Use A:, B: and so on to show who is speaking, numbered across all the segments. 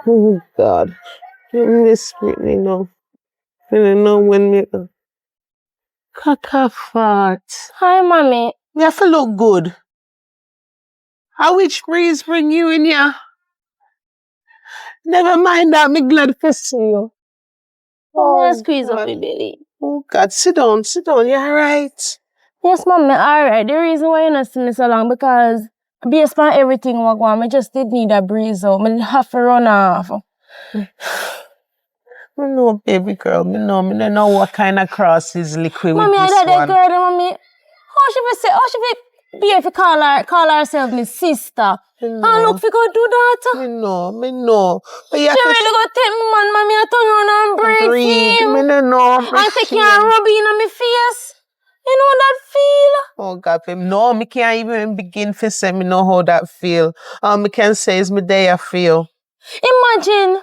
A: Oh God. You miss me now. I don't know when me Caca
B: Hi, mommy.
A: You have to look good. How which breeze bring you in here? Never mind that, me glad to see you.
B: Oh, squeeze up my belly.
A: Oh God, sit down, you alright?
B: Yes, mommy, alright. The reason why you not see me so long because based on everything I want, I just did need a breeze out. I have to run off.
A: I know, baby girl, me don't know what kind of cross is liquid
B: Mommy,
A: with this
B: I
A: one.
B: that girl, mommy. How she be if you call herself my sister? And look, we go do that.
A: Me know. But you have
B: she
A: to
B: really go take me man, mommy, I turn around and breathe him.
A: Me don't know.
B: And take your rubbing on my face. You know that feel?
A: Oh God, babe. No, me can't even begin to say me know how that feel. All me can say is me day I feel.
B: Imagine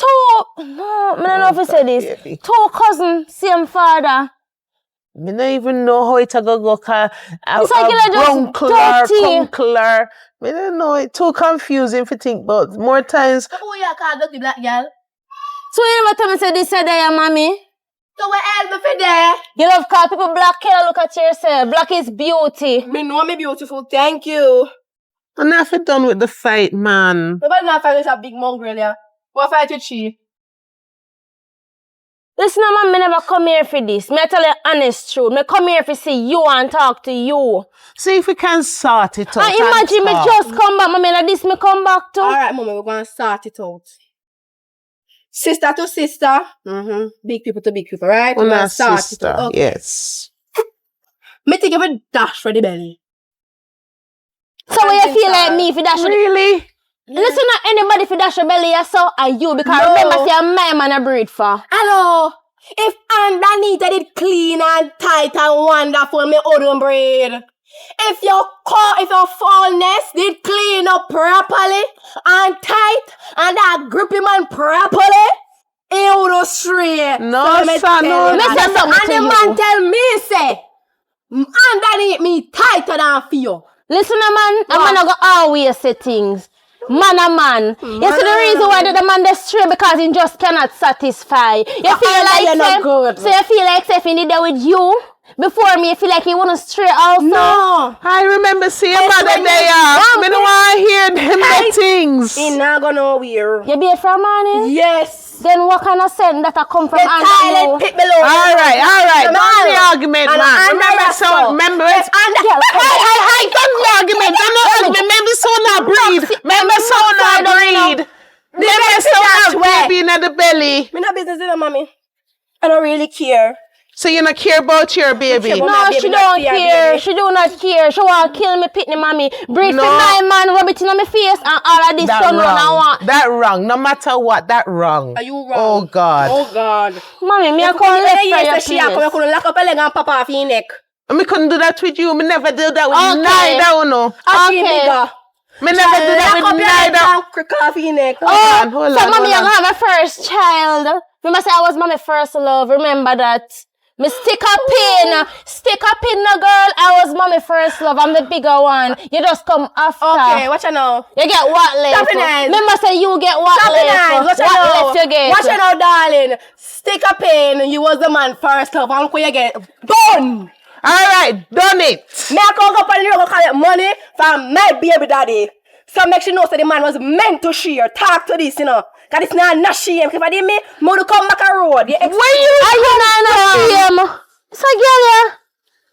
B: I don't know if I say this.
A: Baby.
B: Two cousins, same father.
A: Me don't even know how it a go call
B: It's like you're just
A: uncle. Me don't know, it's too confusing to think about. More times.
C: Who you call dirty black girl?
B: So you never tell me say this said there, mommy?
C: So what else me for there?
B: You love call people black, can look at yourself. Black is beauty.
C: Me know me beautiful, thank you.
A: I'm not done with the fight, man.
C: Nobody not fight with a big mongrel, yeah. What fight with she?
B: Listen, mom, I never come here for this. Me tell you honest truth. Me come here to see you and talk to you.
A: See if we can sort it out.
B: And imagine me just come back, mommy, like this me come back to.
C: Alright, mommy, we're going to sort it out. Sister to sister. Big people to big people, right?
A: We're
C: gonna
A: not
C: start it out. Okay.
A: Yes.
C: Me think of a dash for the belly.
B: So when you feel like me if you dash
A: really?
B: Listen, not anybody for dash your belly, so are you because remember say my man a breed for.
C: Hello. If underneath it clean and tight and wonderful, me wouldn't breed. If your fullness did clean up properly and tight and that grippy man properly, it would straight.
A: No,
C: so
A: son, no.
C: And the man tell me say, underneath me tighter than feel.
B: Listen, man, a man go always say things. Man a man. You see the reason why the man is straight because he just cannot satisfy. You feel like
C: you're not good.
B: So you feel like if he need that with you before me, you feel like he wanna straight also.
C: No.
A: I remember seeing mother day off. Me don't want to hear them things.
C: He not gonna nowhere.
B: You be a from money?
C: Yes.
B: Then what kind of scent that I come from
C: the
B: under
C: toilet
B: you?
C: pit below.
A: Alright. Don't the argument,
C: And
A: man.
C: remember
A: Hey, don't the argument. Remember so not breed. Remember so not breed. Remember so not baby in the belly.
C: Me not business in it, mommy. I don't really care.
A: So you not care about your baby?
B: No, she don't care. She do not care. She want to kill me, pitney mommy. Breathe for 9 man, rub it in my face, and all of this sun run I want.
A: That wrong. No matter what, that wrong.
C: Are you wrong?
A: Oh God.
C: Oh God.
B: Mommy, me a come left for your place.
C: She couldn't lock up a leg and pop off your neck.
A: Me couldn't do that with you. Me never did that with neither no.
C: Okay.
A: Me never did that with neither.
C: Crick off your neck.
A: Hold on,
B: so mommy, you're gonna have a first child. Remember say I was mommy first love. Remember that. Me stick a pin, no girl. I was mommy first love. I'm the bigger one. You just come after.
C: Okay, watch out now.
B: You get what left? Remember say you get what left?
C: Watch
B: what left you get?
C: Watch out now, darling. Stick a pin. You was the man first love. And you get done.
A: Alright, done it.
C: Me I come up and you go collect money from my baby daddy. So make sure you know that the man was meant to share. Talk to this, you know. Cause it's not shame. If I did me, to come back a road.
B: Where you? Are you not shame? It's a girl, yeah.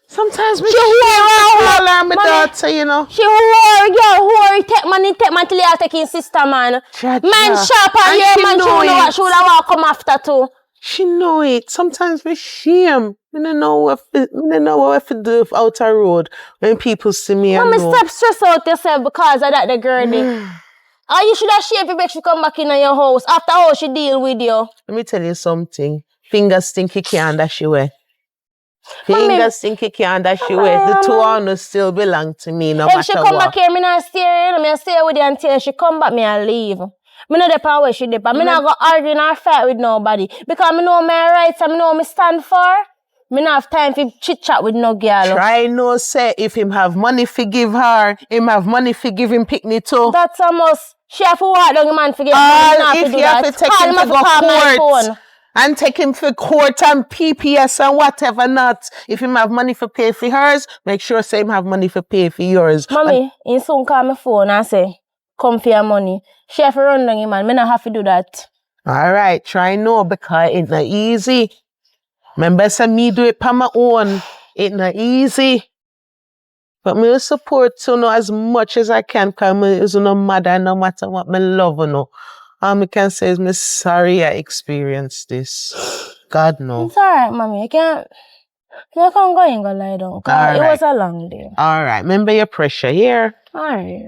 A: So Sometimes me
B: She
A: call her my
B: Mommy,
A: daughter, you know.
B: She whore, girl, whore, take man till you take his sister, man.
A: Cha-cha.
B: Man sharp and
A: And
B: your
A: she
B: man, she
A: know
B: know what
A: it.
B: she would have come after too.
A: She know it. Sometimes me shame. I don't know what to do out a road when people see me and
B: Mommy,
A: know.
B: stop stress out yourself because of that the girl there. Oh, you should have shame if she come back in your house after how she deal with you.
A: Let me tell you something. Fingers stinky can't dash you away.
B: Mommy,
A: Fingers stinky can't dash you away. The two of us still belong to me no matter what.
B: if she come back here, me not stay here. Me stay with you until she come back, me and leave. Me not depend where she depend. Me not go argue nor fight with nobody. Because me know my rights and me know me stand for. Me not have time for chit chat with no girl.
A: Try no say if him have money for give her, him have money for give him picnic too.
B: That's a must. She have to walk down the man for get
A: If you have to take him to go court and take him for court and PPS and whatever not. If him have money for pay for hers, make sure say him have money for pay for yours.
B: Mommy, he soon call my phone and say, come for your money. She have to run down him, man. Me not have to do that.
A: Alright, try no because it's not easy. Remember, say me do it by my own. It's not easy. But me will support you know, as much as I can because me is no mother no matter what me love you know. All I can say is me sorry I experienced this. God no.
B: It's alright, mommy. You can't go and go lie down. Cause it was a long day.
A: Alright, remember your pressure here.
B: Alright.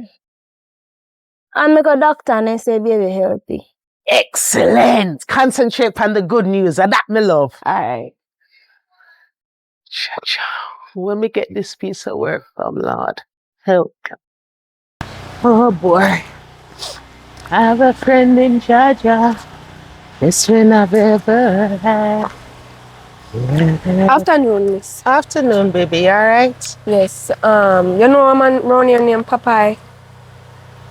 B: And me go doctor and they say baby healthy.
A: Excellent. Concentrate on the good news and that me love.
B: Alright.
A: Cha-cha. When we get this piece of work from Lord, help. Oh boy. I have a friend in Georgia. Best friend I've ever had.
C: Afternoon, miss.
A: Afternoon, baby. Alright?
C: Yes. You know a man round here named Popeye?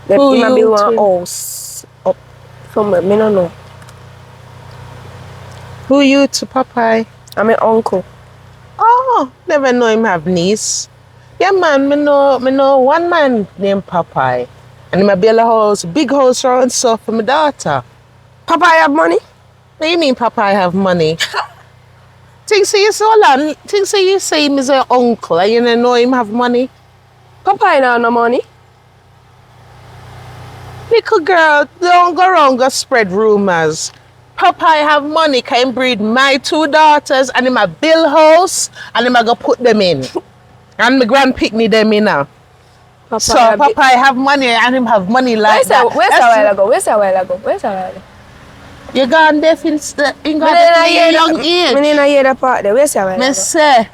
C: That
A: Who
C: he might be
A: you
C: one
A: to?
C: house up somewhere. Me don't know.
A: Who you to, Popeye?
C: I'm my uncle.
A: Oh, never know him have niece. Yeah, man, me know one man named Popeye. And he might build a house, big house around stuff for my daughter.
C: Popeye have money?
A: What do you mean Popeye have money? Think say you so long. Think say you say him is your uncle and you don't know him have money?
C: Popeye now no money.
A: Little girl, don't go around go spread rumors. Popeye have money can breed my two daughters and him a build house and him a go put them in. And my grand picnic them in now. So Popeye have money and him have money like that.
C: Where's a while ago?
A: You gone deaf in your young age.
C: Me didn't hear that part there. Where's a while
A: Me
C: ago?
A: say,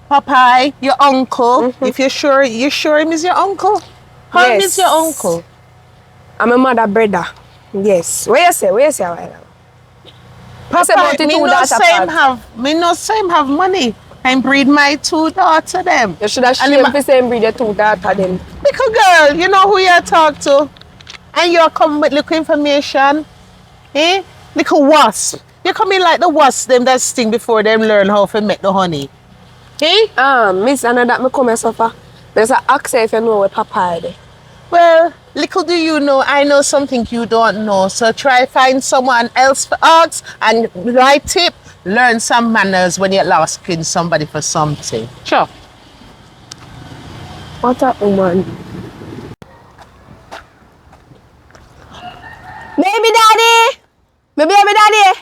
A: Popeye, your uncle. If you're sure him is your uncle? How him is your uncle?
C: I'm a mother brother. Yes. Where you say a while ago?
A: Popeye, me no same have money and breed my two daughters them.
C: You should have shamed the same breed your two daughters them.
A: Little girl, you know who you talk to? And you come with little information. Eh? Little wasp. You come in like the wasp them that sting before them learn how to make the honey. Eh?
C: Miss, I know that me come and suffer. There's an ask if you know what Popeye there.
A: Well, little do you know, I know something you don't know. So try find someone else for ask and right tip, learn some manners when you're asking somebody for something. Sure.
C: What a woman. Baby daddy! Baby daddy!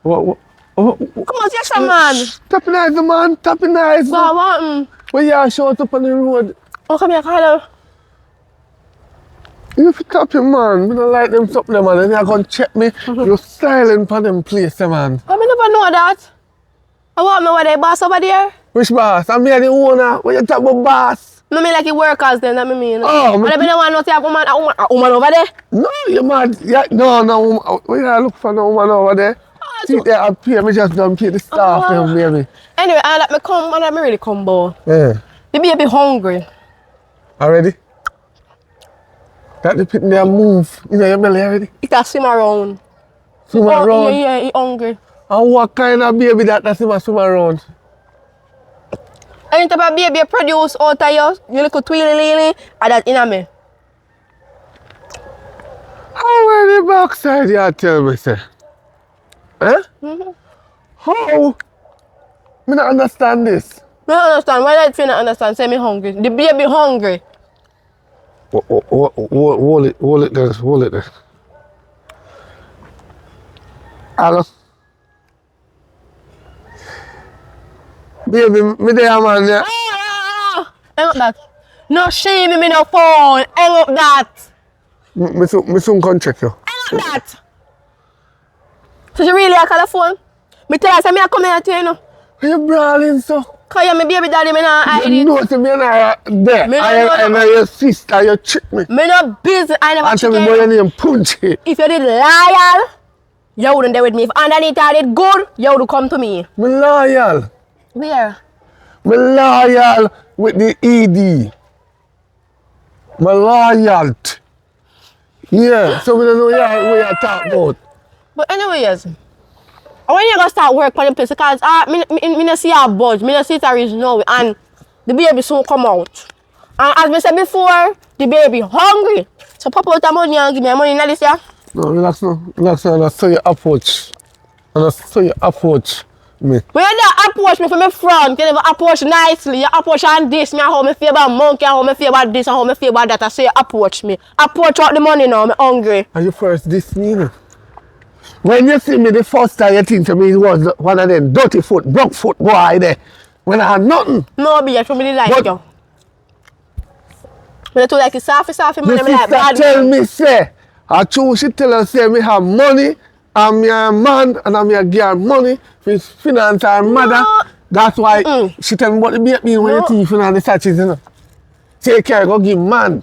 D: What?
C: Come on, take some man.
D: Tapping eyes, man. Tapping eyes.
C: So I want
D: When you short up on the road,
C: Oh, come here, Carlo.
D: you have to tap him, man. We don't like them stop them, man. And you're going to check me. You're silent for them place, man.
C: I never know that. I want me where they boss over there.
D: Which boss? I'm here the owner. When you talk about boss.
C: No, me like the workers then, that me mean.
D: Oh,
C: But I don't want to see a woman over there.
D: No, you mad. Yeah, no. We gotta look for no woman over there. See, they are pay me just don't pay the staff, them, baby.
C: Anyway, I let me come, I let me really come, boy.
D: Yeah.
C: The baby hungry.
D: Already? That the picking there move. You know your belly already?
C: It can swim around.
D: Swim around.
C: Yeah, he hungry.
D: And what kind of baby that's swim around?
C: Any type of baby produce out of you little twilly lily, and that in a me.
D: How are the backside you tell me, sir? Huh? How? Me not understand this.
C: I don't understand. Why did you not understand? Say me hungry. The baby hungry.
D: Hold it there. Hello? Baby, me there, man. Yeah.
C: Hang up that. No shame me no phone. Hang up that.
D: Me soon come check you.
C: Hang up that. So she really a call the phone? Me tell her say me a come here to you know.
D: Why you brawling so?
C: Cause you me baby daddy me not hide
D: You
C: it.
D: know to me there.
C: Me no
D: I
C: know.
D: know your sister, you trick me.
C: Me no busy. I never
D: And tell
C: check
D: me boy your
C: it.
D: name Punchy.
C: If you did loyal, you wouldn't there with me. If underneath I did good, you would come to me.
D: Me loyal.
C: Where?
D: Me loyal with the ED. Me loyal. Yeah, so we don't know what you talk about.
C: But anyways, when you gonna start work on the place? Because me no see her budge, me no see it reach now, and the baby soon come out. And as me said before, the baby hungry. So pop out the money and give me money now this year.
D: No, relax now, and I saw your approach. Me.
C: When you don't approach me from my front, you never approach nicely. You approach on this, me and how me feel about monkey, and how me feel about this, and how me feel about that. I say you approach me. Approach out the money now, me hungry.
D: And you first this me, you know. When you see me the first time, you think to me it was one of them dirty foot, broke foot boy there. When I had nothing.
C: No, be a family like
D: But-
C: you. When you too like it's soft,
D: The
C: money, me like
D: sister
C: bad.
D: tell me, say, I choose she tell her, say, me have money, and me a man, and I'm a girl money, for finance her mother.
C: No.
D: That's why she tell me what the baby when you
C: No.
D: thief and the sachets, you know. Take care, go give man.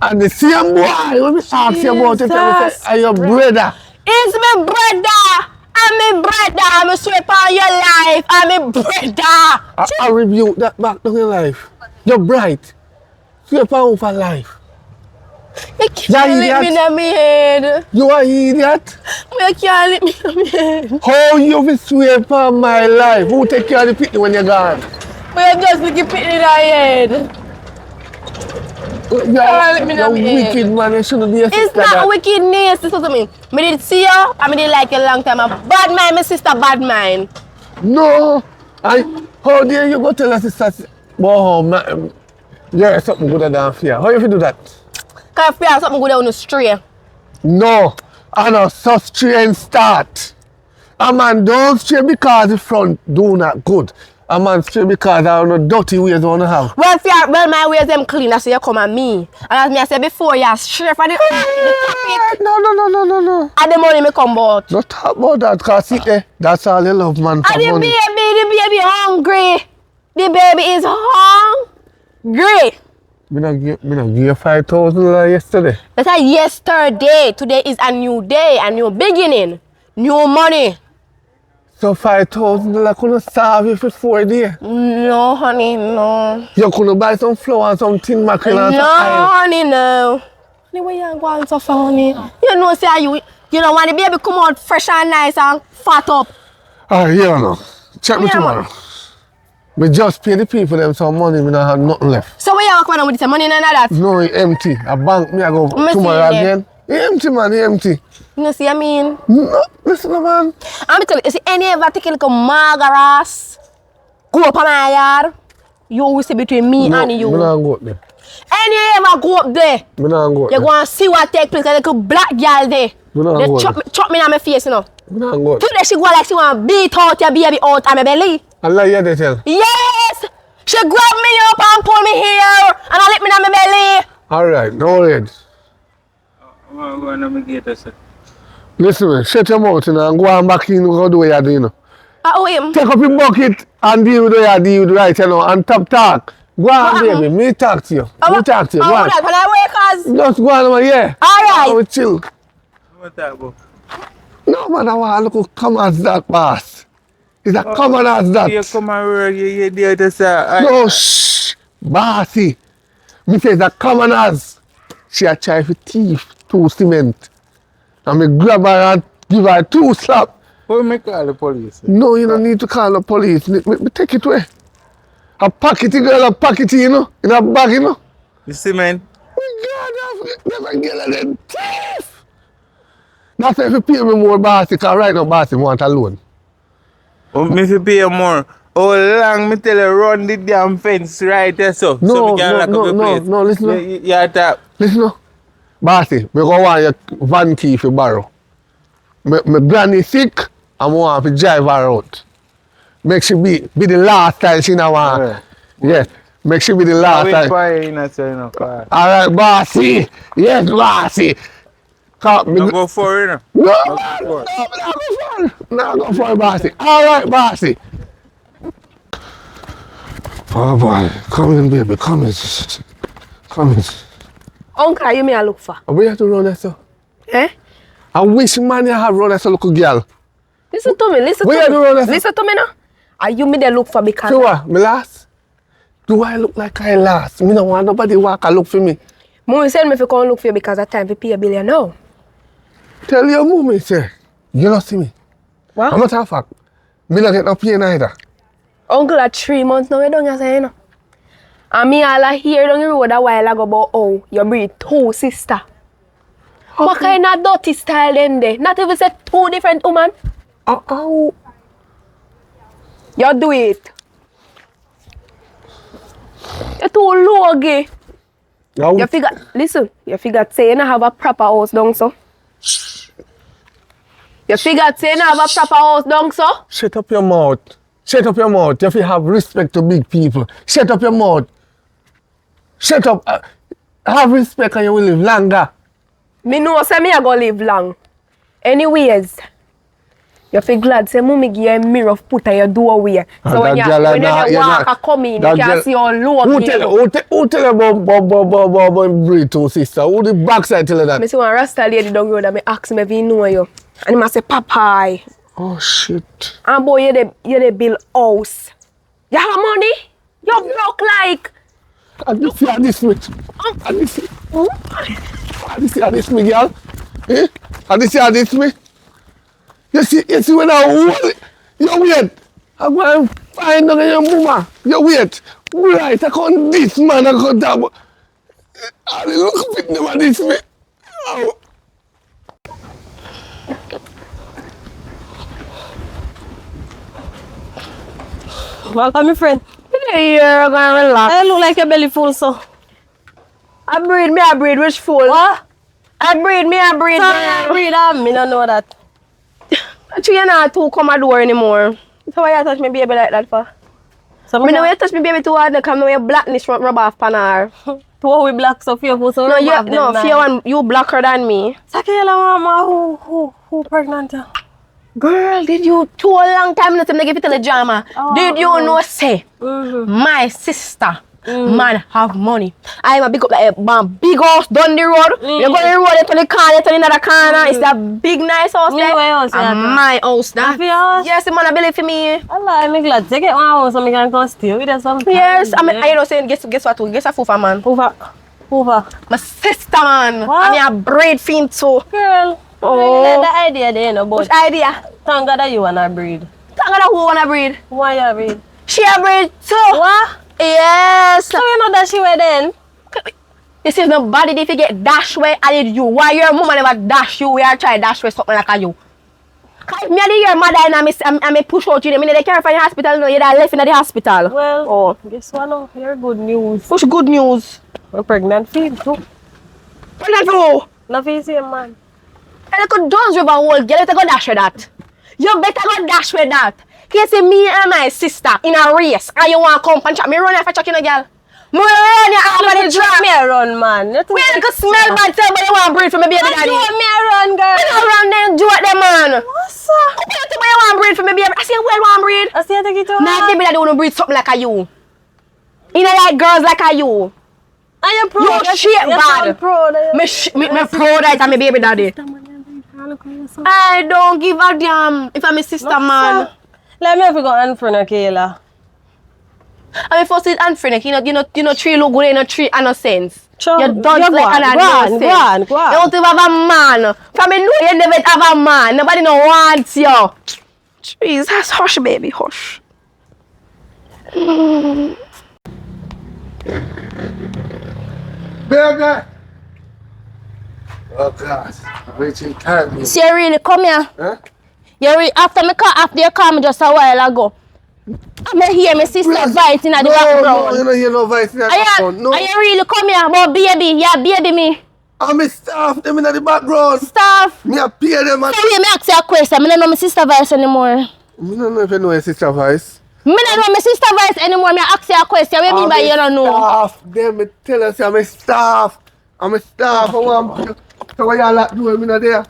D: And the same boy, when me ask you about it, tell me, say, are your brother?
C: It's my brother. I'm my brother. I'm a sweep on your life. I'm a brother.
D: I rebuke that back down your life. You're bright. Sweep on for life.
C: You can't let me in my head.
D: You are idiot.
C: You can't let me in my head.
D: How you be sweep on my life? Who take care of the picnic when you're gone?
C: You just look it in my head. let me
D: You're
C: know me
D: wicked, man. You shouldn't be a
C: It's
D: sister
C: not
D: that.
C: wickedness. This is what I mean. Me did see you. I did like you a long time. A bad mind, my sister bad mind.
D: No. How dare you go tell a sister, oh, man, you're something good than fear. How you do that?
C: Because I feel something good on the street.
D: No. I know such strange start. A man don't stray because the front do not good. A man stray because I don't know dirty ways on the house.
C: Well, my ways them clean. That's why you come at me. And as me I said before, you're straight for the topic.
D: No.
C: And the money me come out.
D: Don't talk about that because see there, that's all you love, man. For
C: And the
D: money.
C: baby hungry. The baby is hungry.
D: Me not give you 5,000 yesterday.
C: That's a yesterday. Today is a new day, a new beginning. New money.
D: So 5,000 couldn't serve you for 4 days.
C: No, honey, no.
D: You couldn't buy some flour and some tin mackerel and
C: No,
D: some oil.
C: honey, no. Honey, where you going so far, honey? You know, say you know, when the baby come out fresh and nice and fat up.
D: Alright, you know. Check me
C: Yeah,
D: tomorrow.
C: man.
D: Me just pay the people them some money, me not have nothing left.
C: So where you coming with this money and all that?
D: No, it empty. A bank, me I go
C: Me see
D: tomorrow
C: it there.
D: again. It empty, man, it empty.
C: You know, see what I mean?
D: No, listen, man.
C: I'm telling you, see, any ever take a little margaras, go up on my yard, you will see between me
D: No,
C: and you.
D: me not go up there.
C: Any ever go up there,
D: Me not go up
C: you
D: there.
C: go and see what take place, a little black girl there.
D: Me not
C: They
D: go
C: chop
D: there.
C: chop me in my face, you know.
D: Me not go up there.
C: Today she go like she want to beat out your baby out of my belly.
D: Allah, you they tell.
C: Yes! She grab me up and pull me here and I let me in my belly.
D: Alright, no worries.
E: I'm going to navigate us.
D: Listen, man, shut your mouth you know, and go on back in and go do what you're doing. You know.
C: Oh, him.
D: Take up your bucket and deal with what you deal with right, you know, and talk. Go on,
C: What
D: baby. Me talk to you. Me talk to you. Go
C: Oh,
D: on.
C: that when I wake us.
D: Just go on, man, yeah.
C: Alright.
D: I will chill.
E: What that about?
D: No, man, I want to look come as that, boss. It's a common as that.
E: You come and work, you there to say,
D: No, shh. Bossy. Me say it's a common as. She a try to thief 2 cement. And me grab her and give her 2 slap.
E: who me call the police?
D: No, you don't need to call the police. Me take it away. A packet, girl, a packet, you know, in a bag, you know.
E: You see, man?
D: My God, I never get a them thief. That's why if you pay me more, bossy, because right now, bossy want a loan.
E: Me if you pay more, How long me tell you run the damn fence right there so
D: No,
E: we can lock up the place.
D: listen.
E: You talk.
D: Listen, no. Bossy, me go want your van key for borrow. My granny sick, and I want to drive her out. Make she be the last time she now want.
E: Yeah.
D: Yes, make she be the last
E: Wait
D: time.
E: for you in a second, car.
D: All right, bossy. Yes, bossy.
E: No go for it.
D: No,
E: Go
D: man,
E: for it.
D: no, go for it, bossy. All right, bossy. Oh boy, come in, baby, come in. Come in.
C: Uncle, you me a look for?
D: Where you have to run that, so?
C: Eh?
D: I wish man you have run that little girl.
C: Listen to me, listen
D: Where you
C: to
D: do
C: me.
D: all that?
C: Listen to me now. Are you me they look for because
D: So what, me last? Do I look like I last? Me don't want nobody walk and look for me.
C: Mommy said me if you come look for you because of time to pay a bill, you know.
D: Tell your mommy, say, you don't see me.
C: What?
D: I'm not a fact. Me not get no pay neither.
C: Uncle at 3 months now, you don't you say, you know. And me all I hear down the road a while ago about oh, you breed 2 sister. Okay. What kind of dirty style then there? Not even say 2 different women.
D: Oh.
C: You do it. You're too low, gay. You figure, listen, you figure say you don't have a proper house down so. You figure say you don't have a proper house down so.
D: Shut up your mouth. Shut up your mouth. You have to have respect to big people. Shut up your mouth. Shut up. Have respect and you will live longer.
C: Me know say me a go live long. Anyways, you feel glad say mommy give you a mirror put on your doorway. So when you walk come in, you can see how low.
D: Who tell you about breed 2 sister? Who the backside tell you that?
C: Me see one Rasta lady down the road and me ask me if he know you. And he must say, Papa.
D: Oh shit.
C: And boy, you the build house. You have money? You broke like.
D: And this me. And this me, girl. Eh? And this me. You see when I hold it, you wait. I'm going to find out your mama. You wait. Right, I can't this man, I can't that. And they look at me, never this me. Oh.
F: Welcome, my friend.
C: Hey, you're gonna relax.
F: I look like your belly full, so.
C: I breed, which fool?
F: What?
C: I breed.
F: Me don't know that.
C: Actually, you're not too come at door anymore. So why you touch me baby like that for?
F: So
C: Me know you touch me baby too hard, come now you blackness from rub off pan her.
F: two we black, so fearful, so
C: you blacker than me.
F: Sakela mama, who pregnant?
C: Girl, did you too long time not to give it to the drama? Did you know say my sister man have money? I'm a big up like a big house down the road. You go the road, you turn the corner, you turn another corner. It's a big nice house there. And my house that. Yes, the man a believe for me.
F: Allah, I'm glad to get one house so I can go stay with us sometimes.
C: Yes, I know saying guess what? Guess a fufa man.
F: Fufa.
C: My sister man.
F: What?
C: And a braid fin too.
F: Girl.
C: Oh.
F: The idea there, no, but
C: Which idea?
F: thank God that you wanna breed.
C: Thank God who wanna breed?
F: Why you breed?
C: She a breed too.
F: What?
C: Yes.
F: So you know that she were then?
C: You see if nobody did get dash way, I did you. Why your mama never dash you? We are try dash way something like you. Cause me and your mother and I push out you. I mean they can't find the hospital. No, you're left in the hospital.
F: Well, guess what? No, you're good news.
C: Push good news.
F: I'm pregnant for you too.
C: Pregnant for who?
F: No, for you see, man.
C: And you could dance with a whole girl. You better go dash with that. You better go dash with that. You see me and my sister in a race and you want to come and chat. Me run after chucking a girl. Me run you after the track.
F: Me a run, man.
C: We could smell bad tell but you want to breed for me baby daddy.
F: Me a run, girl.
C: Me don't run then do it them man.
F: What's up?
C: Come here to me you want to breed for me baby. I say well want to breed.
F: I see you take it to
C: Nah baby daddy want to breed something like a you. You know like girls like a you.
F: And you're pro.
C: You shape bad. Me proud that I'm a baby daddy. I don't give a damn if I'm a sister man.
F: Let me have to go and friend Kayla.
C: I'm first with Anfrinek, you know, tree look good in a tree innocence.
F: Sure.
C: You don't like an innocence.
F: Go on.
C: You don't even have a man. From me know you never have a man. Nobody no wants you. Jesus, hush baby, hush.
D: Burger. Oh God, waiting time.
B: So you really come here?
D: Huh?
B: After you call me just a while ago. me hear my sister voice in the background.
D: No, you don't hear no voice in the background. No.
B: Are you really come here about baby? Yeah, baby me.
D: I'm a staff them in the background.
B: Staff.
D: Me a pay them.
B: So we me ask you a question. I don't know my sister voice anymore.
D: I don't know if you know your sister voice.
B: I don't know my sister voice anymore. Me ask you a question. What do you mean by you don't know?
D: Staff. Them me tell us I'm a staff. I'm a staff. I want so what y'all like doing? Me not there.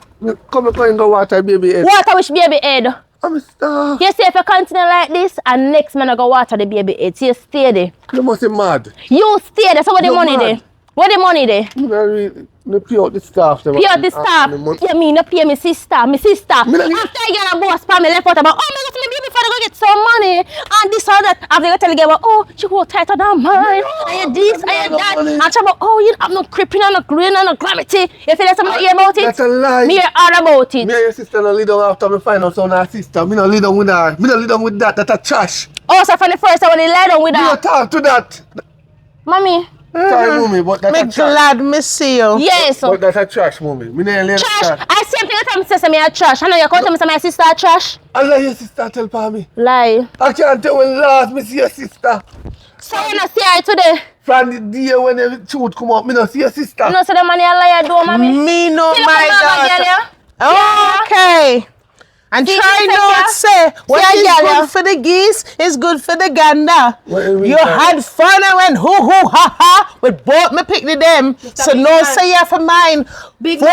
D: Come and go water baby head.
B: Water which baby head?
D: I'm a staff.
B: You see if you continue like this and next man I go water the baby head. So you stay there.
D: You must be mad.
B: You stay there. So what the
D: You're
B: money
D: mad.
B: there? What the money there?
D: You not really pay out the staff.
B: Pay out the staff. You mean you pay me sister? Me sister.
D: Me not
B: After I get a boss for me left out about, oh my God, my baby father go get some money and this or that. After I tell you about, oh, she go tighter than mine. And you this, and you that. And she about, oh, you have no cripping and no grain and no gravity. You feel like somebody hear about it?
D: That's a lie.
B: Me hear all about it.
D: Me and your sister no lead on after me find out on her sister. Me no lead on with her. Me no lead on with that. That's a trash.
B: Oh, so from the first time when they lie down with
D: Me no
B: her.
D: talk to that.
B: Mommy.
D: Sorry, mommy, but that's
A: Me
D: a trash.
A: glad me see you.
B: Yes.
D: But that's a trash, mommy. Me no lead
B: Trash.
D: that.
B: I same thing that time say me a trash. I know you come to me say my sister a trash.
D: I let your sister tell for me.
B: Lie.
D: I can't tell when last me see your sister.
B: So you not see her today?
D: From the day when the truth come up, me no see your sister.
B: You know say the money a liar do, mommy?
A: Me know
B: See
A: my
B: the mama,
A: daughter.
B: girl, yeah?
A: Okay. And
B: See,
A: try
B: see,
A: not
B: see,
A: say what
B: see,
A: is
B: yeah,
A: good
B: yeah.
A: for the geese is good for the gander.
D: What you mean,
A: You
D: Sarah?
A: had fun and went hoo hoo ha ha with both me picnic them. So
C: Big
A: no
C: man.
A: say yeah for mine.
C: Big
A: Four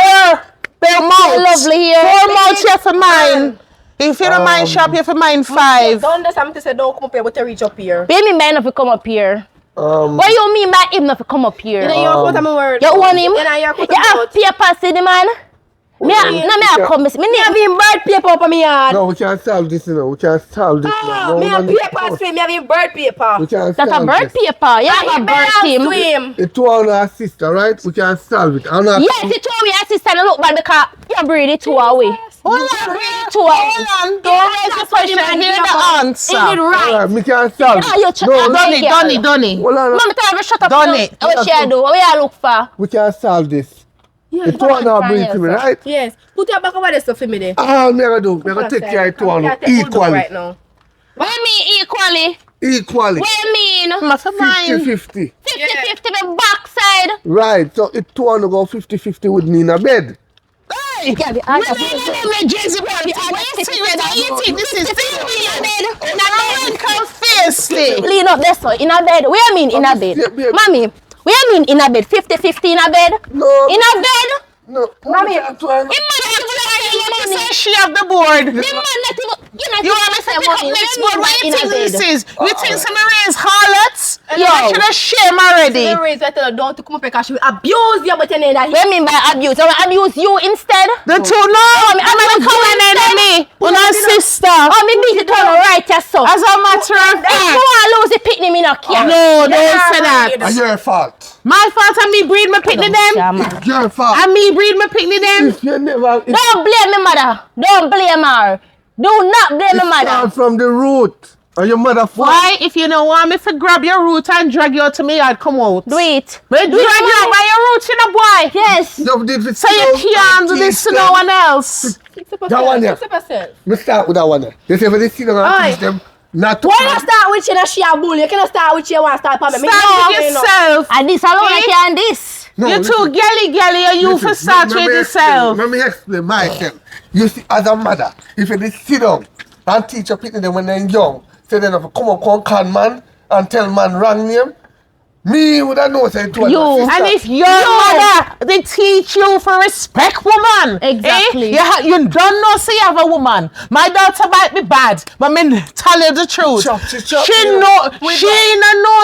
A: bare mouths.
B: lovely here.
A: Four
C: Big
A: mouths yeah for
C: man.
A: mine. If you don't mind shop you for mine 5.
C: Don't understand to say don't come up here but to reach up here.
B: Baby man if you come up here. What you mean by him if you come up here?
C: You know you're quote my word.
B: You want him?
C: You know you're quote
B: You have
C: about.
B: paper see the man? Me a come. Me
C: Me have him bird paper up on me yard.
D: No, we can't solve this, you know. We can't solve this.
C: Ah,
D: no,
C: me
D: no,
C: have
D: no,
C: paper swim. Me have him bird paper.
D: We can't
B: That's a
D: solve
B: bird
D: this.
B: paper. You have a
C: Me
B: bird
C: have
B: team.
C: swim.
D: The two on our sister, right? We can't solve it. I'm not.
B: Yes, you told me your sister to look bad because you breed it two away.
A: Hold on, hold on. Don't raise the question. Hear the answer.
B: Is it right?
D: Alright, we can't solve
B: You know, you
D: it.
B: ch-
D: No,
B: I'm
A: Done it, done it, done it.
D: hold on.
B: Mama tell me shut up.
A: Done
B: now.
A: it.
B: What you do? What you look for?
D: We can't solve this.
C: Yeah,
D: The two on our breed to me, right?
C: Yes. Put your back over there stuff for me there.
D: All me gonna do, me gonna take care of two on equally.
C: Right now.
B: What you mean equally?
D: Equally.
B: What you mean?
A: For mine.
D: 50-50.
B: 50-50 the backside.
D: Right, so it two on go 50-50 with me in a bed.
B: You can't be honest.
A: This is fiercely.
B: Lean up there so in a bed. What you mean in a bed?
D: Yeah.
B: Mommy, what you mean in a bed? 50-50 in a bed?
D: No.
B: In a bed?
D: No.
B: Mommy.
A: Say she have the board.
B: The man not even,
A: You want me to pick up next board? What you
B: in a
A: think
B: bed.
A: this is? You think some raise harlots?
B: Yo.
A: I should have shame already.
C: The reason I tell her don't to come up here because she will abuse you but you know that.
B: What you mean by abuse? I will abuse you instead?
A: The two, no, I'm a common enemy. Una sister.
B: Oh, me beat it on right, yes, so.
A: As a matter of
B: If you
A: fact.
B: want to lose the picnic, me not care.
A: No, don't say that.
D: It's your fault.
A: My fault and me breed my picnic them.
D: It's your fault.
A: And me breed my picnic them.
D: If you never... It
B: Don't blame me, mother. Don't blame her. Do not blame me, mother.
D: start from the root. And your mother fault.
A: Why, if you don't want me to grab your root and drag you out to me yard, come out.
B: Do it.
A: But drag you out by your roots, you know, boy.
B: Yes.
D: You did it
A: So you can't do this to no one else.
D: That one, yeah. Me start with that one. There. You say for this thing, I'm
C: Aye.
D: teach them not to...
C: Why not start with you and she a bully? You cannot start with you and start for me.
A: Start with yourself.
B: And this alone, I can this.
D: No,
A: You're
D: listen.
A: too gally and you for start with yourself.
D: Let me explain myself. You see, as a mother, if you just sit down and teach your people them when they're young, say them come up, come con man and tell man wrong name, me would have known say it was
B: You.
D: your sister.
A: And if your mother, they teach you for respect, woman.
B: Exactly.
A: You don't know, say you have a woman. My daughter might be bad, but me tell you the truth. She know,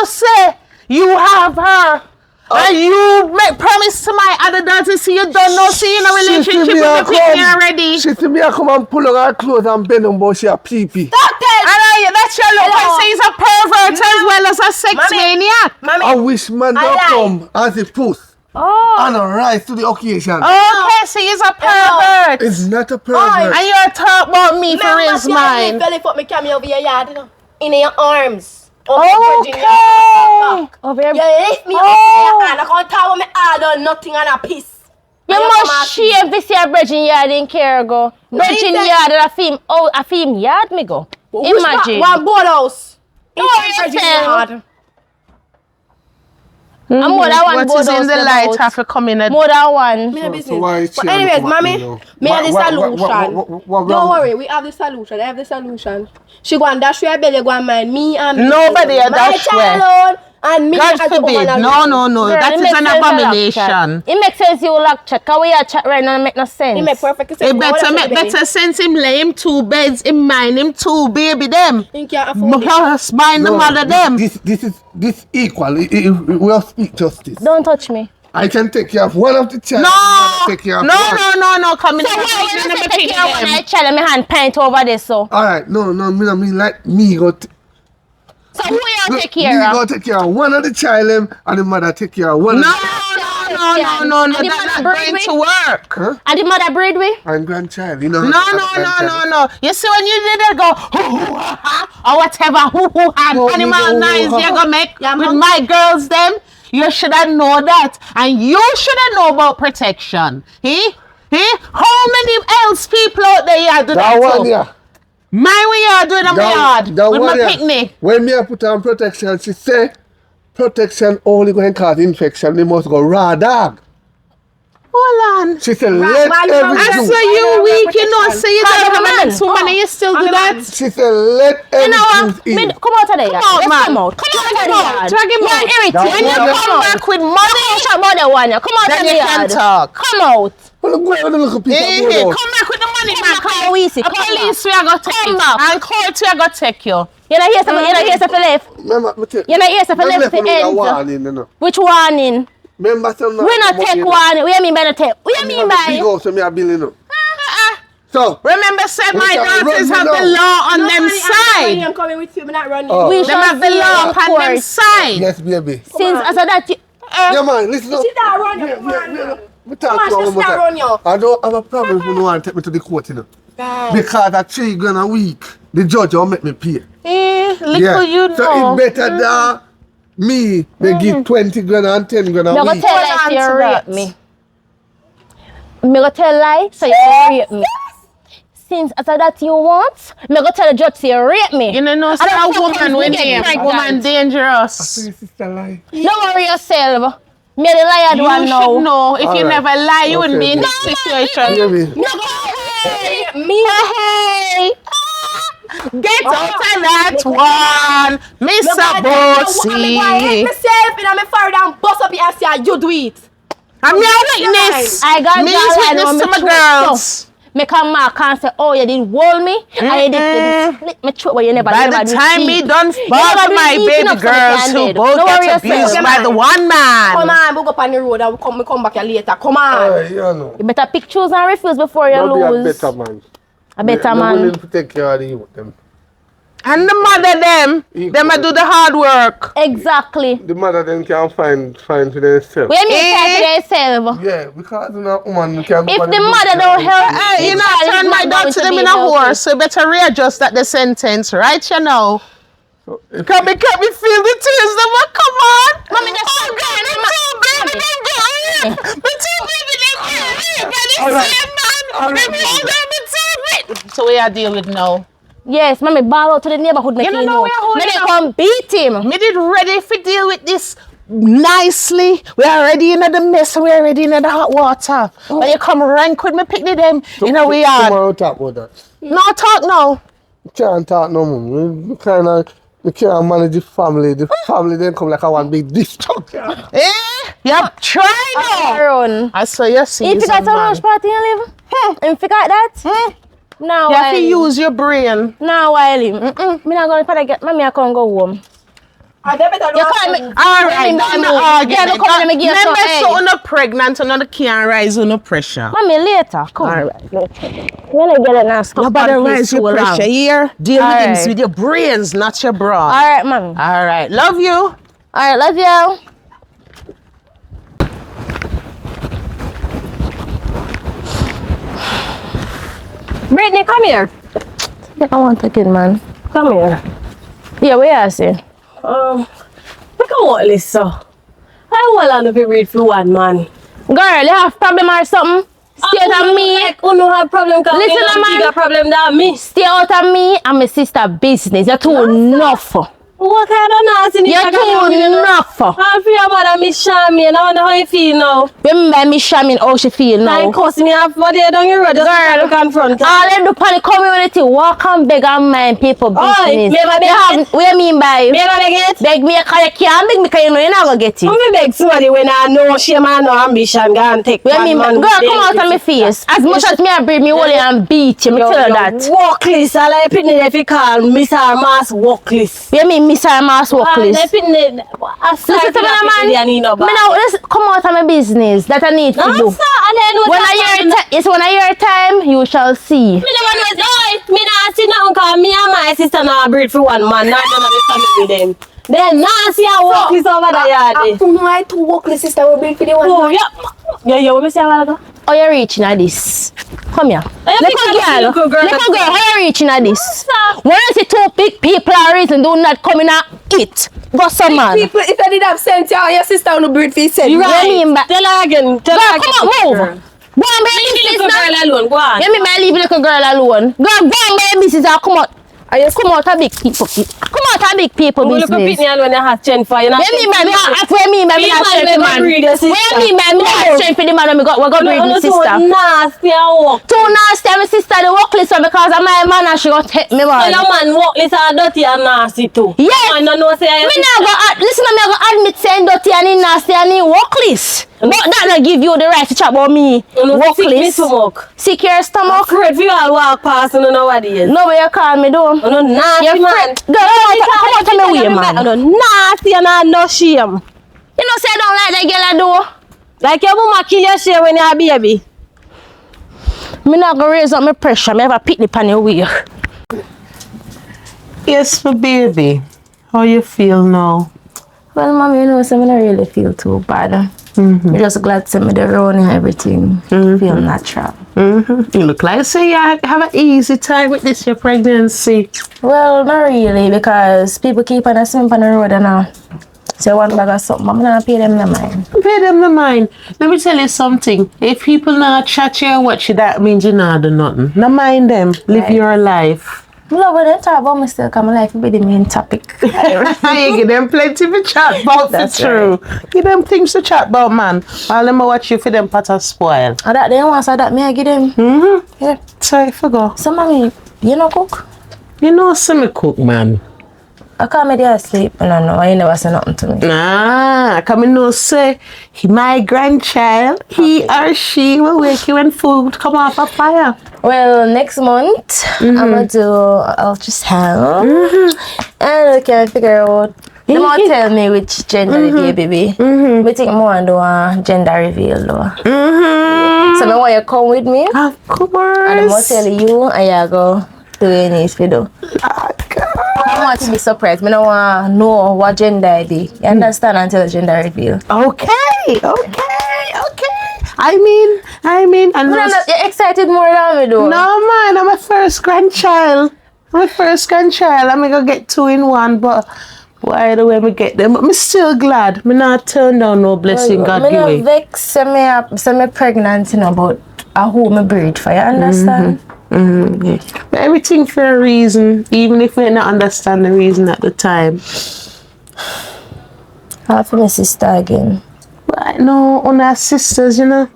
A: say you have her. And you make promise to my other daughter, see you don't know, see you in a relationship with the picnic already.
D: She see me I come and pull on her clothes and bend on but she a pee-pee.
A: I know that's your look. I say he's a pervert as well as a sex maniac.
D: I wish man don't come as a puss and a rise to the occasion.
A: Okay, so he's a pervert.
D: It's not a pervert.
A: And you're talking about me for his mind.
C: Belly foot me carry over your yard, you know. In your arms.
B: Okay. Over
C: You
B: here.
C: lift me up in your hand. I can't tell what me all done nothing and a piece.
B: You must shave this here Virgin Yard in Cargo. Virgin Yard and a film yard me go. Imagine.
C: One board house.
B: I'm more than one
A: What is in the light have to come in a...
B: More than one.
C: Me no business.
D: So why
C: But anyways, mommy, me have the solution. Don't worry, we have the solution. I have the solution. She go and dash your belly, go and mind me and
A: Nobody a dash
C: my
A: where.
C: child and me
A: God
C: as a
A: forbid.
C: woman
A: No,
C: alone.
A: no, no.
B: Girl,
A: That
B: it
A: is
B: makes
A: an
B: sense to lock
A: abomination.
B: chat. It makes sense you lock chat. Cause we are chat right now and make no sense.
C: It make perfect sense.
A: It better make better sense him lay him 2 beds, him mind him 2 baby them.
C: You can't afford it.
A: Must mind the mother them.
D: This equal. We have speak justice.
B: Don't touch me.
D: I can take care of one of the child.
A: No,
D: Take care of
A: no,
D: one.
A: no. Come in.
B: So why when I say take care of one I child and me hand paint over this so?
D: All right, no, me no mean like me go.
B: So who you take
D: Me
B: care
D: go
B: of?
D: take care of one of the child them, and the mother take care of one.
A: No,
D: Of the,
A: no.
B: And the
A: That's
B: mother
A: not
B: breed
A: going
B: we?
A: to work.
D: huh?
B: And the mother breed we?
D: And grandchild, you know.
A: No. You see when you did it go or whatever,
D: Oh,
A: animal
D: oh,
A: noise
D: oh,
A: you gonna make
C: Yeah,
A: with
C: man.
A: my girls them. You should have know that, and you should have know about protection. How many else people out there you do that
D: That one,
A: to?
D: yeah.
A: My way you doing in my yard with my picnic.
D: When me I put on protection, she say protection only going to cause infection. They must go raw dog.
A: Hold on.
D: She said
C: Right,
D: let
C: man,
D: every
A: I
C: man.
D: Jew.
A: say you weak, you know.
C: Protection.
A: Say you
B: Call
A: don't
B: them a
A: have
B: man.
A: too many, you still do
C: I'm a
A: that.
C: man.
D: She said let
B: You
D: every
B: know
D: Jew
B: what?
D: eat.
B: Come out of there.
A: Come out,
B: Let's
A: man.
B: come out. Come out of the yard.
A: Drag him
B: You're
A: out.
B: irritating.
A: When you
D: That one,
A: come back with money,
B: Come out about the one. Come out
A: then
B: of the
A: you can
B: yard.
A: talk.
B: Come out.
D: Well, go ahead and look a piece of
A: Hey,
D: board out.
A: come back with the money,
B: Come
A: man.
B: back how we see.
A: A
B: Come
A: police
B: back.
A: we are gonna take
B: Come
A: you.
B: back.
A: And court we are gonna take you.
B: You know here's something. You know here's something left.
D: Remember, me tell-
B: You know here's something
D: me
B: left to
D: left me with a
B: end.
D: warning, you know.
B: Which warning?
D: Remember some
B: We not take warning. What you mean by not take? What you mean
D: Big
B: by?
D: house, so me a building up. So,
A: Remember, said
D: We
A: my
D: can
A: daughters
D: run
A: have
D: me
A: the
D: now.
A: law on
C: No,
A: them
C: honey,
A: side.
C: I'm coming with you. I'm not running.
D: Oh.
B: We
A: Them
B: shall
A: have the
B: see
A: law
B: in
A: on them
B: court.
A: side.
D: yes, baby.
B: Since as that you.
D: Yeah, man, listen up.
C: Sit down, run you.
D: Me
C: Come on.
D: talk to
C: Come on,
D: her one
C: just
D: more
C: start
D: time.
C: run you.
D: I don't have a problem if you don't want to take me to the court, you know.
C: Right.
D: Because at $3,000 a week, the judge will make me pay.
A: Little you know.
D: So it's better than me, they give $20,000 and $10,000
B: Me
D: a
B: gonna
D: week.
B: tell
A: Hold
B: lie
A: on
B: so you
A: to
B: rape
A: that.
B: me. Me gonna tell lie so you rape me. Since as that you want, me gonna tell the judge so you rape me.
A: You know,
B: I
A: say
B: don't
A: a
B: fuck
A: woman
B: with
A: when
B: me,
A: name.
B: get
A: Woman
B: pregnant.
A: dangerous.
D: Sister lie.
B: Don't worry yourself. Me the liar
A: You
B: one
A: should
B: now.
A: know. If you
D: Alright.
A: never lie, you wouldn't be in
D: Okay,
A: this situation.
D: Baby,
B: Hey,
C: Me.
A: Hey! Get out of that one, Mr. Bossy.
C: myself and I'm a fire down, bust up your ass, yeah, you do it.
A: I'm your witness.
B: I got
A: Me
B: y'all
A: is
B: line on
A: witness to
B: me
A: my
B: throat.
A: girls.
B: Me come back and say, oh, you did hold me, and you did split me throat, but you never.
A: By
B: you never
A: the
B: do
A: time
B: deep.
A: me done
B: You
A: fall
B: never
A: to
B: do
A: my
B: deep
A: baby
B: enough so me
A: girls
B: can
A: who
B: dead.
A: both
B: Don't worry
A: get abused
B: yourself.
A: by the one
C: Come
A: man.
C: on, we go up on the road and we come back here later. Come on.
D: hey, you know.
B: You better pick, choose, and refuse before you
D: Don't be a
B: lose.
D: better man.
B: A better
D: I'm
B: man.
D: willing to take care of the youth, them.
A: And the mother them a do the hard work.
B: Exactly.
D: The mother them can find for themselves.
B: What you mean fight for yourself?
D: Yeah, because you know, woman can go
B: If
D: on
B: the
D: road
B: mother
D: now.
B: don't help,
A: Hey, you know, I turn my daughter to them in a horse, so you better readjust at the sentence, right? You know.
D: So if-
A: Can me feel the tears them a come on?
B: Mommy, just
A: Oh God, the two baby them go rape. The two baby them go rape. By the
D: Alright.
A: same man.
D: Alright.
A: Them hold them the two baby. So we are deal with now.
B: Yes, mommy, ball out to the neighborhood.
A: You don't know where holding
B: May they
A: up.
B: come beat him.
A: Me did ready for deal with this nicely. We are ready in the mess. We are ready in the hot water. When you come rank with me, pick them in a we yard.
D: Tomorrow talk about that.
A: No talk now.
D: Can't talk no more. We kind of, we can't manage the family. The family then come like a one big destruction.
A: Eh? You try now.
B: Run.
A: I saw you see.
B: If you got a lunch party and live, and you got that, now
A: You have
B: while
A: to use your brain.
B: now while him. Me not gonna probably get mommy. I can't go home.
C: I better
B: You call me.
A: All right,
B: Mommy,
A: I'm
B: mommy,
A: not arguing.
B: yeah, come and give you some
A: Remember,
B: egg.
A: so no pregnant, so no can't rise on no pressure.
B: Mommy, later. Come.
A: All right.
B: When I get it now, stop
A: Nobody
B: on
A: rise
B: too
A: your
B: long.
A: pressure here. Deal with
B: All
A: things
B: right.
A: with your brains, not your brawn.
B: All right, mommy.
A: All right. Love you.
B: All right, love you.
F: Brittany, come here.
B: I want a kid, man.
F: Come here.
B: Yeah, we are saying.
F: Look at what this so. I want to be read for one man.
B: Girl, you have problem or something? Stay out of me.
F: Like, who no have problem? Cause
B: Listen,
F: me have
B: man.
F: bigger problem than me.
B: Stay out of me and my sister business. You're too enough.
F: What kind of nasty
B: You're too enough.
F: I'm free about Miss Charmaine. I wonder how you feel now.
B: Remember Miss Charmaine how she feel now.
F: Like cuss me off, but they don't road. Just
B: Girl,
F: confront her.
B: all them do for the community, walk and beg and mind people business.
F: Never beg it.
B: What you mean by
F: Never beg it.
B: beg me because you can't beg me because you know you're not gonna get it.
F: I'm beg somebody when I know shame and no ambition. Go and take
B: What you
F: one
B: mean by
F: man.
B: girl, come out of my face. As much as me I breathe me only and beat you, me tell you that.
F: Walkless, I like it if you call Miss Armas walkless.
B: What you mean Miss Mass walkless?
F: Listen to me,
B: man. Me now, let's come out of my business that I need to do. When I hear time, you shall see.
F: Me never know. Me not see nothing because me and my sister now breed for one man. Not gonna be family with them. Then now see a walkless over the yard.
C: My two walkless sister will breed for the one.
F: Oh, yeah, what me say a while ago?
B: Oh, you're reaching at this. Come here. Little girl, how you reaching at this? When you see two big people are reason do not come in and eat. Go some man.
C: People, if I did have sent you, your sister on the breed for yourself.
F: You right.
B: Mean back.
F: Tell her again. Tell her again.
B: Come on, move. Go on, baby.
F: Leave the little girl alone. Go on.
B: You mean I leave the little girl alone? Go on, baby. Come out. Come out of big people. Come out of big people business.
F: Look at when you have strength for you.
B: What me man? What me man? Me not strength for man. What me man? Me not strength for the man. We got breed my sister.
F: Too nasty and walk.
B: Too nasty. My sister the walkless one because of my man and she got take me man.
F: Your man walkless and dirty and nasty too.
B: Yes.
F: I don't know say
B: Me not go listen. Me go admit saying dirty and he nasty and he walkless. But that not give you the right to chat about me. Walkless. Sick your stomach.
F: Afraid you all walk past and nobody else.
B: No way you call me though.
F: No nasty man.
B: Girl, come out of my way, man.
F: No nasty and I no shame.
B: You know say I don't like that girl I do.
F: Like your mama kill your shame when you're a baby.
B: Me not gonna raise up my pressure. Me have a picnic on your way.
A: Yes, my baby. How you feel now?
B: Well, mommy, you know, so I don't really feel too bad. I'm just glad to see me the road and everything. Feel natural.
A: You look like say you have an easy time with this your pregnancy.
B: Well, not really, because people keep on asking me on the road and all. So one bag of something, I'm not pay them no mind.
A: Pay them the mind. Let me tell you something. If people not chat you and watch you, that means you not do nothing. No mind them. Live your life.
B: I love when they talk about me still, because my life will be the main topic.
A: You give them plenty to chat about. That's true. Give them things to chat about, man. All them watch you for them pot of spoil.
B: And that they want, so that me I give them. Yeah.
A: Sorry, forgot.
B: So mommy, you know cook?
A: You know semi cook, man.
B: I can't make you asleep. No, you never say nothing to me.
A: Nah, come in no say, my grandchild, he or she will wake you when food come off a fire.
B: Well, next month, I'm going to do ultrasound. And we can figure out, they won't tell me which gender the baby be. I think more and do a gender reveal though. So I want you to come with me.
A: Of course.
B: And I'm going to tell you, and you go do what you need to do. I want to be surprised. I don't want to know what gender I be. You understand until the gender reveal.
A: Okay. I mean, and
B: You're excited more than me though.
A: no man, I'm my first grandchild. I'm gonna get 2 in 1, but why the way me get them? But I'm still glad. Me not turn down no blessing God give
B: me.
A: me.
B: Vex say me pregnant, you know, but who me breed for, you understand?
A: Yeah. But everything for a reason, even if we not understand the reason at the time.
B: I for my sister again.
A: But I know on our sisters, you know.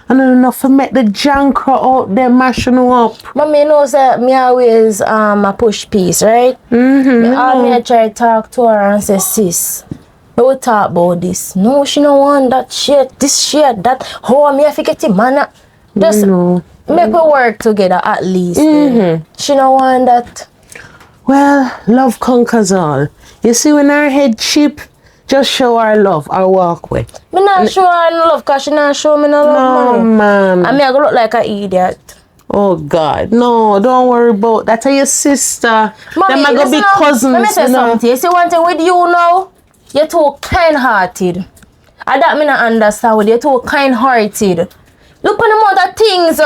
A: I don't know if I make the junk out there mashing them up.
B: Mommy knows that me always a push piece, right? Me I try to talk to her and say, sis, we will talk about this. No, she don't want that shit, this shit, that. How me I forget it, man. Just make we work together at least. She don't want that.
A: Well, love conquers all. You see, when our head cheap, just show our love, our walkway.
B: Me not show her no love because she not show me no love,
A: No,
B: mommy.
A: man.
B: And me I go look like an idiot.
A: Oh, God. No, don't worry about that. Are your sister.
B: Mommy,
A: them are going to be cousins,
B: let me say
A: you know.
B: something. You see one thing with you now? You're too kind-hearted. And that me not understand with you. You're too kind-hearted. Look on the amount of things.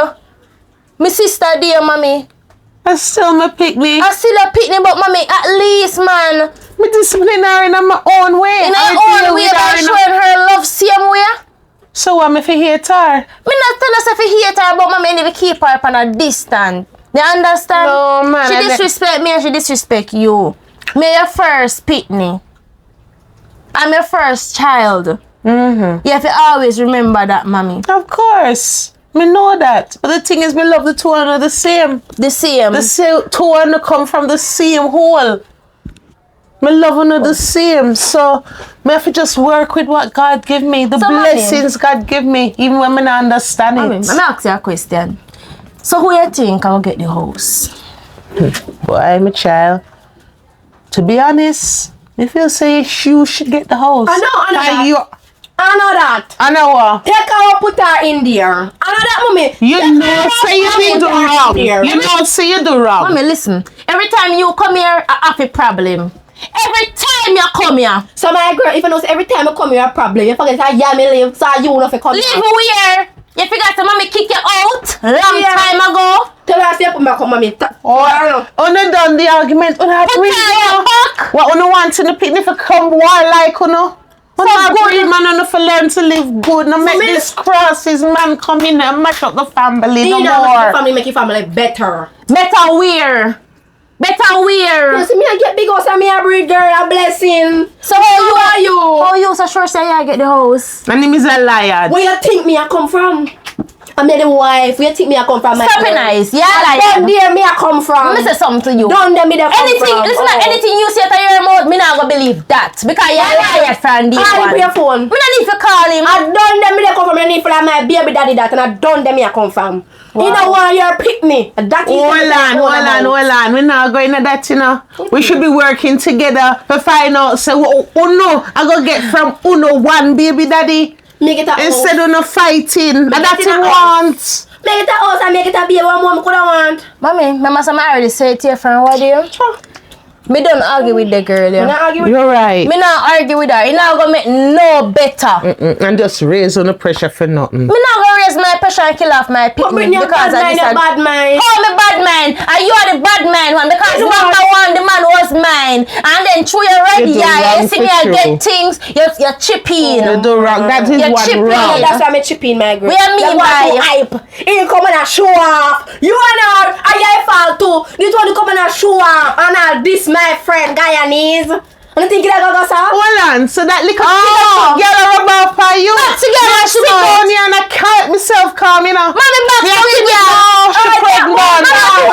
B: My sister dear, mommy.
A: I still my pick me.
B: I still a picnic, but mommy, at least, man.
A: Me discipline her in my own way.
B: In her own way by showing her love same way.
A: So what, if you hate her?
B: Me not tell us if you hate her, but mommy, I need to keep her up on a distance. You understand?
A: No, man.
B: She disrespect me and she disrespect you. Me your first pitney. I'm your first child. You have to always remember that, mommy.
A: Of course. Me know that. But the thing is, me love the two are the same.
B: The same.
A: The two are come from the same hole. Me love them the same. So, me have to just work with what God give me. The
B: So,
A: blessings God give me, even when me not understand
B: Mommy,
A: it.
B: let me ask you a question. So who you think I will get the house?
A: Boy, my child. To be honest, me feel say you should get the house.
C: I know that. I know that.
A: I know what.
C: Take her, put her in there. I know that, mommy.
A: You
C: Take
A: know,
C: her
A: say you
C: and
A: did
C: put
A: do
C: her in
A: wrong.
C: there.
A: You know, say you do wrong.
B: Mommy, listen. Every time you come here, I have a problem. Every time you come here.
C: So my girl, if you know every time I come here a problem, you forget that yeah me live, so you know if you come
B: Leave
C: here.
B: where? You forgot to mommy kick you out long time ago.
C: Tell her I say put me come mommy.
A: Una done the argument. Una agree. What una want in the picnic for come war like una. Una agree, man. Una for learn to live good. No make this crosses man come in and mash up the family no
C: You know,
A: more.
C: make family make your family better.
B: Better where? Better where?
C: You see me I get big house and me a breed girl, a blessing.
B: So how
C: are you?
B: How you so sure say I get the house?
A: My name is a liar.
C: Where you think me I come from? I'm the wife. Where you think me I come from? my
B: Stop it
C: girl?
B: nice. Yeah, like
C: Down there me I come from.
B: Let me say something to you.
C: Down there me there come
B: Anything,
C: from.
B: listen to anything you say to your mouth, me not gonna believe that. Because you're a liar from this
C: Call him
B: one.
C: for your phone.
B: We don't need to call him.
C: I done them me there come from. I need for my baby daddy that and I done them me I come from. You know why you're pick me. That is
A: Hold on. We're not going to that, you know. We should be working together to find out. So, Uno, I go get from Uno one baby daddy.
C: Make it a
A: Instead
C: house.
A: of no fighting.
C: Make
A: That's
C: it
A: what
C: a
A: he wants.
C: Make it a house and make it a baby. What mom could I want?
B: Mommy, remember some I already said to your friend, what do you? Me don't argue with the girl,
C: You
B: yeah.
C: not argue with
A: You're right.
B: Me not argue with her. It not gonna make no better.
A: And just raise on the pressure for nothing.
B: Me not gonna raise my pressure and kill off my
C: But
B: picnic
C: bring your
B: because
C: bad mind,
B: of this.
C: your bad mind.
B: Oh, me bad man. And you are the bad man one because
C: You
B: number one, the man was mine. And then through your red
A: You do
B: yeah,
A: wrong
B: you see
A: for
B: me I
A: sure.
B: get things, you're chipping.
A: You do wrong. That is
B: You're
A: what
B: chipping.
A: wrong.
C: That's why I'm chipping my girl.
B: What you mean
C: That's
B: by-
C: why you hype. You come and show off. You and her, I fall too. This one you come and show off. And I'll this my friend Guyanese. And I think that go so.
A: Hold on. So that little
B: Oh.
A: girl rub off on you.
B: Together, she
A: Sit
B: knows.
A: down here and I can't myself calm, you know.
B: Mommy back
A: Yeah,
B: to
A: she
B: me, girl.
A: She pregnant.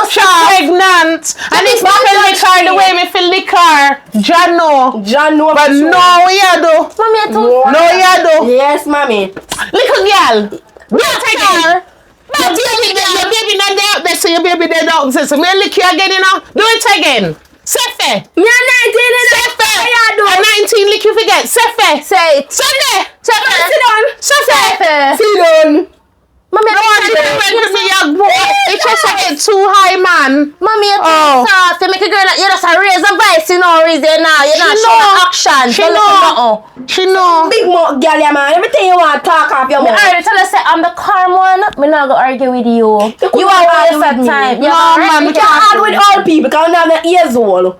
A: She's pregnant. And it's not
B: back
A: feel
B: to
A: the car the way me feel the car. John no.
C: John no.
A: But no, you do.
B: Mommy, I told
C: No.
A: No, you do.
C: Yes, mommy.
A: Little girl. Do it again.
B: Back
A: Your baby there, your baby not there out there, so your baby there out there. So me lick you again, you know. Do it again. Sefe.
C: Me a 19 in
A: Sefe.
C: I do.
A: A 19 lick you forget. Sefe.
B: Say it.
A: Sefe.
C: Sit down.
A: Sefe.
C: Sit down.
B: Mommy,
A: No one to be me young boy. It's just a bit too high, man.
B: Mommy, you're
A: Oh.
B: too soft. You make a girl like you just a raise a voice, you know, reason now. You're not
A: She
B: showing
A: know.
B: action.
A: She
B: So
A: know.
B: listen,
A: She know.
C: Big mouth girl, yeah, man. Everything you want, talk off your
B: Me
C: mouth.
B: already tell her say I'm the calm one. Me not gonna argue with you. You are
C: argue
B: waste of
C: with me.
B: time.
A: No, man,
C: You can't argue with old people because I'm not years old.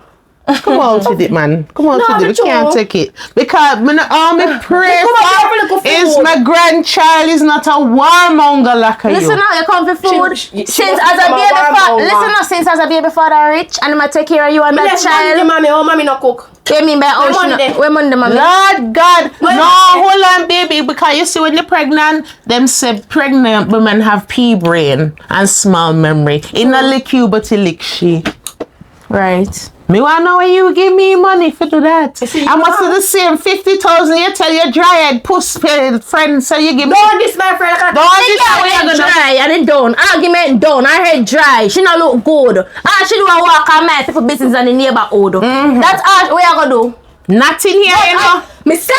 A: Come on with it, man. Come on
C: No,
A: with it. We
C: but you-
A: can't take it. Because all me pray
C: Come on, have a
A: for
C: little
A: is
C: food.
A: my grandchild is not a warmonger like you.
B: Listen now, you come for food.
C: She
B: Since
C: must
B: as a
C: become a
B: baby father,
C: warmonger.
B: listen now, since as a baby father rich, and I'ma take care of you and
C: Me
B: that
C: left money,
B: child.
C: mommy. Oh, mommy no cook.
B: You mean by
C: Where
B: ocean?
C: money?
B: Where money, mommy?
A: Lord God,
C: Well,
A: no, hold on, baby, because you see when you're pregnant, them say pregnant women have pea brain and small memory. It not lick you, but it lick she.
B: Right.
A: Me wanna know where you give me money for do that.
C: see,
A: I
C: you
A: must do
C: are-
A: the same 50,000. You tell your dryad puss friend, so you give me.
C: Don't this my friend.
A: Don't this
B: Yeah,
A: way
B: head
A: you gonna.
B: dry and it done. Argument done. Her head dry. She not look good. All she do a walk her mouth for business in the neighborhood. That's all we are gonna do.
A: Nothing here, you know.
C: Me say,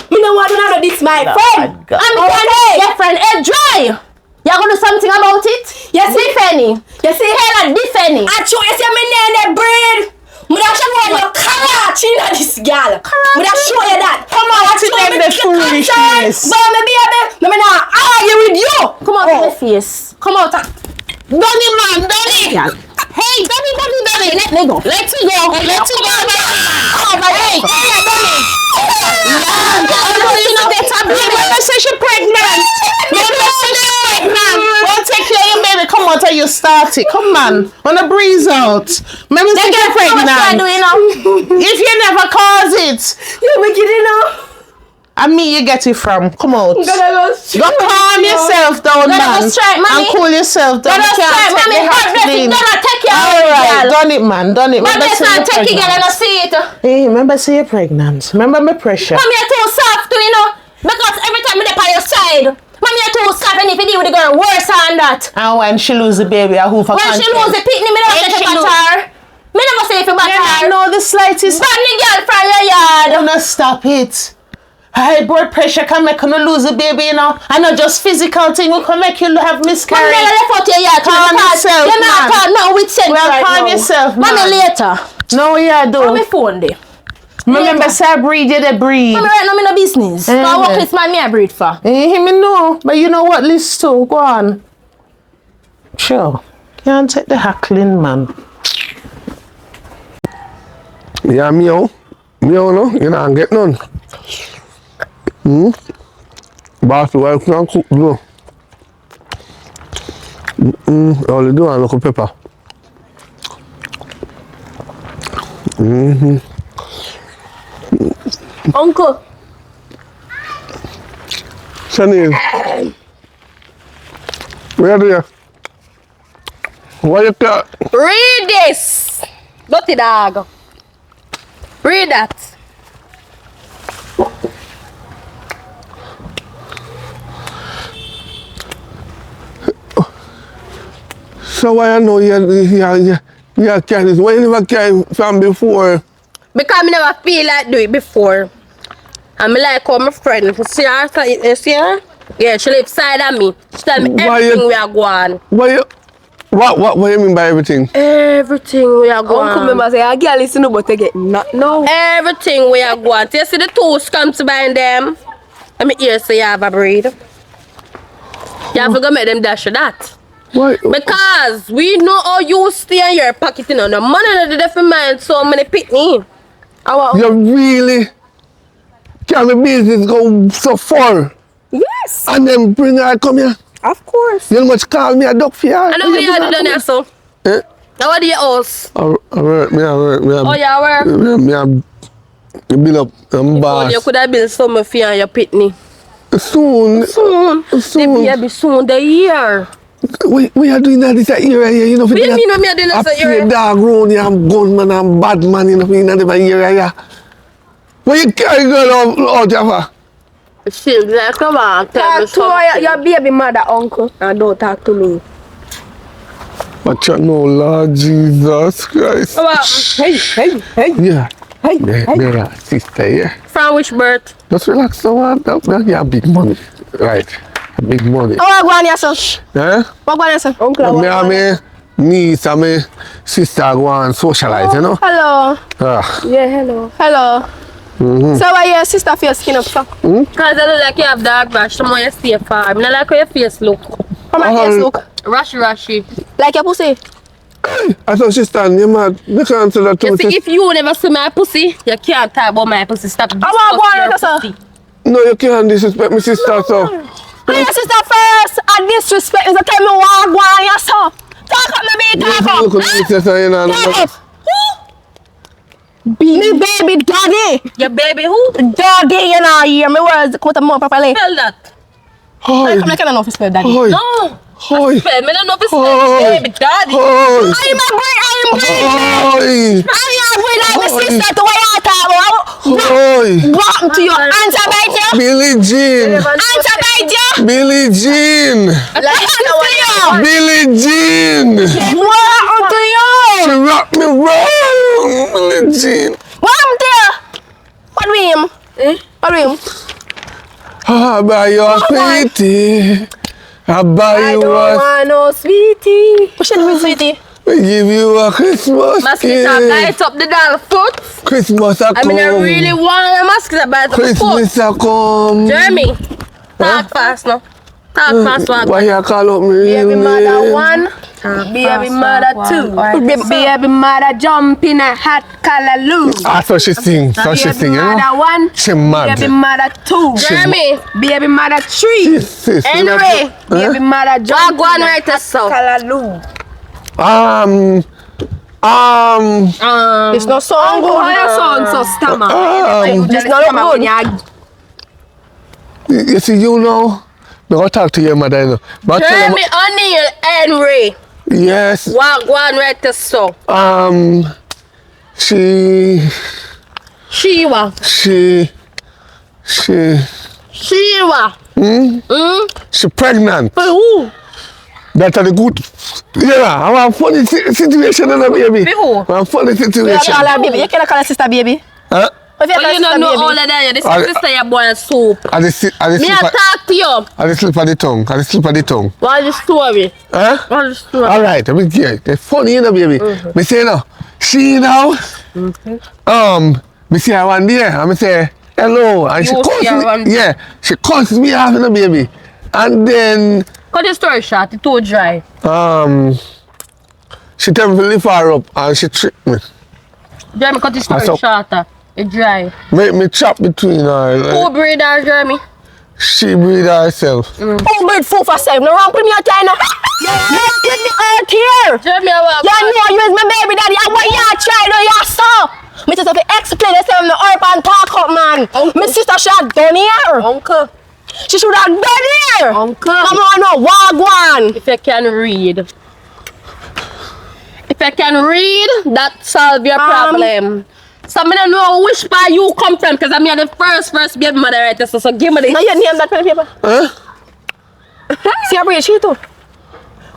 C: me no want to know this my friend.
A: God.
B: I'm
C: Okay.
B: your friend head dry. You gonna do something about it?
C: Yes,
B: Defenny.
C: You see,
B: Hell Defenny.
C: I show you see me name that breed. Me da show you karate in this girl. Me da show you that.
A: Come on, what's it them the foolishness?
C: But me baby, me not argue with you.
B: Come out to my face. Come out.
A: Donny man, Donny. Hey, Donny.
B: Let me go.
A: Let's go. Let's go. Oh, but hey, Donny. You know that I'm never say she's pregnant. You never say she's pregnant. Don't take care of your baby. Come on, till you start got it. Come on. Wanna breeze out. Maybe
B: They
A: say
B: get
A: you're
B: so much I do,
A: pregnant.
B: you know.
A: If you never cause it,
C: You make it, you know.
A: and me you get it from. Come out.
C: Gonna go straight.
A: Go calm yourself down,
B: Gotta
A: man.
B: go straight, mommy.
A: And cool yourself down.
B: Gotta
A: You can't
B: straight,
A: take
B: mommy.
A: the
B: God
A: hot
B: bless you.
A: thing.
B: Gotta take care of
A: Alright,
B: it,
A: done it, man. Done it.
B: Mommy,
A: Remember,
B: it's
A: say
B: not
A: you're
B: take it, girl,
A: pregnant.
B: and I see it.
A: Hey, remember, say you're pregnant. Remember my pressure.
B: Mommy, you're too soft, you know. Because every time you're on your side, mommy, you're too soft, and if you deal with the girl, worse than that.
A: And when she lose the baby, I hope for
B: When she lose the pitney, me never say if you bat her. Me never say if you bat her.
A: know the slightest.
B: Ban the girl from your yard.
A: Don't stop it. High blood pressure can make you lose the baby, you know. And not just physical thing, we can make you have
B: Mommy,
A: miscarriage.
B: never left out your yard.
A: Calm yourself,
B: You're not
A: man.
B: talking no with sense
A: Well,
B: right
A: calm
B: now.
A: yourself, man.
B: Mommy, later.
A: No, yeah, do.
B: Mommy, phone there.
A: Remember, say breed, you the breed.
B: Mommy, right now, me no business. Cause what this man me I breed for?
A: Eh, me know. But you know what, list too. Go on. Sure. Can't take the hackling, man.
D: Yeah, meow. Meow, no? You don't get none. Boss, wife can't cook, no. All you do is look at pepper.
F: Uncle.
D: Shani, where do you? What you got?
F: Read this. Dirty dog. Read that.
D: So why I know you carry this? Why you never carry from before?
F: Because I never feel like do it before. I'm like how my friend. See her? You see her? Yeah, she live side of me. She tell me
D: Why
F: everything
D: you-
F: we are going.
D: What do you mean by everything?
F: Everything we are going.
C: Uncle remember say, I girl listen to but they get not no.
F: Everything we are going. You see the tools come to buy them. Let me hear say you have a breed. You have to go make them dash you that.
D: Why?
F: Because we know how you stay in your pocket, you know. The money that the different man so many pitney.
D: You really can the business go so far
C: Yes,
D: and then bring her come here?
C: of course.
D: You must call me a duck for her.
F: I know what you have done there, so.
D: Eh?
F: Now what do you house?
D: I work.
F: Oh, yeah, work.
D: Me build up
F: Well,
D: boss.
F: you could have been some for you and your pitney.
D: Soon.
F: The baby soon, the year.
D: We are doing that this area here, you know.
F: What do you mean when me are doing
D: I
F: this
D: play
F: year?
D: dog round here, I'm gunman and bad man, you know, in the area here. Where you carry girl out Java?
F: She's like, come on, tell me
C: Talk to
F: something.
C: your baby mother, uncle, and don't talk to me.
D: But you know, Lord Jesus Christ.
F: Come on.
C: Hey.
D: Yeah.
C: Hey.
D: Yeah, sister, yeah.
F: From which birth?
D: Just relax, so yeah, big money. Right. Big money.
C: Oh, go on yourself.
D: Eh?
C: What go on yourself? Uncle,
D: Me and me niece and me sister go and socialize, you know?
C: Hello.
D: Ah.
C: Yeah, hello. Hello. So why your sister feel skin up for?
F: Because I don't like you have dog rash, some more you stay far. I don't like how your face look.
C: How my face look?
F: Rashy.
C: Like your pussy?
D: I thought she stand, you mad. You can't answer that
F: You
D: too.
F: see, if you never see my pussy, you can't talk about my pussy. Stop
C: I want to go on
F: discussing
C: yourself.
D: No, you can't disrespect my sister, so.
C: And your sister first, and disrespect is to tell me what go on yourself. Talk up, me baby, talk
D: Look
C: up.
D: at me sister, you know.
C: Talk up. Me baby daddy.
F: Your baby who?
C: Daddy, you know, hear me words come to more properly.
F: Tell that.
D: Hi.
C: Come like I don't know if you spell daddy.
D: Hi.
F: No.
D: Hi.
F: Spell me, I don't know if it's
D: Oh.
F: baby daddy.
D: Hi.
C: I'm a breed, I'm breed.
D: Hi.
C: I'm breed like my sister to what you talk about.
D: Hi.
C: What to your answer bite you?
D: Billie Jean.
C: Answer bite you?
D: Billie Jean.
C: Like to you.
D: Billie Jean.
C: What to you?
D: She rocked me wrong. Billie Jean.
C: What to you? What with him? What with him?
D: I buy you a sweetie. I buy
C: I
D: you
C: don't
D: a.
C: want no sweetie. What should we sweetie?
D: We give you a Christmas
F: Mosquito
D: gift.
F: bite up the doll foot.
D: Christmas a
F: I
D: come.
F: mean, I really want a mosquito bite up the foot.
D: Christmas a come.
F: Jeremy, talk fast now. Talk fast,
D: Why
F: what?
D: you call up me real
C: Baby mother
D: name?
C: one, baby mother two, baby mother jump in a hot callaloo.
D: Ah, so she sing. So she sing, you know?
C: Mother one,
D: She mad.
C: baby mother two,
F: Jeremy,
C: baby mother three,
D: Sis,
F: anyway,
C: baby mother jump
F: go on
C: in a
F: right
C: hot
F: so.
C: callaloo. It's not so good.
F: Why your son so stammer?
C: It's not good.
D: You see, you know, I'm going to talk to your mother, you know. But tell
F: Jeremy
D: them-
F: O'Neil Henry.
D: Yes.
F: One right to so.
C: Shiva.
D: She pregnant.
C: Who?
D: That's the good. Yeah, I have a funny situation in a baby.
F: Who?
D: I have a funny
C: You
D: situation.
C: call her baby. You cannot call her sister baby.
D: Huh?
C: If you
F: But you don't know all of that. This is sister your boy soup.
D: I just
F: Me attack you.
D: slip of the tongue. I just slip of the tongue.
F: What's the story?
D: Huh?
F: What's the story?
D: All right, let me hear it. It's funny, you know, baby. Me say, no, she now, me see her one day, and me say, hello, and she
F: You
D: calls
F: see her one
D: me,
F: day?
D: yeah, she calls me off, you know, baby. And then,
F: Cut the story short. It's too dry.
D: she tell me to lift her up, and she tricked me.
F: Jeremy, cut the story
D: So-
F: shorter. It's dry.
D: Make me chop between her.
F: Who breed her, Jeremy?
D: She breed herself.
C: Oh, bird food for self. No wrong with me, China. Let the earth here.
F: Jeremy, I want.
C: You know you is my baby daddy. I want you to try to you saw. Me just have to explain this to him the earth and talk up, man. My sister should have done here.
F: Uncle.
C: She should have done here.
F: Uncle.
C: Come on, no, wagwan.
F: If you can read. If you can read, that solve your problem. So I don't know which part you come from, because I'm the first baby mother right there, so give me
C: Now
F: the...
C: you name that pen and paper.
D: Huh?
C: See her breed, she too.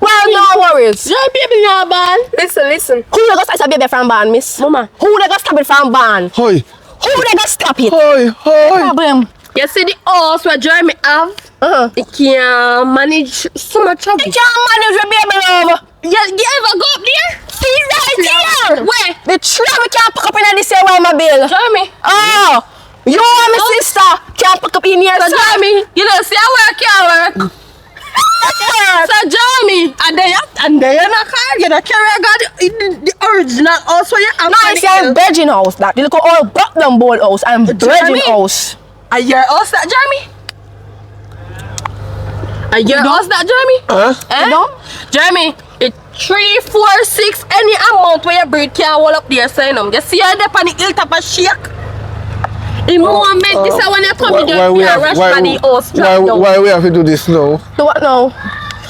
C: Well, no worries.
F: Your baby not born.
C: Listen. Who they gonna stop a baby from ban, miss?
F: Mama.
C: Who they gonna stop it from ban?
D: Hoi,
C: Who they gonna stop it?
D: hoi.
C: Problem.
F: You see the house where Jeremy have? He can't manage so much trouble.
C: You can't manage your baby love.
F: You ever go up there?
C: See right here.
F: Where?
C: The tree we can't pick up in the same way, my bill.
F: Jeremy.
C: Oh, you and my sister can't pick up in here.
F: So Jeremy, you know, see how work, you work. So Jeremy, and they are not car, you know, carry the original house where you have.
C: No, I say I'm virgin house. That the little old bottom board house. I'm virgin
F: Jeremy?
C: house.
F: And your house that Jeremy? And your house that Jeremy?
D: Huh?
C: No?
F: Jeremy, it's 3, 4, 6, any amount where your breed can hold up there, saying them. You see her there on the hilltop and shake? In moment, this is when you come in there, you rush by the house, drop down.
D: why we have to do this now?
C: Do what now?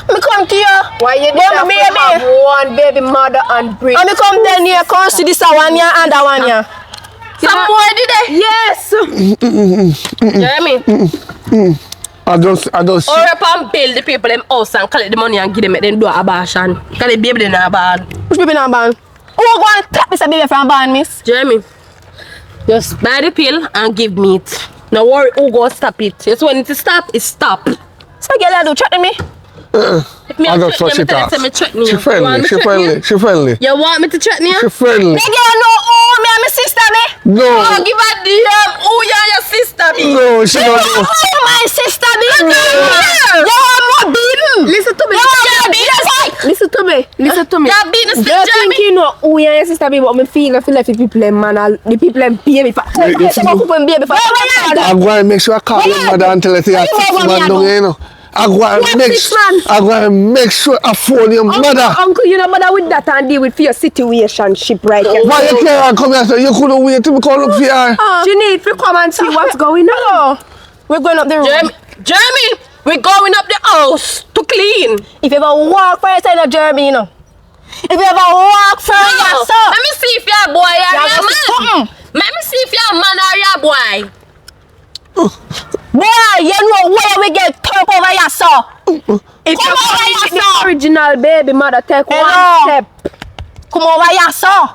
C: Me come to you.
G: Why you
C: Mama,
G: have to
C: baby.
G: have one baby mother and breed?
C: And me come then here, come see this one here and that one here.
F: Some more did they?
G: Yes.
F: Jeremy,
D: I don't
F: hurry up and build the people them house and collect the money and give them, make them do a abortion. Because the baby they not born.
C: Which baby not ban? Who go and tap this baby from ban, miss?
F: Jeremy, just buy the pill and give me it. No worry, who go stop it. Just when it stop, it stop.
C: So girl do threaten me?
F: If me
D: I
F: a
D: don't
F: threaten
D: touch
F: you,
D: it
F: me tell
D: off.
F: you say me threaten you.
D: She
F: You
D: friendly,
F: want me
D: she
F: threaten
D: friendly,
F: you?
D: she friendly.
F: You want me to threaten you?
D: She friendly.
C: The girl know who me and my sister me.
D: No,
F: Oh, give a damn who you and your sister be.
D: no, she don't know.
C: Who my sister be? You want more beaten?
F: Listen to me.
C: You want more beaten?
G: Listen to me. Listen to me.
F: You're being a stick,
G: Girl
F: Jeremy.
G: think you know who you and your sister be, but me feel like the people them man, the people them baby.
C: Yes, I'm going to baby for
D: I'm going to make sure I call your mother and tell her to have 6 man down here, you know. I'm going to make sure I phone your mother.
G: Uncle, you know bother with that and deal with your situationship right here.
D: Why you can't come here? So you couldn't wait till me call up for her.
G: You need to come and see what's going on.
C: We're going up the road.
F: Jeremy, we're going up the house to clean.
C: If you ever walk for your side of Jeremy, you know. If you ever walk for your son.
F: Let me see if you're a boy or
C: Yeah,
F: you're a man.
C: something.
F: Let me see if you're a man or you're a boy.
C: Boy, you know where we get top over your son.
G: If
C: Come over
G: you
C: your
G: the
C: son.
G: original baby mother, take
C: Hello.
G: one step.
C: Come over your son.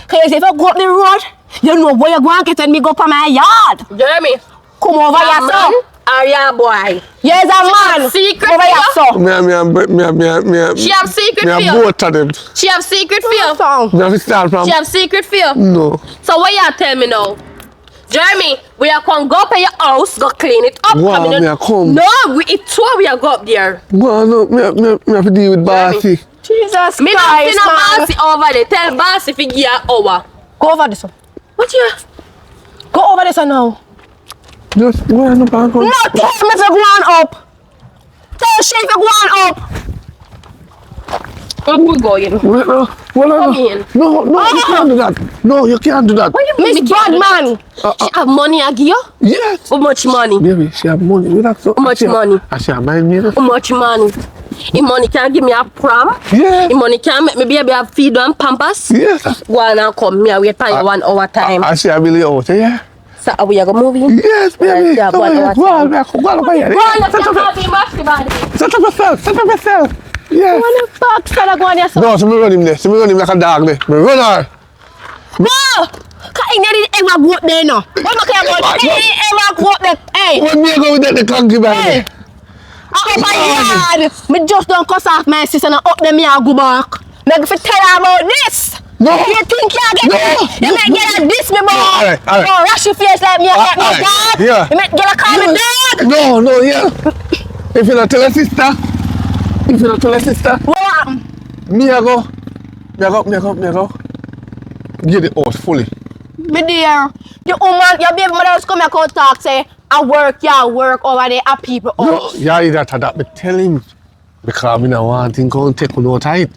C: Because if you go up the road, you know where you're going to get when me go up on my yard.
F: Jeremy,
C: Come over
F: you're
C: your
F: a
C: son.
F: man or you're a boy.
C: Yes, a man.
F: secret
C: Come over your
F: for
C: son.
F: She have secret
D: Me
F: for
D: a
F: you.
D: both of them.
F: She have secret for you.
C: Son.
D: Me have to start from.
F: She have secret for you.
D: No.
F: So what you tell me now? Jeremy, we are going to go up at your house, go clean it up.
D: Wow,
F: I mean,
D: me a come.
F: No, it's two we are go up there.
D: Well, no, me have to deal with Bossy.
C: Jesus
F: Me not see
C: Christ,
F: no
C: man.
F: bossy over there. Tell boss if you give her hour.
C: Go over this one.
F: What you?
C: Go over this one now.
D: Just go on up and come.
C: No, tell me if you're going up. Tell she if you're going up.
F: Where we going?
D: Wait, no.
F: Come in.
D: No, you can't do that. No, you can't do that.
F: Miss Badman. She have money I give you?
D: Yes.
F: How much money?
D: Baby, she have money.
F: How much money?
D: She have money.
F: How much money? If money can give me a pram?
D: Yeah.
F: If money can make me baby have feed and pampers?
D: Yes.
F: Go on and come. Me wait for you 1 hour time.
D: I see a really out, yeah?
F: So are we going to move in?
D: Yes, baby.
F: Yeah,
D: Go on,
F: one hour
D: go on,
F: time.
D: go on, go on.
F: Go on, you can't have him back to body.
D: Set up yourself. Yes.
F: Go on the back, fella, go on yourself.
D: No, so me run him there. So me run him like a dog there. Me run her.
C: Oh! Can't you ever go up there now? What am I going to do? Ever go up there? Hey!
D: When me go with the concubine
C: Hey!
D: there?
C: Oh my God! Me just don't cuss off my sister and up there me I go back. Me have to tell her about this.
D: No.
C: You think you get
D: No.
C: You make get a diss me boy.
D: Alright.
C: Oh, rash your face like me I get my
D: Alright,
C: dog.
D: yeah.
C: You make get a call me dog.
D: No, yeah. If you not tell a sister,
C: What happened?
D: me I go. Get the house fully.
C: Me dear, your woman, your baby mother was come here come talk say I work over there at people
D: No,
C: house.
D: yeah, that me tell him. Because me not want him to take no tight.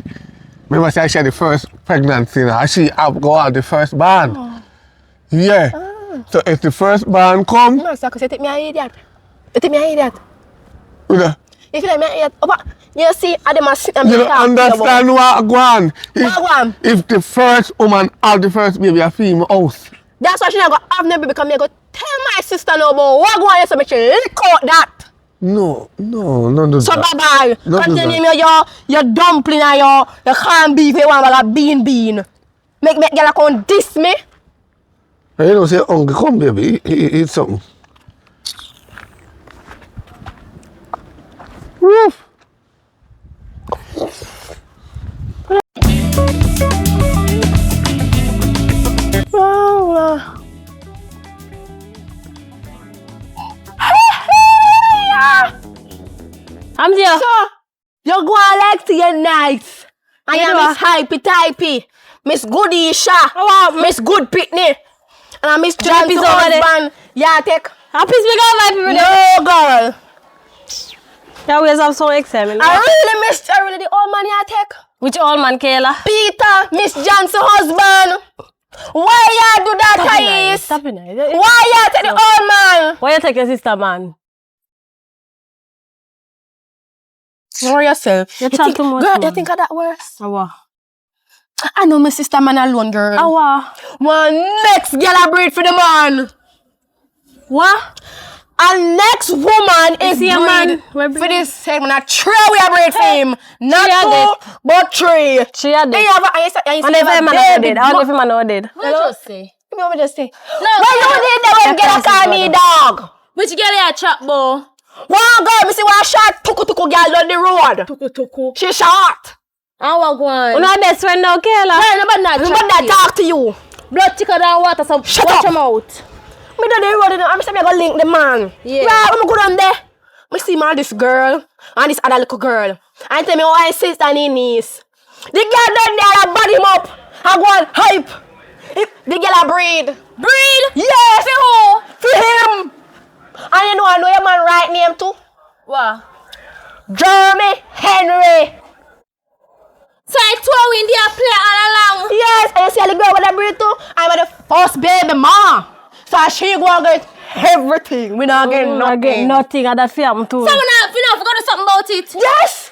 D: Remember say she had the first pregnancy and she have go out the first born. Yeah. So if the first born come,
C: No, so I say take me an idiot. You take me an idiot.
D: you know,
C: If you like me an idiot, you see, I dem a sit and
D: you
C: me
D: don't
C: talk to you about.
D: understand what go on.
C: What go on?
D: If the first woman have the first baby a female house.
C: That's why she not go have no baby because me go tell my sister no about what go on so make she lick out that.
D: No, do
C: So
D: that.
C: bye-bye.
D: Don't do
C: Continue
D: that.
C: your dumpling and your corned beef you want like a bean. Make girl come diss me.
D: You know say uncle come baby, eat something. Woof.
B: I'm there.
C: So, you go on like to your nights. And you Miss Hypey Typey. Miss Goody Isha. Miss Good Pitney. And I Miss John's husband. Yeah, take.
B: Happy speak of my people.
C: No, girl.
B: Yeah, we have so excited.
C: I really the old man you take.
B: Which old man, Kayla?
C: Peter, Miss John's husband. Why you do that, Thais?
B: Stop it now.
C: Why you take the old man?
B: Why you take your sister, man?
C: Ignore yourself.
B: You talk too much,
C: Girl,
B: man.
C: you think of that worse?
B: Awa.
C: I know my sister man alone, girl.
B: Awa.
C: One next girl I breed for the man.
B: What?
C: And next woman is
B: see a man?
C: breed for this segment. A three we are breed for him. Not
B: She had
C: two, but three.
B: She had
C: And
B: it.
C: you have a
B: I never man did. I never man did.
C: What you just say? Give me what you just say.
B: No,
C: But you did that when girl call me dog.
B: Which girl you chat, boy?
C: One girl, me see one short tuku girl on the road.
B: Tuku.
C: She short.
B: I walk one.
F: You know best friend now, Kayla?
B: Hey, nobody not
C: Remember that talk to you.
B: Blood thicker than water, so
C: Shut
B: watch
C: up.
B: him out.
C: Me do the road, I'm saying I go link the man.
B: Yeah.
C: Right, I'm go down there. Me see man this girl and this other little girl. And tell me why sister and niece. The girl down there, I body him up. I go on hype. The girl I breed.
B: Breed?
C: Yes. For who? For him. And you know I know your man right name too.
B: What?
C: Jeremy Henry.
B: So I told we in there play all along.
C: Yes, and you see the girl with the breed too? I'm the first baby mom. So she go and get everything. We not get
B: I
C: nothing.
B: get nothing at that film too.
F: So we not forgot something about it.
C: Yes.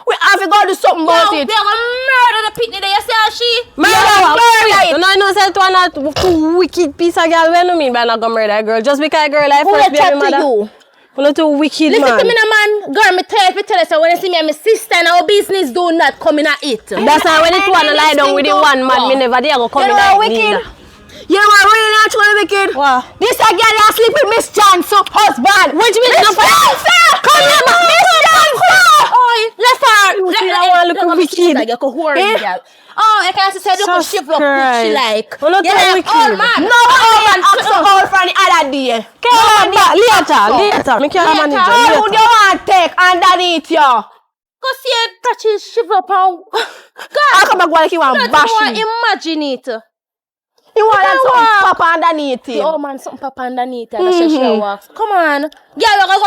C: We have to go do something about it.
F: They're gonna murder the picnic there, you see how she?
C: Murder.
B: You know, I know that one a too wicked piece of girl. What do you mean by not gonna murder a girl? Just because a girl like
C: Who
B: first
C: they chat
B: baby
C: to
B: mother.
C: you?
B: You know, too wicked
F: Listen
B: man.
F: to me, no man. Girl, me tell you, so when you see me and my sister and our business do not come in at it.
B: That's why when it wanna lie down with the one man, me never dare go come
C: You
B: in
C: know
B: at
C: what
B: it
C: wicked?
B: neither.
C: You know what really actually wicked?
B: What?
C: This a girl that sleep with Miss Johnson husband.
B: Which means
C: Miss Johnson! Come here, Miss Johnson!
F: Oi, let's start.
B: see that one look wicked.
F: Like you could horror
C: Eh?
F: girl. Oh, I can't say look
B: Jesus
F: shift up what she
B: Christ.
F: like.
B: Well, not
F: You
B: that
F: like
B: wicked.
F: old man.
C: No man ask her all from the other day.
B: Later. Me can't manage
C: How
B: it.
C: would you want to take underneath you?
F: Cause you touch his shift up and
C: How come I go like you want
F: God,
C: bash
F: you
C: me?
F: imagine it.
C: You want that
F: You
C: something
F: want-
C: pop underneath
F: The
C: him?
F: old man something pop underneath and that's she walks. Come on. Girl,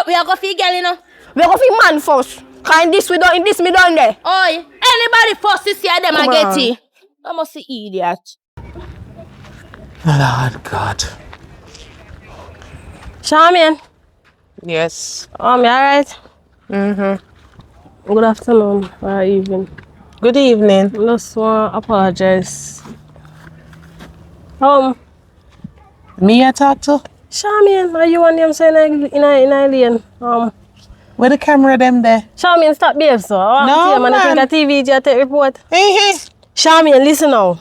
F: we are go feel girl, you know.
C: We go for man first. Cause in this we done there.
F: Oi,
B: anybody first this year, them I
A: Come
B: get
A: on.
B: it. I must see idiot.
A: Lord God.
B: Charmian.
A: Yes.
B: Me alright?
A: Mm-hmm.
B: Good afternoon or evening.
A: Good evening.
B: Just want to apologize.
A: Me I talk to?
B: Charmian, are you and them saying in a lane?
A: Where the camera them there?
B: Charmian, stop behave so.
A: No,
B: man. I think a TVG I take report.
A: Hey.
B: Charmian, listen now.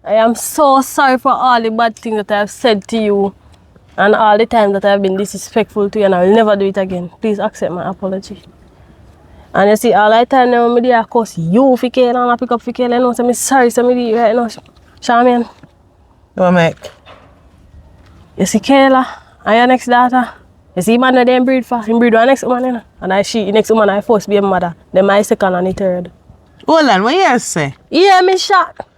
B: I am so sorry for all the bad things that I have said to you and all the times that I have been disrespectful to you, and I will never do it again. Please accept my apology. And you see, all the time now, I of course you for Kayla and I pick up for Kayla. You know, so I'm sorry, so I do it right now. Charmian.
A: What make?
B: You see Kayla and your next daughter. You see man that they breed for. He breed with the next woman, you know. And the next woman I first be a mother. Then my second and the third.
A: Hold on, what you say?
B: Yeah, me shot.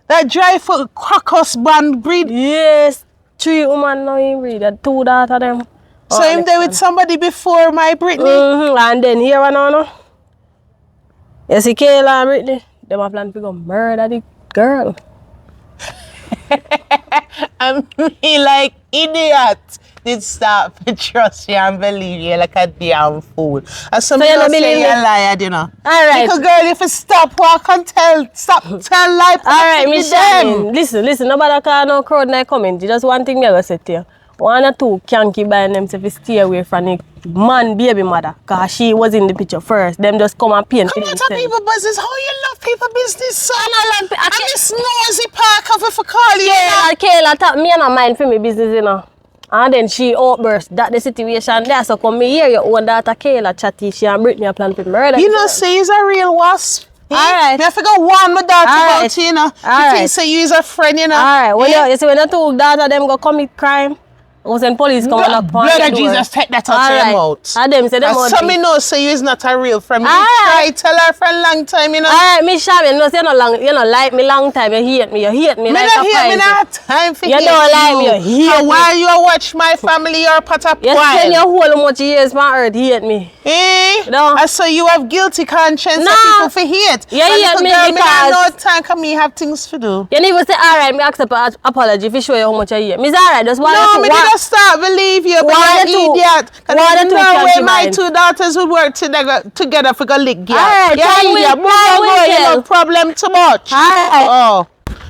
A: That dry foot caucus band breed.
B: Yes. 3 women now in breed. 2 daughters them.
A: So him there with somebody before my Britney?
B: And then here and on. You see Kayla and Britney. Them a plan to go murder the girl.
A: And me like idiot did start to trust you and believe you like a damn fool. And some
B: So you
A: people
B: don't
A: say
B: believe
A: you're
B: me?
A: a liar, you know.
B: Alright.
A: Little girl, if you stop walk and tell lie.
B: Alright, Miss Shannon. Listen, nobody call no crowd in comment. Just one thing me gonna say to you. 1 or 2 can't keep buying themselves to stay away from the man baby mother. Cause she was in the picture first. Them just come and paint
A: Come
B: for
A: on to
B: themselves.
A: people business. How you love people business, son?
B: I
A: I'm this nosy park of for call you.
B: Kayla tap me and a mind for me business, you know. And then she outburst. That the situation there. So come me hear your own daughter Kayla chatty. She and Britney a plan for murder.
A: You know, say he's a real wasp.
B: Alright.
A: Me have to go warn my daughter
B: Alright.
A: about you, you know. She
B: Alright.
A: thinks say you is a friend, you know.
B: Alright, well, you see when the 2 daughters them go commit crime, or when police come and knock upon
A: Blood
B: the
A: of
B: door.
A: Jesus, take that out of your mouth.
B: And them say them out.
A: So me know say you is not a real friend. Me
B: Alright.
A: try tell her for a long time, you know.
B: Alright, Miss Shabby, no, you know like me long time, you hate me like
A: Me
B: a
A: not hear, me
B: fine.
A: not have time for
B: You
A: hate
B: don't like me, you hate
A: And
B: me.
A: while you watch my family, you're pot of
B: You spend your
A: wine.
B: whole much years on earth hate me.
A: Eh?
B: No.
A: And so you have guilty conscience
B: No.
A: of people for hate.
B: You
A: And
B: hate
A: little
B: me
A: girl, me
B: because-
A: not no time because me have things to do.
B: You never say, alright, me accept an apology if you show you how much you hate. Miss alright, just one
A: No, me didn't start believe you, but
B: One
A: you're
B: or two-
A: idiot.
B: one or
A: Because
B: two
A: no
B: can't
A: way
B: be
A: my
B: mine.
A: 2 daughters would work together for go lick girl.
B: Alright,
A: Yeah,
B: time will
A: idiot. Move you
B: tell.
A: no problem too much.
B: Alright.
A: Oh.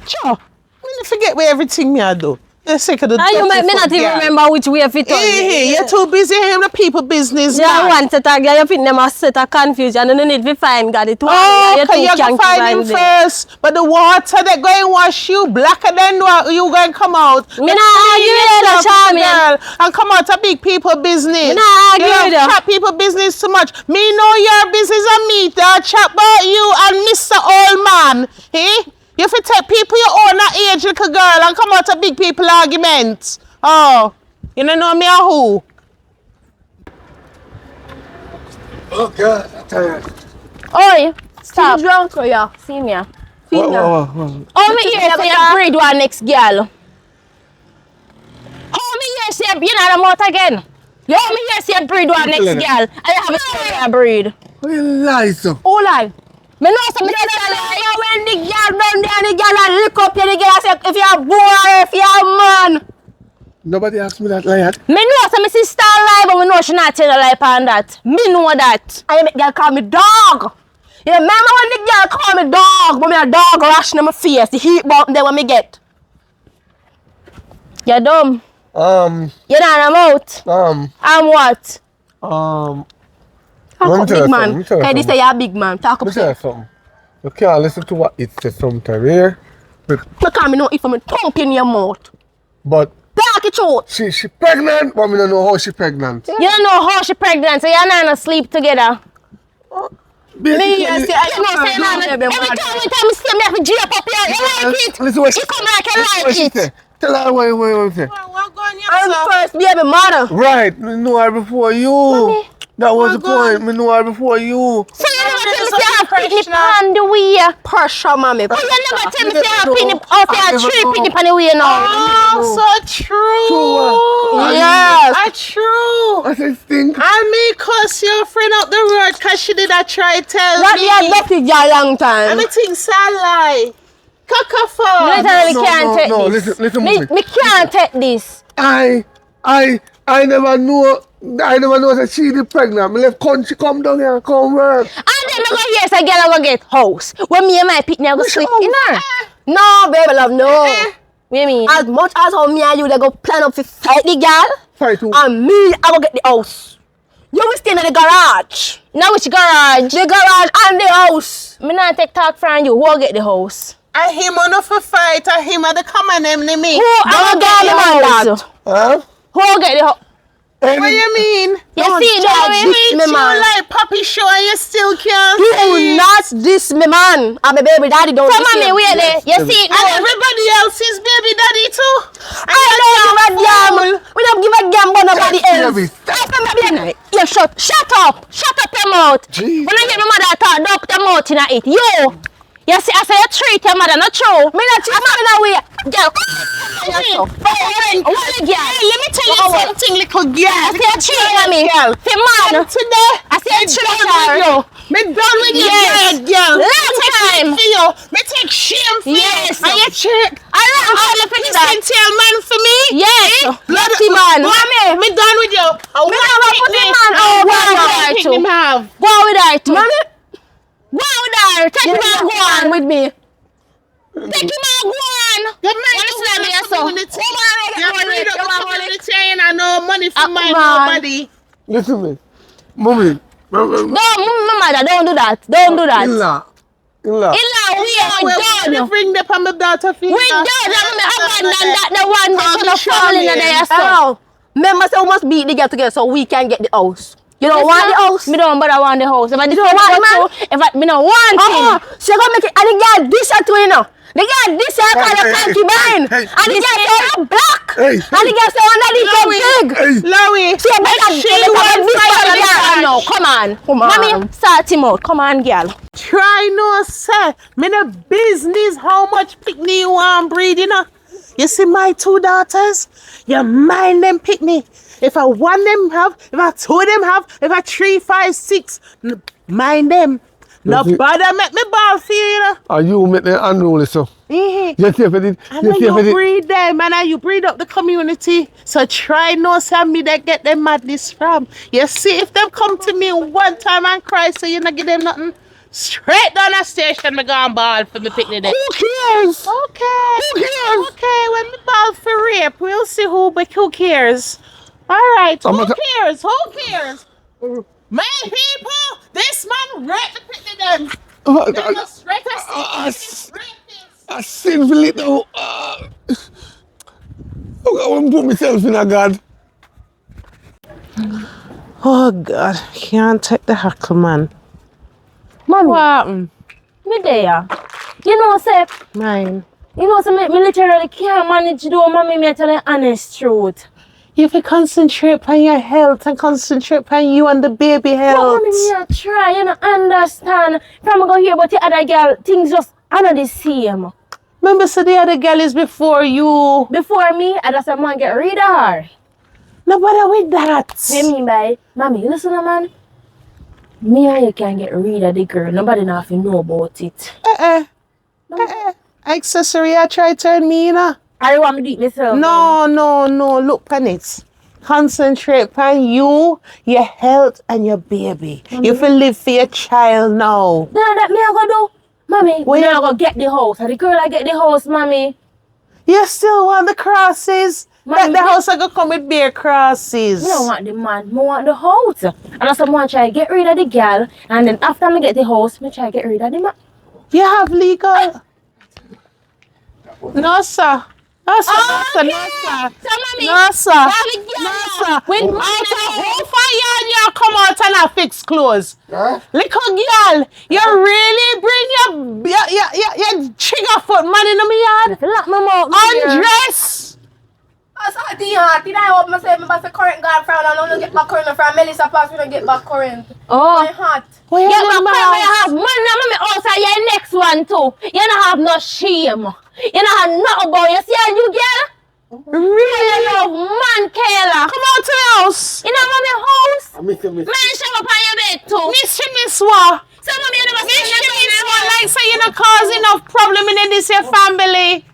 A: Sure. Me forget where everything me I do. You're sick of the
B: And you might me not even remember which way fit on.
A: You're too busy in the people business,
B: Yeah,
A: man.
B: one set of girl, you think them a set of confusion and you need to find God it one.
A: Oh,
B: You
A: okay,
B: two
A: you can
B: can't
A: find
B: find
A: him
B: them.
A: first. But the water that going wash you blacker than what you going come out.
B: Me not argue with you, Charmian.
A: Girl, and come out to big people business.
B: Me not argue
A: you
B: with you.
A: don't chat people business too much. Me know your business and me that chat about you and Mr. Old Man. Eh? You fi take people your own age, little girl, and come out to big people arguments. Oh, you don't know me or who?
D: Oh, God, I'm tired.
B: Oi, stop.
C: You drunk or ya?
B: See me.
D: What?
B: Oh, me here say you breed one next girl. Oh, me here say you not a mouth again. You me here say you breed one next girl. I have a story I breed.
D: What you lie, so?
B: Who lie? Me know some me say
C: When the girl down there, the girl and lick up you, the girl say, if you're a boy or if you're a man.
D: Nobody asked me that lie.
B: me know some me sister lie, but me know she not tell a lie on that. Me know that.
C: And you make girl call me dog. You remember when the girl call me dog, but me a dog rushing in my face, the heat button there when me get.
B: You dumb. You not a mouth. I'm what?
C: Talk
D: Let me
C: up
D: tell you
C: big man.
D: something, let me tell you
C: Okay, this
D: something.
C: say you're a big man. Talk
D: Let me
C: up
D: tell you
C: say.
D: something. You can't listen to what it says sometimes here.
C: Me call me know if I'm thump in your mouth.
D: But
C: Talk it out.
D: she pregnant, but me don't know how she pregnant.
B: You don't know how she pregnant, so you're not sleep together.
D: Basically,
C: Me, I say, I know say man.
B: Every time you see me, I have to drape up here. You like it?
D: listen what
B: You come like you
D: what
B: like
D: she
B: it.
D: say. Tell her what you say.
A: What going
C: I'm first baby mother.
D: Right, me know her before you. That was the point. Me know her before you.
B: So you never tell me say I have picnic on the way.
C: Pressure, mommy.
B: Oh, you never tell me say I have picnic. Oh, say I have 3 picnic on the way now.
A: Oh, so true.
D: True.
C: Yes.
A: True.
D: I said stink.
A: I may cuss your friend out the road because she did not try to tell
C: What
A: me.
C: you have left it a long time.
A: Everything's a lie. Kakafo.
B: Literally can't take
D: no,
B: this.
D: listen,
B: me can't take this.
D: I never know that she is pregnant. Me left country, come down here, come work.
B: And then I go here, so girl, I go get house. When me and my picnic, I go sleep in her.
C: No, baby love, no.
B: What do you mean?
C: As much as how me and you they go plan up to fight the girl,
D: Fight who?
C: and me, I go get the house. You will stay in the garage.
B: Now which garage?
C: The garage and the house.
B: Me not take talk from you. Who will get the house?
A: I him on for fight. I him at the common name to me.
B: Who will get the house?
D: Huh?
B: Who will get the house?
A: What you mean?
B: You
C: Don't
B: see,
C: judge
B: don't
C: this
A: Treat
C: me,
A: you
C: man.
A: like puppy show and you still can't
C: Do
A: see.
C: not diss me, man. I'm a baby daddy, don't
B: So
C: diss
B: mommy,
C: him.
B: wait there. You see,
A: And everybody else is baby daddy too.
C: I don't give a damn. We don't give a damn about nobody
D: Baby,
C: else.
D: stop.
B: you shut up. Shut up your mouth.
D: Jeez.
B: When I hear my mother talk, don't put your mouth in it. You see, I say you treat your mother, not true.
C: Me not treat me that way.
B: Girl,
A: Hey, let me tell you something, little girl.
B: I say you treat mommy. Say man.
A: Today,
B: I say you treat
A: done
B: her.
A: with you. Me done with you,
B: Yes.
A: girl.
B: Long time.
A: For you. Me take shame for
B: Yes.
A: you. And you check.
B: I don't
A: All the tell man for me.
B: Yes.
A: Bloody
B: man.
A: Mommy, me done with you.
B: Me never put the man over there too.
A: have.
B: Go with her too.
C: Mommy,
B: Go with her. Take him and go on.
C: with me.
B: Take him and go on.
A: You make
B: What is that there, so?
A: saying I know money for my
B: man.
A: nobody.
D: Listen to me. Mommy.
B: No, my mother, don't do that. Don't do that.
D: Illa.
B: We are done.
A: Bring them from my daughter.
B: We done. I'm abandon that the one that's gonna fall in there. So.
C: Hello. Remember, so we must beat the girl together so we can get the house. You don't want the house?
B: Me don't, but I want the house. If I don't
C: want the man?
B: if I me don't want him.
C: She gonna make it, and the girl this her too, you know. The girl this her kind of
D: Hey,
C: concubine.
D: hey,
C: And the girl say I'm black.
D: Hey,
C: And the girl say under the girl big.
D: Hey.
A: Lowie,
C: She better
A: she
C: this
B: I
C: girl.
B: know. Come on.
C: Come on.
B: Mommy, start him out. Come on, girl.
A: try no sir. Me no business how much picnic you want breed, you know. You see my 2 daughters? You mind them picnic. If I one them have, if I 2 of them have, if I 3, 5, 6, mind them. No
D: That's it.
A: bother make me ball for you, you know.
D: And you make them unruly, so.
A: Mhm.
D: You see if it.
A: And
D: You
A: then
D: see if
A: you
D: it.
A: breed them and then you breed up the community. So try no send me that get them madness from. You see if them come to me one time and cry so you not give them nothing. Straight down the station me go and ball for me picnic day.
D: Who cares?
A: Okay.
D: Who cares?
A: Okay, when me ball for rape, we'll see but who cares? Alright,
D: I'm
A: who
D: not-
A: cares? Who cares? My people, this man raped the picnic them. They go straight to
D: I sinfully though. I want to put myself in a God.
A: Oh God, can't take the hackle, man.
B: Mommy,
A: What happened?
B: me there. You know, say,
A: Mine.
B: me literally can't manage to do mommy me tell the honest truth.
A: You have to concentrate on your health and concentrate on you and the baby
B: But
A: health.
B: mommy, me a try, you know, understand. From I go here about the other girl, things just are not the same.
A: Remember, so the other girl is before you.
B: Before me, I just a man get rid of her.
A: No bother with that.
B: What you mean by, mommy, listen, man. Me and you can get rid of the girl. Nobody know if you know about it.
A: Accessory, I try to turn me, you know.
B: I don't want me to do it myself.
A: No. Look on it. Concentrate on you, your health, and your baby. You feel live for your child now.
B: Then that me I go do. Mommy,
A: Where
B: we
A: you-
B: not go get the house. And the girl I get the house, mommy.
A: You still want the crosses?
B: Mommy,
A: The house I gonna come with bare crosses.
B: I don't want the man, I want the house. And I someone try to get rid of the girl. And then after me get the house, me try to get rid of the man.
A: You have legal. No, sir. No, sir.
B: Okay.
A: No, sir.
B: So, mommy,
A: No, sir.
B: have the girl.
A: No, sir.
B: When
A: Out of whole fire and you come out and I fix clothes.
D: Huh?
A: Little girl, you really bring your trigger foot man in my yard?
B: lock my mouth.
A: Undress.
C: I saw the heart. Did I open myself? My current girlfriend and don't get back current from Melissa Pass, we don't get back current.
B: Oh.
C: My heart.
A: Where
B: Yeah,
A: you
B: but
A: mouth?
B: come have money, mommy. Also, your next one too. You don't have no shame. You don't have nothing about you. See how you girl?
A: Really?
B: You love man, Kayla.
A: Come out to the house.
B: You know, mommy house.
D: I miss you, miss.
B: Man, show up on your bed too.
A: Miss what?
B: So, mommy, you never
A: Miss what? Like say you not cause enough problem in this your family.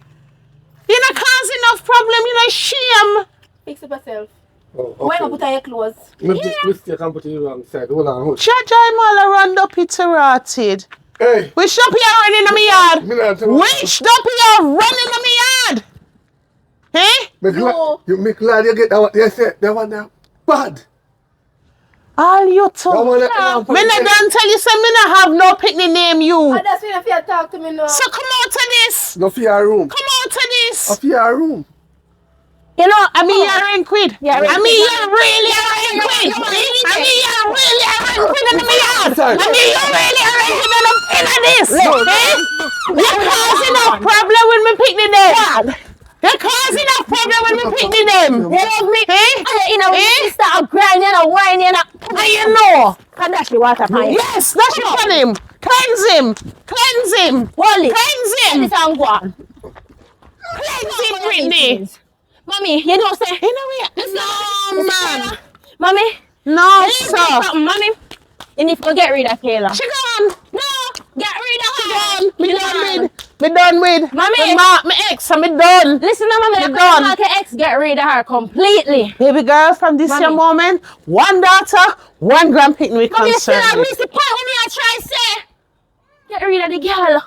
A: You not cause enough problem, you know shame.
C: Fix it yourself.
D: Oh,
C: Where you put on your clothes?
D: Mistake and put it wrong side. Hold on, hold.
A: Judge I'm all around up it rotted.
D: Hey,
A: Which dump you running in my yard?
D: me not tell you.
A: Which dump you running in my yard? Eh?
D: You make glad you get that what they said. That one now bad.
A: All you two.
D: That one
A: Me not gonna tell you say me not have no picnic name you.
C: And that's when if you talk to me now.
A: So come out to this.
D: No for your room.
A: Come out to this.
D: For your room.
A: You know, I mean you're rent quid.
B: Yeah,
A: I mean you're really a rent quid. I mean you're really a rent quid in my yard. I mean you're really a rent quid in this. Eh? You're causing a problem with me picnic them. You're causing a problem with me picnic them.
B: You love me.
A: Eh?
B: You know, when you start grinding and whining and
A: How you know?
B: and that's the water pipe.
A: Yes, that's it on him. Cleanse him. Cleanse him.
B: Wally.
A: Cleanse him.
B: This and go on.
A: Cleanse him, Brittany.
B: Mommy, you don't say.
A: You know what? No, man.
B: Mommy.
A: No,
B: You need to do
A: sir.
B: something, Mommy. You need to get rid of Kayla.
A: She gone.
B: No, get rid of her.
A: Me done with. Me done with.
B: Mommy.
A: My ex, I'm done.
B: Listen, Mommy,
A: You
B: you
A: done.
B: can't make ex get rid of her completely.
A: Baby girl, from this
B: Mommy.
A: your moment, one daughter, one grand picnic
B: Mommy, you still
A: concern.
B: have missed the point when I try to say. Get rid of the girl.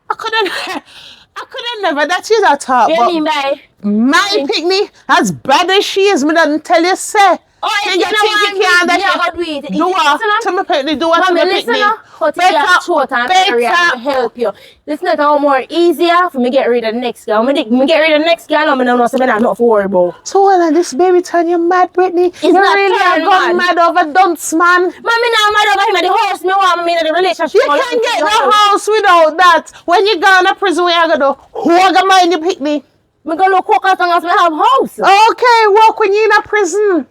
A: I couldn't never, that is a talk,
B: You
A: but
B: mean by?
A: my picnic, as bad as she is, me doesn't tell you, say.
B: Oh,
A: Can
B: if
A: you
B: you know
A: think
B: what
A: you can
B: I
A: that
B: do it.
A: do what to my picnic, do what to
B: Mommy,
A: my
B: listen
A: picnic.
B: now. How to get short and area to help you. Listen to how more easier for me get rid of the next girl. Me get rid of the next girl, I'm not so I'm not for about.
A: So well, this baby turn you mad, Brittany.
B: It's
A: you
B: not
A: really
B: turn
A: are gone mad over dunce, man.
B: Mommy, now mad over him at the house. Me want me in the relationship.
A: You can't get no house without that. When you go to prison, where you gonna do? Who are gonna mind your picnic?
B: Me go look walk out and me have house.
A: Okay, walk when you in a prison.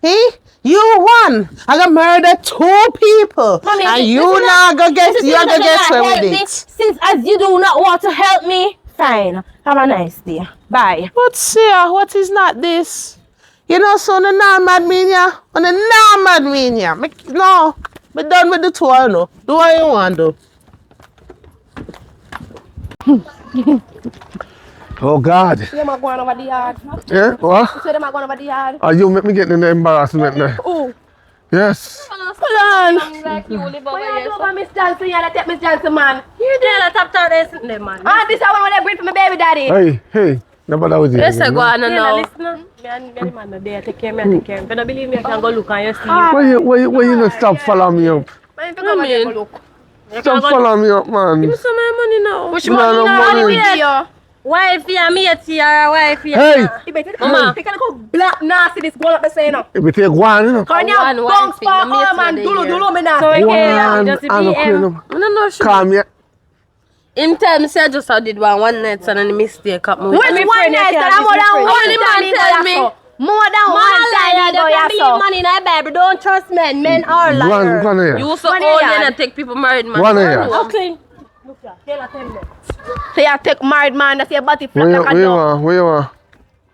A: Hey, you won. I got murder 2 people.
B: Mommy,
A: and
B: listen
A: you
B: now.
A: not gonna get
B: Listen,
A: you
B: listen,
A: gonna get
B: listen,
A: away
B: help
A: with
B: me.
A: it.
B: Since as you do not want to help me, fine. Have a nice day. Bye.
A: But sir, what is not this? You know, so the non mad mean ya, on the non mad mean ya. No, me done with the 2 I know. Do what you want to.
D: Oh God.
C: Them are going over the yard.
D: Yeah, what?
C: So them are going over the yard.
D: You make me get in the embarrassment there.
C: Oh.
D: Yes.
C: Hold on.
F: Like you live over
C: Why you
F: here.
C: do about Miss Johnson? You take Miss Johnson, man.
F: You there that top top there, there, man.
C: Ah, this is one when they bring for my baby daddy.
D: Hey, nobody was
F: Let's
D: here.
F: go on
C: Yeah,
F: now.
C: listen.
F: Me and the man are there, take care of me, take care of me. If you don't believe me, I can go look and you see.
D: Why you not stop following me up?
C: Man, if you go over there, go look.
D: Stop following me up, man.
F: Give me some of my money now. Which
D: You don't
F: money
D: have
F: now?
D: money.
C: Video.
F: Wife here, me at here, wife here.
D: Hey,
C: You better
F: Mama.
C: you can go black nasty this going up the saying now.
D: if we take one, you know.
C: Cause you
F: One
C: bounce
F: thing,
C: for
F: the mate
C: all man,
F: of the
C: dulu
F: year.
C: dulu me now.
F: So I
D: One
F: can't just
D: and a
F: be
D: queen.
F: I don't know sure.
D: Calm ya.
F: Him tell me say I just did one night and then mistake up.
C: Which one night that I'm more than one
F: the man tell me.
C: More than one time
F: They can
C: you
F: believe money in the Bible. Don't trust men. Men are liars.
D: One here.
F: You so
C: One
F: old
C: here.
F: and take people married man.
D: One here.
F: Okay.
C: So you take married man that's your body flat
D: Where
C: like a dog.
D: you want?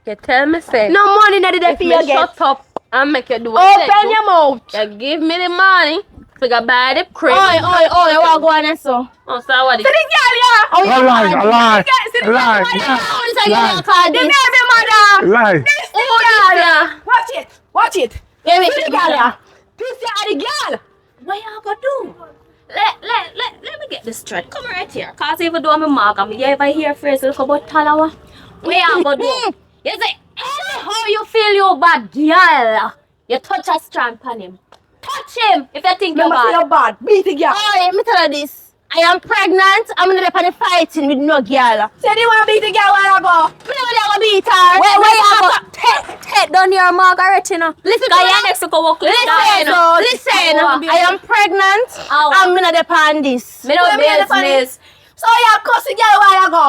F: You tell me say.
C: No money in the day
F: If
C: for
F: me
C: you get.
F: shut up and make you do what you
C: Open your mouth.
F: You give me the money. So go buy the crib.
B: Oi, you want to go on and so?
F: Oh, so what
C: So
F: is
C: this girl, yeah.
B: Oh, you
D: Lie.
B: Oh, this is your card.
C: The
B: This.
C: baby mother.
D: Lie.
C: This the girl, yeah. Watch it.
B: Baby,
C: See the girl, yeah. This is the girl.
F: what you gonna do? Let me get this straight. Come right here. Cause even though I'm a mug, I'm ever here first. Look about Talawa. What you gonna do? You say, anyhow you feel you bad, girl. You touch a strand on him. Touch him if you think you're
C: Remember say
F: bad.
C: you're bad. Beat the girl.
B: Oh, let me tell you this. I am pregnant. I'm gonna be fighting with no girl.
C: Say you want to beat the girl while I go.
B: Me never gonna beat her.
F: Where you go? Take down your Margaret, you know.
B: Listen,
F: Cause you next to go walk
B: listen, I am pregnant.
F: Ow.
B: I'm gonna depend this.
F: Me no business.
C: So you cuss the girl while I go.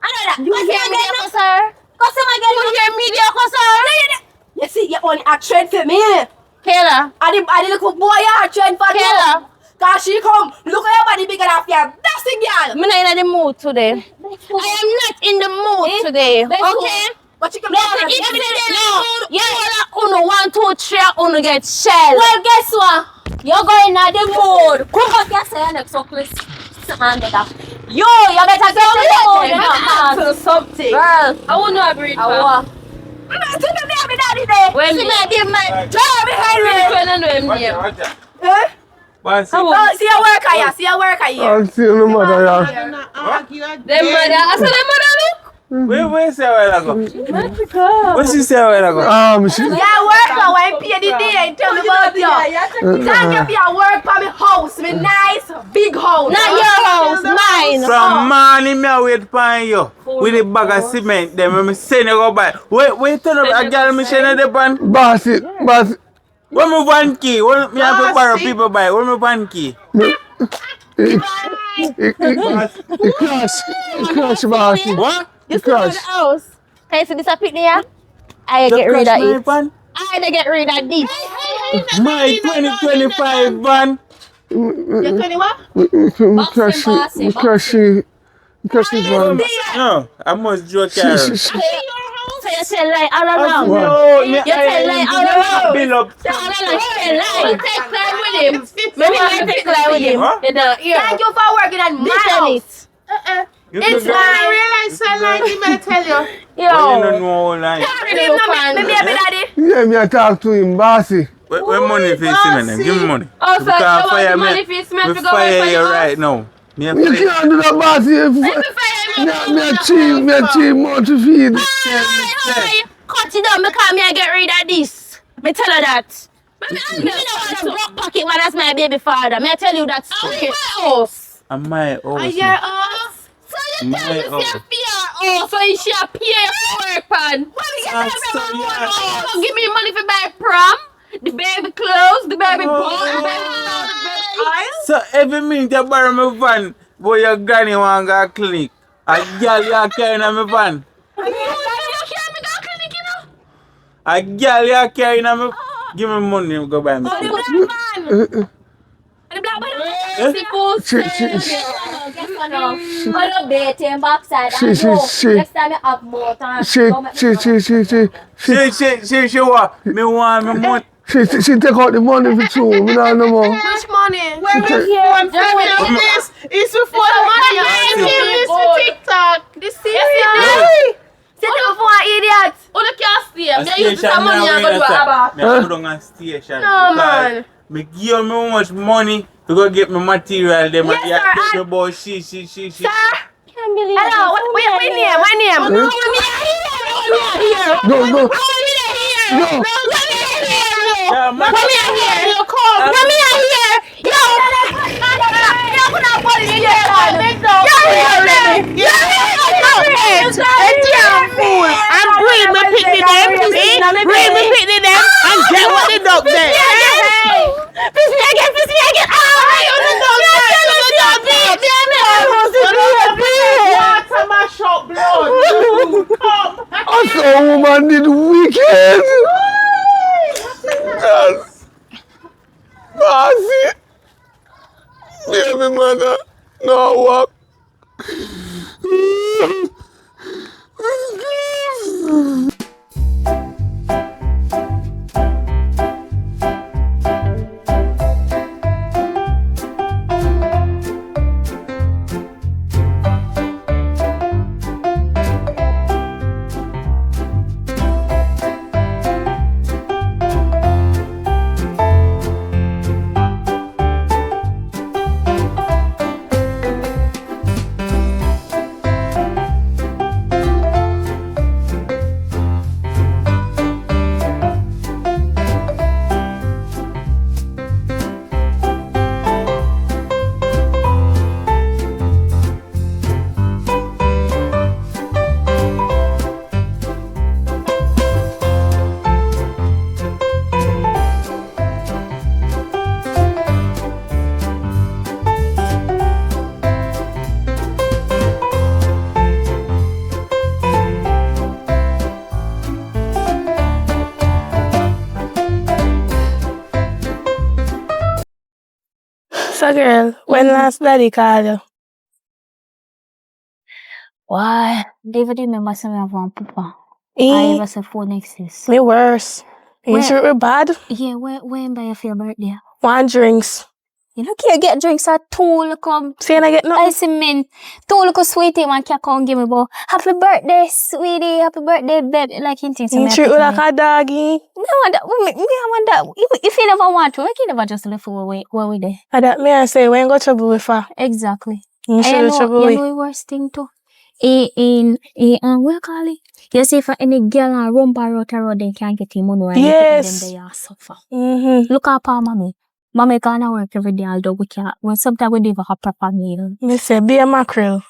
B: I know that. You hear me, sir?
F: Cause him again.
B: You hear me, sir?
C: You see, you only a trade for me.
B: Kayla.
C: I the little boy a trade for you.
B: Kayla.
C: Cause she come, look at your body bigger than your. That's the girl.
B: I'm not in the mood today. I am not in the mood today. Okay?
C: But you can
B: Listen, if you're in the mood, you wanna 1, 2, 3, uno get shell.
C: Well, guess what? You're going at the mood. Come back here, say next so please. You better get in the mood.
B: To something.
F: Girl, I want to agree with her.
B: When
F: See
B: me-
F: me, give my...
E: Boss,
C: Oh, see your worker here. See your worker here.
D: I'll see you no matter, yeah.
F: Them mother, I said them mother look.
E: where say a while ago? What she say a while ago?
D: She,
C: Yeah, worker when pay the day and tell me about you. Thank you for your work for my house, my nice big house.
B: Not your house, mine.
E: From morning, me a wait for you. With a bag of cement, then me send you go buy. Wait, turn up a girl me send the pan.
D: bossy.
E: When me one key, when me have to borrow people buy. When me one key.
D: It crash, bossy.
E: What?
B: You still in the house. Can you see this a picnic here? I get rid of it.
E: Pan?
B: I get rid of this.
E: My 2025 van.
C: You tell me what?
D: Me crash one.
E: No, I must joke here.
B: So you tell lie all around.
E: No,
B: You tell lie all around.
E: Bill up.
B: All around, you tell lie. You take lie with him. Maybe you take lie with him.
E: Huh?
B: You don't hear.
C: Thank you for working at my
B: Listen
C: house.
B: it.
C: It's
E: You
C: fine.
A: realize I like him, I tell you.
E: Why you don't
B: Yo.
E: know all line?
C: Maybe daddy.
D: Yeah, me I talk to him, bossy.
E: Where money for cement? Give me money.
F: Oh, so
E: Because
F: you want
E: fire
F: the
E: me.
F: money for your cement
E: Me
F: to go away
E: fire
F: for
E: you
F: your
E: right
F: house?
E: now. Me a
D: You
E: fire.
D: can't do that, bossy. Me a cheap more to feed.
B: Hey, cut it down because me I get rid of this. Me tell her that. Me don't want a broke pocket one as my baby father. Me I tell you that. Okay. House.
E: And my house.
B: Your house. So you tell me
E: My
B: if you fear. Oh, so you should pay for work pan. Well, we get everyone one. Oh, so give me money for buy prom, the baby clothes, the baby ball, the baby oil.
E: So every minute you borrow my van, boy your granny want go clinic. A girl you carrying on my van. A girl you carrying on my. Give me money, go buy me.
C: The black man. The black man.
D: Next
C: time you have more time.
E: She what? Me want me money.
D: She take out the money for two. Me not no more.
C: Which money?
A: Where we phone for this? It's before the money. I this for TikTok.
C: This serious? Sit down for an idiot.
F: Oh, the can't stay.
E: A
F: Me use
E: station
F: some money and go do a bar.
E: me a put on a station.
C: No,
E: because
C: man.
E: Me give you me much money to go get me material. Them
C: Yes,
E: and you
C: sir,
E: tell me
C: and-
E: about she.
C: Sir? Hello, what name? My name?
D: No.
E: Yeah, man.
A: And bring me picnic them, see? Bring me picnic them and get what the dog there.
B: Piss me again.
A: Water mash up blood. Come.
D: Also, woman did wicked. Yes. Bossy. Baby mother, no work.
C: So girl, when last daddy called you?
B: Why? David, remember some of one papa.
C: Eh?
B: I was a phone exists.
C: Me worse. You
B: Where-
C: sure we're bad?
B: Yeah, when by your birthday?
C: Want drinks.
B: You know, can't get drinks at 2 come.
C: See, I get nothing.
B: I see men. 2 sweetie man can come give me about happy birthday, sweetie, happy birthday, baby. Like you think
C: You treat you like a doggy.
B: No, I want that. If you never want to, like you never just left where we there.
C: I that me I say, we ain't got trouble with her.
B: Exactly.
C: You should have trouble
B: You
C: with.
B: know the worst thing too? What you call it? You see if any girl and run by road, they can't get him money right?
C: Yes.
B: Then they are suffer.
C: Mm-hmm.
B: Look up our mommy. Mommy gonna work every day, although we can't. When sometimes we never have proper meal.
C: Me say, be a mackerel.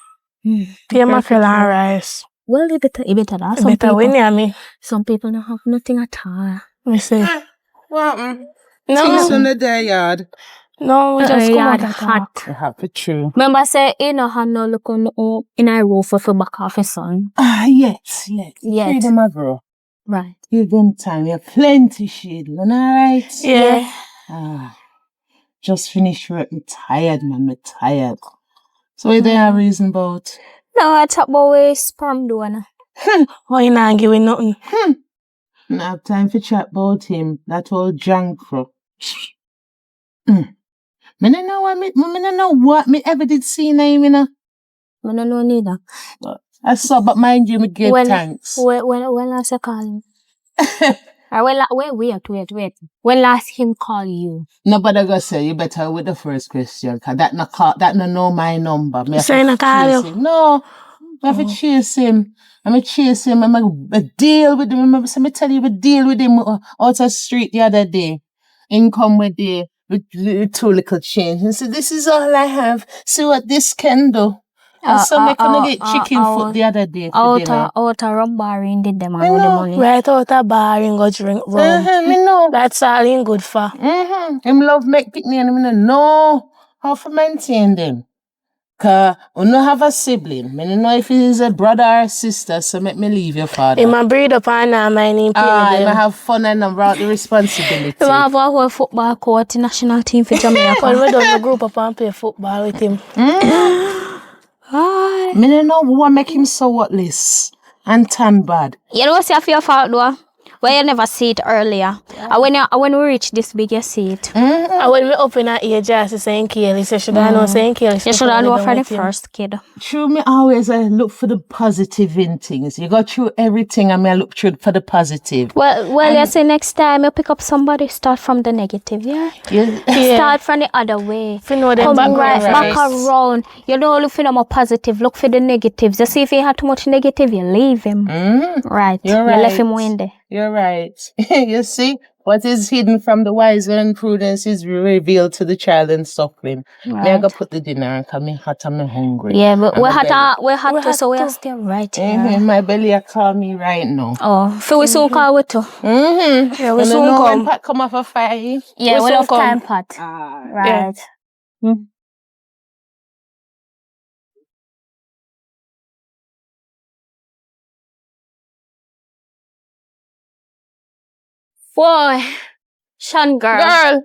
C: Be a mackerel and rice.
B: Well, it better that.
C: Better win ya me.
B: Some people don't have nothing at all.
C: Me say.
A: What?
C: No.
A: Things in the yard.
C: No, we just come out
B: Yard
C: of
B: hot.
A: Happy true.
B: Remember say, you know, have no look on in a roof for back off his son.
A: Yes.
B: Yet.
A: Freedom of grow.
B: Right.
A: Give them time. You have plenty shade. Alright?
C: Yeah.
A: Just finished work. Me tired, man. Me tired. So what do you have reason about?
B: No, I talk about where sperm doing.
C: Why you not giving nothing?
A: I have time for chat about him. That old junk bro. Me no know what me ever did see name, you know.
B: I don't know neither.
A: I saw, but mind you, me give thanks.
B: When last I call him? Wait. When last him call you?
A: Nobody go say you better with the first question, cause that no know my number. Me have
C: Say
A: to
C: no call
A: chase
C: you.
A: him. No, I have to chase him. I'm chase him. I'm deal with him. Me tell you, we deal with him out the street the other day. In come with 2 little change. And said, this is all I have. See what this can do. And so me gonna get chicken foot the other day for dinner.
B: Out a rum bar in did them
A: I
B: and with the
A: know.
B: money.
C: Right out a bar and go drink rum.
A: Me know.
C: That's all him good for.
A: Him love make picnic and me know how to maintain them. Cause we no have a sibling. Me no know if he is a brother or sister, so make me leave your father.
C: Him a breed up and now my name
A: I have fun and about the responsibility.
B: We have a whole football court, national team for Jamaica.
C: Well, we done the group up and play football with him.
A: Me no know what make him so worthless and tan bad.
B: You know what's your fault though? Where you never see it earlier. And when we reach this big, you see it.
C: And when we open that age, I say St. Kelly, so should I know St. Kelly?
B: You should have known for the first kid.
A: True, me always look for the positive in things. You go through everything and me I look through for the positive.
B: Well, you say next time you pick up somebody, start from the negative, yeah? Start from the other way.
C: If you know them
B: Come
C: back
B: back around. You don't look for them more positive, look for the negatives. You see if he had too much negative, you leave him. Right.
A: You're
B: You
A: right.
B: left him in there.
A: You're right. You see, what is hidden from the wise and prudence is revealed to the child and suckling.
B: Right.
A: Me I go put the dinner and come me hot and me hungry.
B: Yeah, but
A: And
B: we
A: my
B: had to, so we are still right here.
A: My belly a call me right now.
B: Oh, for we soon call with too.
C: Yeah, we
A: And
C: soon
A: know
C: come.
A: when Pat come off a fire.
B: Yeah, we
C: soon
B: love
C: come.
B: time, Pat. Right. Boy, Sean girl.
C: Girl,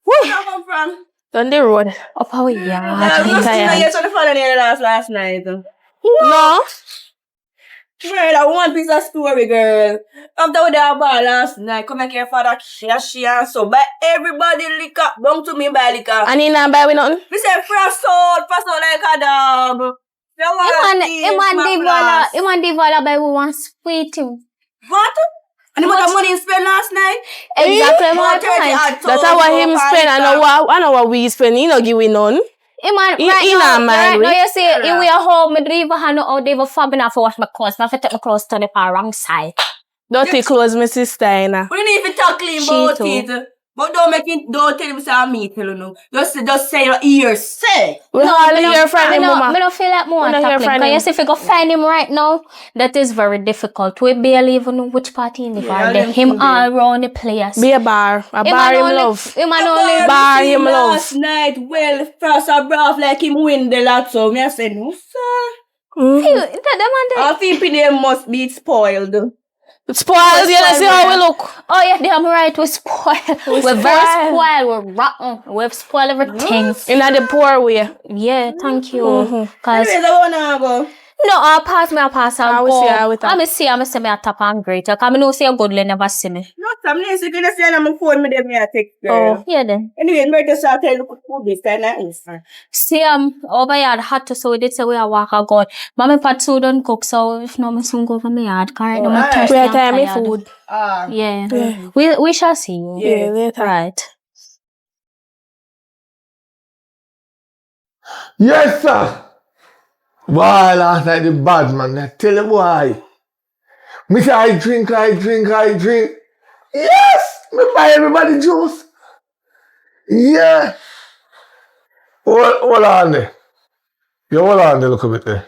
F: Where you come from?
C: down the road.
B: Up how we
F: I
B: are.
F: was on the phone last night.
C: No?
F: Girl, that one piece of story, girl. After we did a ball last night, come and care for that she and so. But everybody lick up, bung to me by liquor.
C: And he not buy with nothing?
F: Me say, frost out like a dog.
B: Iman develop by one sweet him.
F: What? And how much money you spend last night?
B: Exactly my point.
C: That's how him spend. I know what we spend. He not give we none.
B: Iman,
C: He
B: right
C: not mind
B: now
C: we.
B: you see, if we are home, me drive a hand out, they were fabbing off to wash my clothes. I have to take my clothes to the wrong side.
C: Dirty clothes, my sister, you know.
F: We don't even talk clean about it. But don't tell him say I'm me, tell you no. Just say your ears. Say.
C: We hardly hear from him,
B: I
C: mama.
B: don't feel like more
C: We don't hear
B: tackling.
C: from
B: Because
C: him.
B: you see, if you go find him right now, that is very difficult. We barely even know which party in the bar. Him all around the place.
C: Be a bar. A bar him love.
B: Him only
C: Bar him love.
F: Last night, well, frost a broth like him win the lot, so me I say, no, sir.
B: that man there.
F: I think they must be spoiled.
B: Spoiled, you know, see how we look. Oh yeah, damn right, we're spoiled. We're very spoiled, we're rotten. We've spoiled everything.
G: In the poor way.
B: Yeah, thank you. Cause
C: Anyways, I wanna go.
B: no, I'll pass
G: I will see her with her.
B: I'm see me a top and great. I know say a good never see me.
C: No, some days you can see on my phone, me them here take girl.
B: Oh, yeah then.
C: Anyway, me just start telling look for this kind of answer.
B: See, over yard hot so we did say we are walk a god. Mommy pat so don't cook, so if no, me soon go for my yard. Carry no, my thirsty
G: We are
B: and
G: time me
B: tired.
G: food.
B: Yeah. We shall see.
G: Yeah, later.
B: Right.
D: Yes, sir. Why last night the bad man, I tell you why. Me say I drink. Yes! Me buy everybody juice. Yeah. Hold on there. You hold on there, look a bit there.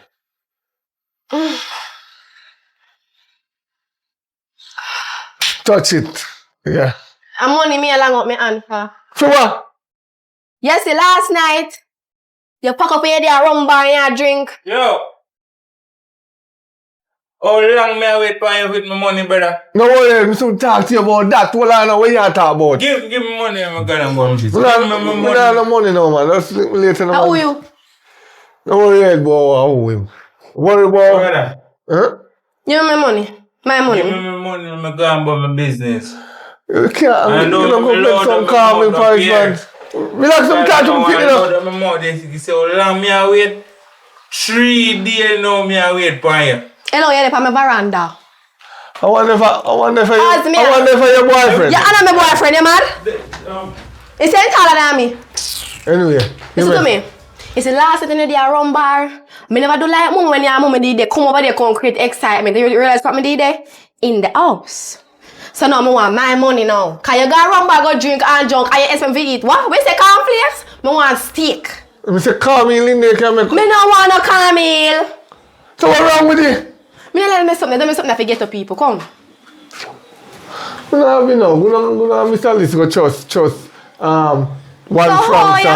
D: Touch it. Yeah.
C: I'm money me along up my hand for.
D: So what?
C: Yes, the last night. You pack up your rum bar and you drink.
E: Yo. How long may I wait for you with my money, brother?
D: No worry, me soon talk to you about that. Hold on, what you talk about?
E: Give me money, I'm gonna go. Give me
D: We don't have no money now, man. Let's link me later.
C: How are you?
D: No worry about how him. Worry about...
E: Brother,
D: Huh?
C: Give me my money. My money.
E: give me my money, I'm going about my business.
D: You can't. You don't go make some calming for his man. Relax some time to pick it up.
E: You say, how long me I wait? 3 days now me I wait for you.
C: Hello, you're on my veranda.
D: I wonder if your boyfriend.
C: Yeah, I'm my boyfriend, you mad? He's taller than me.
D: Anyway.
C: Listen to me. It's the last night in the rum bar. Me never do like mom when your mom did they come over there come create excitement. You realize what me did there? In the house. So now I want my money now. Cause you got rum bar, go drink and junk, and you expect me to eat what? We say cornflakes? Me want steak.
D: Me say Camille in there can make...
C: Me no want no Camille.
D: So what wrong with you?
C: Me no let me something. Let me something to get to people. Come.
D: We don't have you now. We don't have Mr. List go trust. 1
C: So how
D: franc.
C: you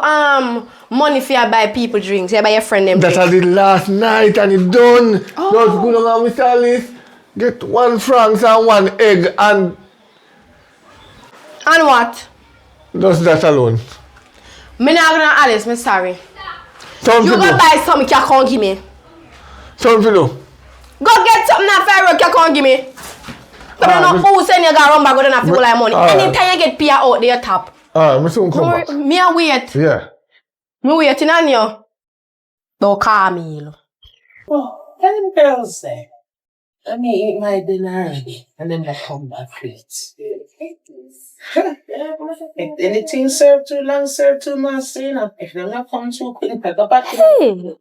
C: have money for you buy people drinks? You buy your friend them
D: That I
C: drinks?
D: did last night and it done. Just go down on Mr. List. Get 1 franc and 1 egg and
C: And what?
D: just that alone.
C: Me not gonna Alice, me sorry.
D: Something
C: You
D: to
C: go
D: do.
C: buy something you can't give me.
D: Something to do.
C: Go get something that Pharaoh you can't give me. But no food saying you got run back, go down feel like money. Anytime you get pay out there top.
D: Me soon come back.
C: Me a wait.
D: Yeah.
C: Me waiting on you. Don't call me.
A: Oh, them girls there. Let me eat my dinner already, and then I come back late. If anything served too long, served too much, you know. If they don't come too quick, I go back.
B: Hey.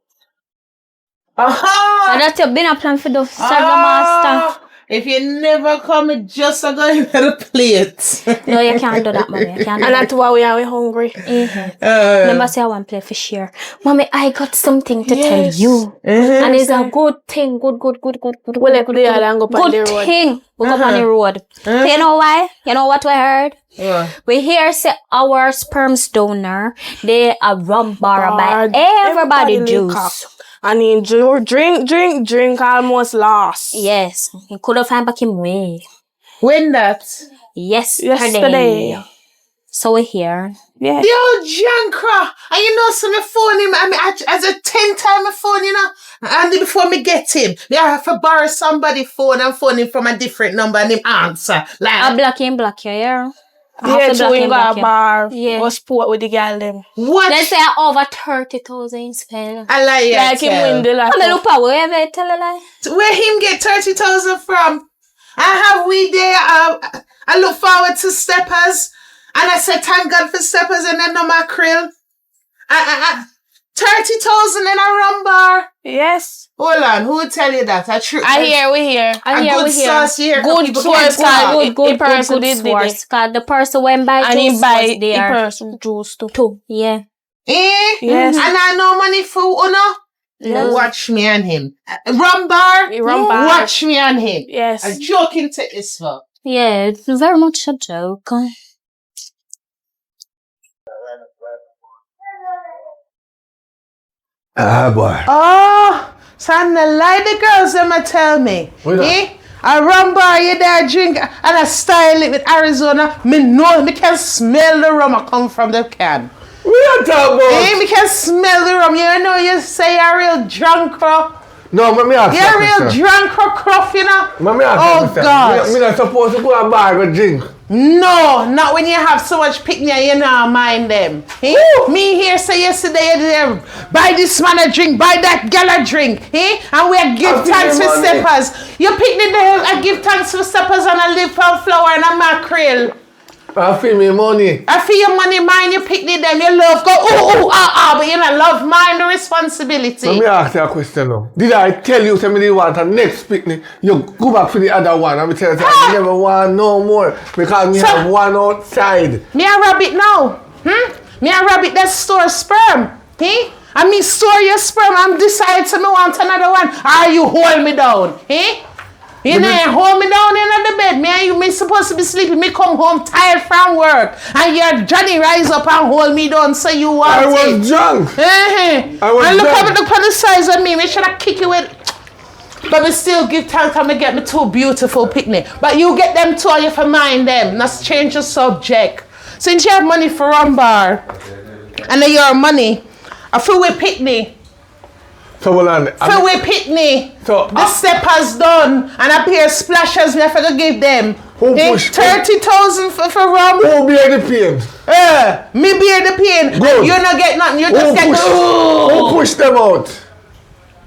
A: Aha!
B: So that's your dinner plan for the serve master.
A: If you never come, it just a go in the plate.
B: No, you can't do that, mommy. You can't do
G: And
B: that.
G: that's why we are hungry.
B: Remember, say I want to play for share. Mommy, I got something to tell you. And it's a good thing. Good.
G: We'll let the other and go on the
B: Good
G: road.
B: thing. We go on the road. So you know why? You know what we heard? We hear say our sperm's donor, they a rum bar by everybody juice.
G: And he drink almost lost.
B: Yes. He could have found back him way.
A: When that?
G: Yesterday.
B: So we hear.
G: Yeah.
A: The old Jankra. And you know, so me phone him, I mean, as a 10 time my phone, you know. And before me get him, me have to borrow somebody's phone and phone him from a different number and him answer. Like,
B: I block you, yeah.
G: Yeah, so we got a bar.
B: Yeah.
G: Or sport with the girl them.
A: what?
B: Let's say over 30,000 spend.
A: I like
G: Like him win the last.
B: I mean, look at wherever tell a lie.
A: Where him get 30,000 from? I have we there. I look forward to steppers, and I said thank God for steppers, and then no mackerel. 30,000 in a rum bar.
G: Yes.
A: Hold on, who will tell you that?
G: We hear.
B: I hear, we hear.
A: Source here.
G: Good
A: People
G: source,
A: can't talk.
G: good person did
B: source.
G: it.
B: Cause the person went by
G: And he
B: juice
G: buy
B: was
G: the
B: there.
G: person juice too.
B: Two. Yeah.
A: And
G: Yes.
A: I no money for Uno.
B: Yes.
A: Watch me and him. Rum bar.
G: Rum bar.
A: Watch me and him.
G: Yes.
A: I'm joking to Isfa.
B: Yeah, it's very much a joke.
D: Ah, boy.
A: Oh, so I'm not lie the girls them a tell me.
D: What that?
A: A rum bar you there drink and I style it with Arizona. Me know, me can smell the rum I come from the can.
D: We don't talk about.
A: Hey, me can smell the rum. You know you say you're a real drunk crow.
D: No, but me ask you.
A: You're a real drunk crow, you know.
D: But me ask
A: Oh
D: you.
A: God.
D: Me not supposed to go to a bar and drink.
A: No, not when you have so much picnic, you know, mind them. Eh? Me here say yesterday, you there, buy this man a drink, buy that gal a drink. Eh? And we give thanks for steppers. You picnic there and give thanks for steppers and a live from flour and a mackerel.
D: I feel me money.
A: I feel your money, mind you picnic them, you love go, but you don't love mind the responsibility.
D: Let me ask you a question now. Did I tell you somebody you want a next picnic? You go back for the other one and me tell you I never want no more because me have one outside.
A: Me a rabbit now. Me a rabbit that store sperm. Eh? And me store your sperm and decide to me want another one. Or you hold me down. Eh? You know, hold me down in the bed. Me and you me supposed to be sleeping. Me come home tired from work. And your Johnny rise up and hold me down so you want
D: I was
A: it.
D: drunk.
A: I
D: was
A: and look
D: drunk.
A: at the size of me. Me should have kick you with. But me still give thanks and me get me two beautiful picnic. But you get them two and you for mind them. Let's change the subject. Since you have money for rum bar and then your money, I feel with picnic.
D: So hold on.
A: For we picnic,
D: So,
A: the steppers done, and a pair of splashes me have to give them.
D: Who
A: They
D: push-
A: 30,000 for rum.
D: Who bear the pain?
A: Me bear the pain.
D: Good.
A: You not get nothing. You
D: Who
A: just get.
D: Who pushed them out?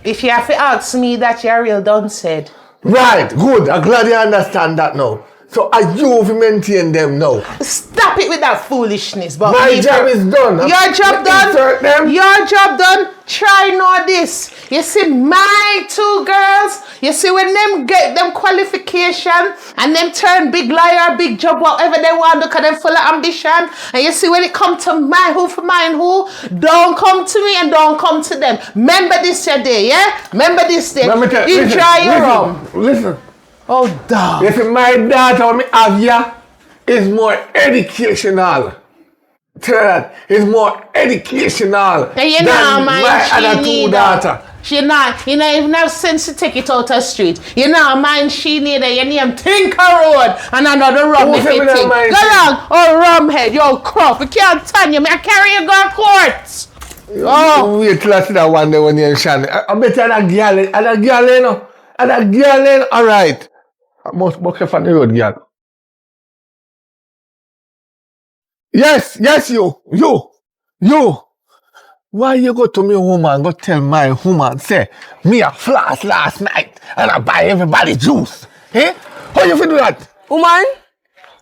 A: If you have to ask me that, you're real done said.
D: Right, good. I'm glad you understand that now. So are you to maintain them now?
A: Stop it with that foolishness. But
D: My job is done.
A: Your job done.
D: Insert them.
A: Your job done. Try know this. You see, my two girls. You see, when them get them qualification and them turn big liar, big job, whatever they want, because them full of ambition. And you see, when it come to my who for mine who, don't come to me and don't come to them. Remember this your day, yeah? Remember this day. Enjoy your rum.
D: Listen.
A: Oh, dog.
D: You see, my daughter me have ya is more educational. Tell her that is more educational
A: And you
D: than
A: know, man,
D: my
A: she
D: other two
A: need
D: daughters.
A: She not, you know, even have sense to take it out the street. You know, man, she need a, you name Tinker Road and another rum
D: Who
A: if
D: say
A: you
D: me not
A: think. Go
D: mind
A: on, oh, rum head, yo, crop, we can't turn you, me I carry you go court. Oh,
D: Wait till I see that one day when you're in Shannon. I bet you that girl, you know. And that girl, all right. I must book you from the road, girl. Yes, you. Why you go to me woman, go tell my woman, say, me a floss last night and I buy everybody juice. Eh? How you feel do that?
G: Woman,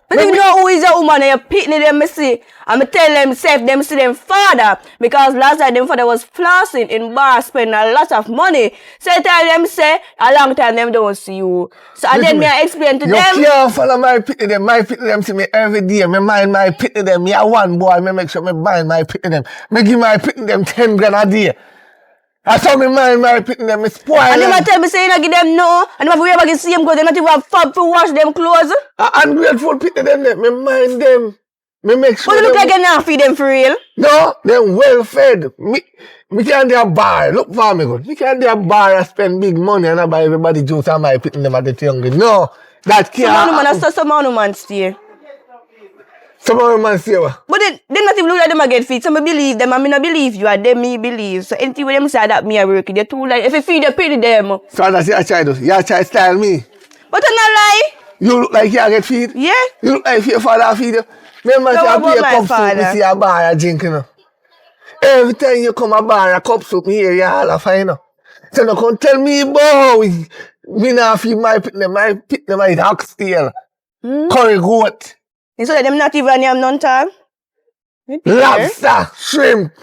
G: I think you know who is a woman and you picnic them, me see. And I tell them, say, if them see them father, because last time them father was flossing in bar, spending a lot of money. So I tell them, say, a long time them don't see you. So and then me I explain to
D: You
G: them.
D: can't follow my picnic them. My picnic them see me every day. Me mind my picnic them. Me a one boy. Me make sure me buy my picnic them. Me give my picnic them 10 grand a day. That's how me mind my picnic them. Me spoil
G: And
D: them.
G: them a tell me, say, you not give them no. And them have to wear see them because they not even have fab to wash them clothes.
D: Ungrateful picnic them. Me mind them. Me make sure
G: But you look
D: them-
G: like you not feed them for real.
D: No, them well fed. Me can't do a bar. Look for me good. Me can't do a bar and spend big money and I buy everybody juice and my picnic them at the younger. No, that can't
G: Some man,
D: happen.
G: some man stay.
D: Some of them man say what?
G: But they not even look like them a get feed. So I believe them and me not believe you and them me believe. So anything with them say that me a work, they too like if you feed you pay them.
D: So that's your child does. Your child style me.
G: But I not lie.
D: You look like you get feed.
G: Yeah.
D: You look like your father feed you. Remember
G: No,
D: say I
G: about
D: play a
G: my
D: cup soup,
G: father.
D: me see a bar a drink, you know. Every time you come a bar a cup soup, me hear you all a fine, you know. So no come tell me, boy, me not feed my pit them eat oxtail, curry goat,
G: And so that them not even have none time.
D: lobster, shrimp.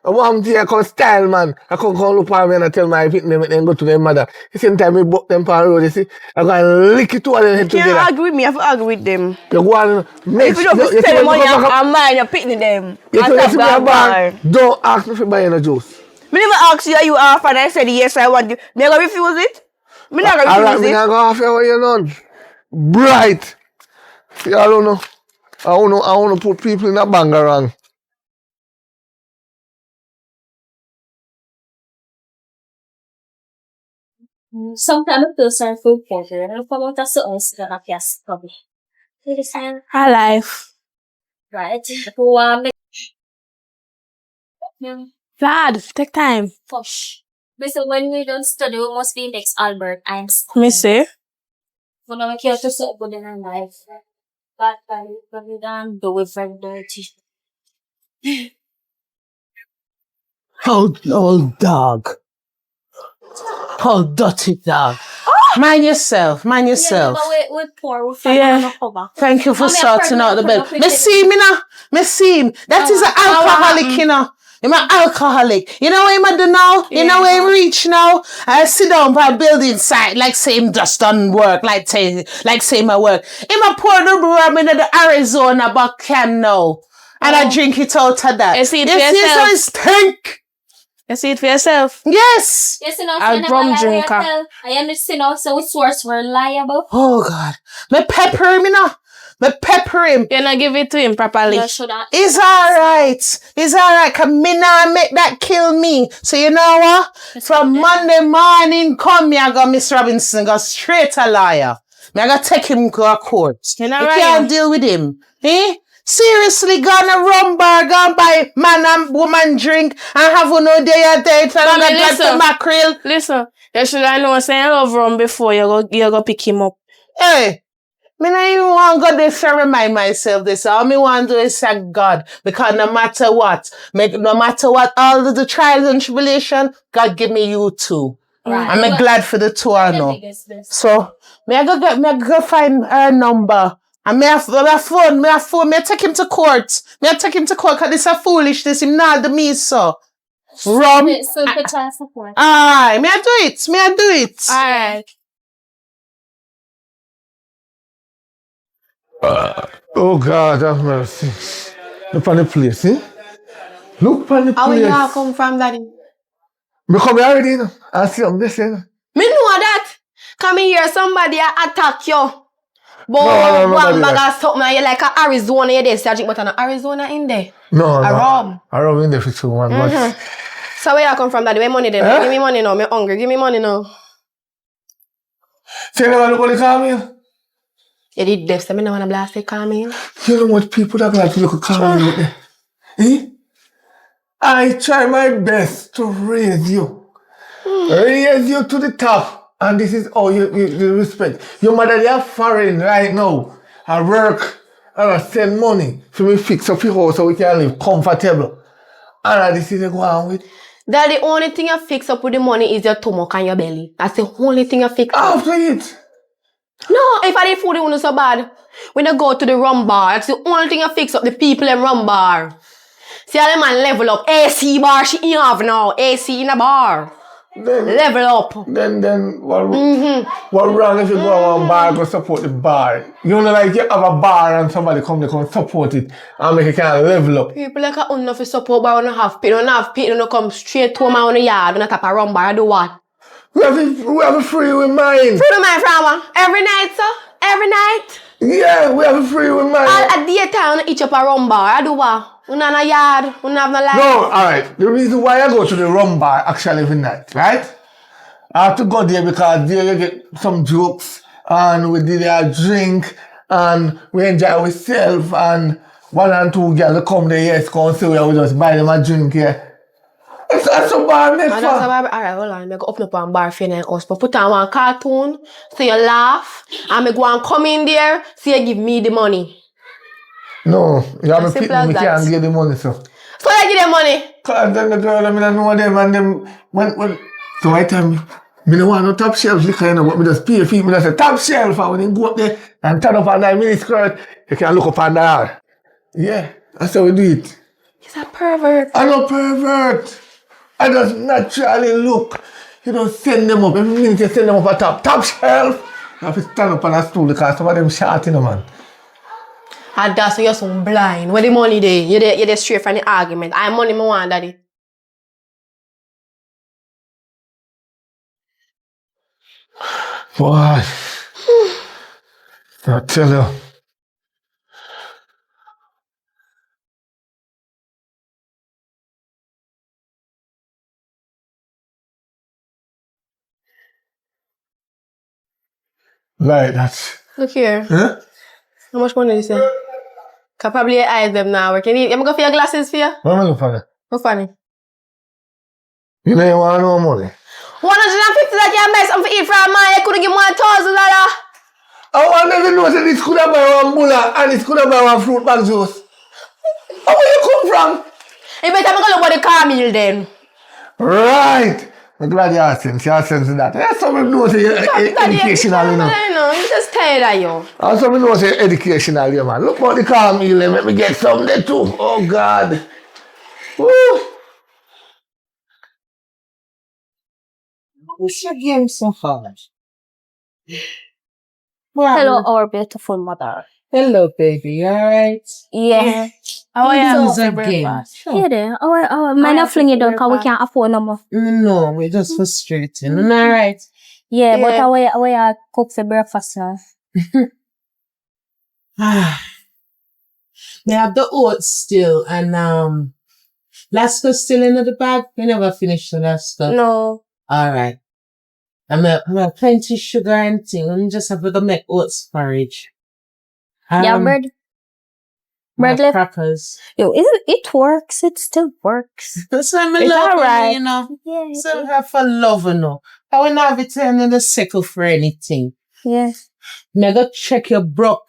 D: I want to come style, man. I come look for me and I tell my pit them and then go to their mother. The same time we book them on the road, you see. I go and lick it to all them head
G: You
D: together.
G: can't argue with me, I have to argue with them.
D: You go and make
G: If you don't
D: you
G: spend money
D: come back up-
G: and mine, you're picking them.
D: you
G: And
D: tell
G: stop
D: me a
G: that
D: bar,
G: bar.
D: don't ask me for buying a juice.
G: Me never ask you how you are and I said yes I want you. Me gonna refuse it? Me not gonna
D: Alright,
G: refuse
D: me
G: it.
D: not go off here what you done. Bright. You all don't know. I wanna put people in a bangarang.
H: Sometimes I feel sorry for people. And if I want to certain that I can stop it. You understand?
B: Our life.
H: Right? Who
B: Lad, take time.
H: push. Because when we don't study, we must be next Albert Einstein.
B: Me say.
H: When I care to so good in our life. But we don't do it very dirty.
A: Old dog. Old dirty dog. Mind yourself. Mind
H: Yeah,
A: yourself.
H: but we're poor. We're fine.
B: Yeah.
H: We don't cover.
A: Thank you for
H: Mommy, I
A: sorting out the bill.
H: pregnant,
A: Me see him, you know. Me see him. That is an alcoholic, you know. I'm an alcoholic. You know what I'm do now? You know where I'm reach now? I sit down by a building site like say him just done work. Like say my work. Him a pour the rum in the Arizona but can now. And I drink it out of that.
B: You see it for
A: so
B: yourself.
A: it stink.
B: You see it for yourself.
A: Yes.
H: Yes, you know,
B: A rum drinker.
H: I understand also we source we're liable.
A: Oh God. Me pepper him, you know. Me pepper him.
B: You not give it to him properly.
H: You should have.
A: It's alright. It's alright. Cause me not make that kill me. So you know what? From Monday morning, come me, I got Miss Robinson, go straight a liar. Me I got take him to a court.
B: You
A: You
B: know right,
A: can't deal with him. Eh? Seriously, gonna rum bar, gonna buy man and woman drink and have no day a date and
B: Mommy,
A: I got
B: listen.
A: the mackerel.
B: Listen, you should have known saying love rum before you go pick him up.
A: Hey. Me not even want God this to remind myself this. All me want to do is thank God. Because no matter what, all of the trials and tribulation, God give me you too.
H: Right.
A: I'm glad for the two I know.
H: Biggest blessing.
A: So, me I go find her number. And me a phone, me take him to court. Me take him to court because this a foolishness. Him not do me so. Rum.
H: So the child support.
A: Aye, me I do it.
B: Alright.
D: Oh God, have mercy. Look on the place, eh? Look on the
C: How will you
D: place.
C: come from, daddy?
D: Me come here already, you know. I see I'm this, you know.
C: Me know that. Come here, somebody attack you. But
D: No,
C: one
D: nobody
C: bag of something and you like a Arizona, you there, so you drink but an Arizona in there.
D: No,
C: A rum.
D: I rum in there for 2 months.
C: So where you come from, daddy? Where money then?
D: Eh?
C: Give me money now, me hungry. Give me money now.
D: So you never look what they call me?
C: You did this, so me no wanna blast they call me.
D: You know what people that like to look at call me out there? Eh? I try my best to raise you. Raise you to the top. And this is all you respect. Your mother, they are foreign right now. I work and I send money for me fix up your house so we can live comfortable. And this is a go on with.
C: That the only thing you fix up with the money is your stomach and your belly. That's the only thing you fix up.
D: After it.
C: No, if I did food, it wouldn't so bad. When you go to the rum bar, that's the only thing you fix up, the people in rum bar. See how the man level up. AC bar she have now. AC in a bar.
D: Then,
C: Level up.
D: then what wrong if you go to one bar go support the bar? You know like you have a bar and somebody come support it and make it kind of level up.
C: People like a enough support bar when you have pay. Don't have pay, don't come straight to my own yard. Don't tap a rum bar. Do what?
D: We have a free with mine.
C: Free to my flower. Every night, sir. Every night.
D: Yeah, we have a free with mine.
C: At daytime, each up a rum bar. I do what? We not a yard. We not have no light.
D: No, alright. The reason why I go to the rum bar actually every night, right? I have to go there because there you get some jokes and we did a drink and we enjoy ourselves and 1 and 2 girls come there, yes, come see we just buy them a drink here. That's a bar next
C: And that's a bar. Alright, hold on. I go open up one bar for you in the house. But put on one cartoon so you laugh. And I go and come in there so you give me the money.
D: No, you have a
C: Simple
D: pick
C: as
D: me
C: that.
D: can't get the money, so.
C: So you give them money.
D: Cause then the girl, I mean, I know them and them, when, so I tell me, me no want no top shelf liquor, you know, but me just pay a fee, me just say top shelf, and when you go up there and turn up on that mini skirt, you can look up on that. Yeah, that's how we do it.
C: He's a pervert.
D: I'm no pervert. I just naturally look. You don't send them up. Every minute you send them up at top shelf. You have to stand up on a stool because some of them short, you know, man.
C: And that's why you're so blind. Where the money there? You're there straight from the argument. I money me want, daddy.
D: Boy, I tell you. Like that.
C: Look here.
D: Huh?
C: How much money is it? Can probably hide them now. I'm go for your glasses for you.
D: What am I funny?
C: How funny?
D: You know you want no money?
C: 150 that you buy something to eat from man. You couldn't give me $1,000.
D: I want them to know that this could have buy one bulla and this could have buy one fruit bag juice. Where you come from?
C: You better go look at the car meal then.
D: Right. I'm glad you asked him. She asked him that. That's how we know you're educational, you know.
C: I know, I'm just tired of you.
D: That's how we know you're educational, you man. Look about the car meal and let me get some there too. Oh, God. Woo.
A: What's your game so hard?
B: Hello, our beautiful mother.
A: Hello, baby. You alright?
B: Yeah.
C: How are you?
A: It's a game.
B: Yeah, there. Mine not fling it down because we can't afford no more.
A: No, we're just frustrating. Alright.
B: Yeah, but how you cook for breakfast now?
A: We have the oats still and Lasco still in the bag. We never finished the Lasco.
C: No.
A: Alright. I'm plenty sugar and thing. I'm just have to make oats porridge.
B: Yeah, bread. Bread left.
A: Crackers.
B: Yo, it works. It still works.
A: That's why I
C: It's
A: love
C: alright.
A: it, you know.
B: Yeah.
A: So have for love, you know. I will not be turning the sickle for anything.
B: Yeah.
A: Now go check your broke,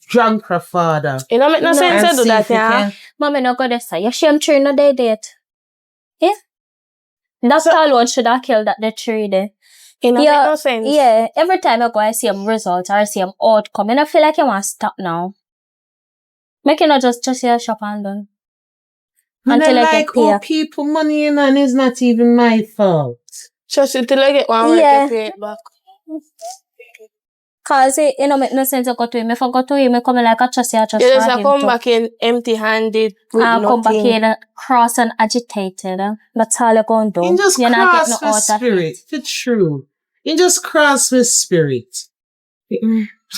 A: drunk father.
C: You know, make no sense to do that, yeah.
B: Mommy no go there, sir. You shame tree no day date. Yeah? That alone should have killed that tree there.
C: You know, make no sense.
B: Yeah, every time I go, I see him result or I see him outcome, and I feel like you want to stop now. Make you not just your shop and done.
A: And
B: Until
A: I
B: I
A: like
B: get paid.
A: all people money in and it's not even my fault.
C: Just until I get one
B: Yeah.
C: to pay it back.
B: Cause it you know make no sense to go to him. If I go to him, I come like a trust
C: You just come back in empty-handed with
B: come back
C: nothing.
B: in cross and agitated. That's all you're going to do.
A: You just
B: You're not
A: cross
B: getting
A: with
B: out of
A: spirit.
B: it.
A: It's true. You just cross with spirit.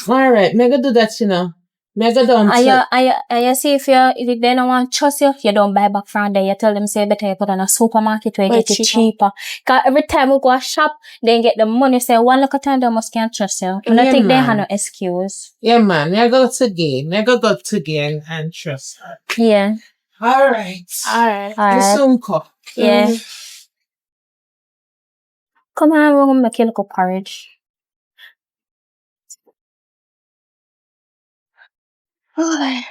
A: Alright, mega do that, you know. Mega don't.
B: I see if they don't want to trust you, you don't buy back from there. You tell them say better you put on a supermarket where you get it cheaper. Cause every time we go a shop, they get the money. Say one look at time they must can't trust you. And I think they have no excuse.
A: Yeah, man. Mega go to gain and trust her.
B: Yeah.
A: Alright.
B: Alright.
A: Soon come.
B: Yeah. Come on, we're gonna make you look up porridge.
C: Girl,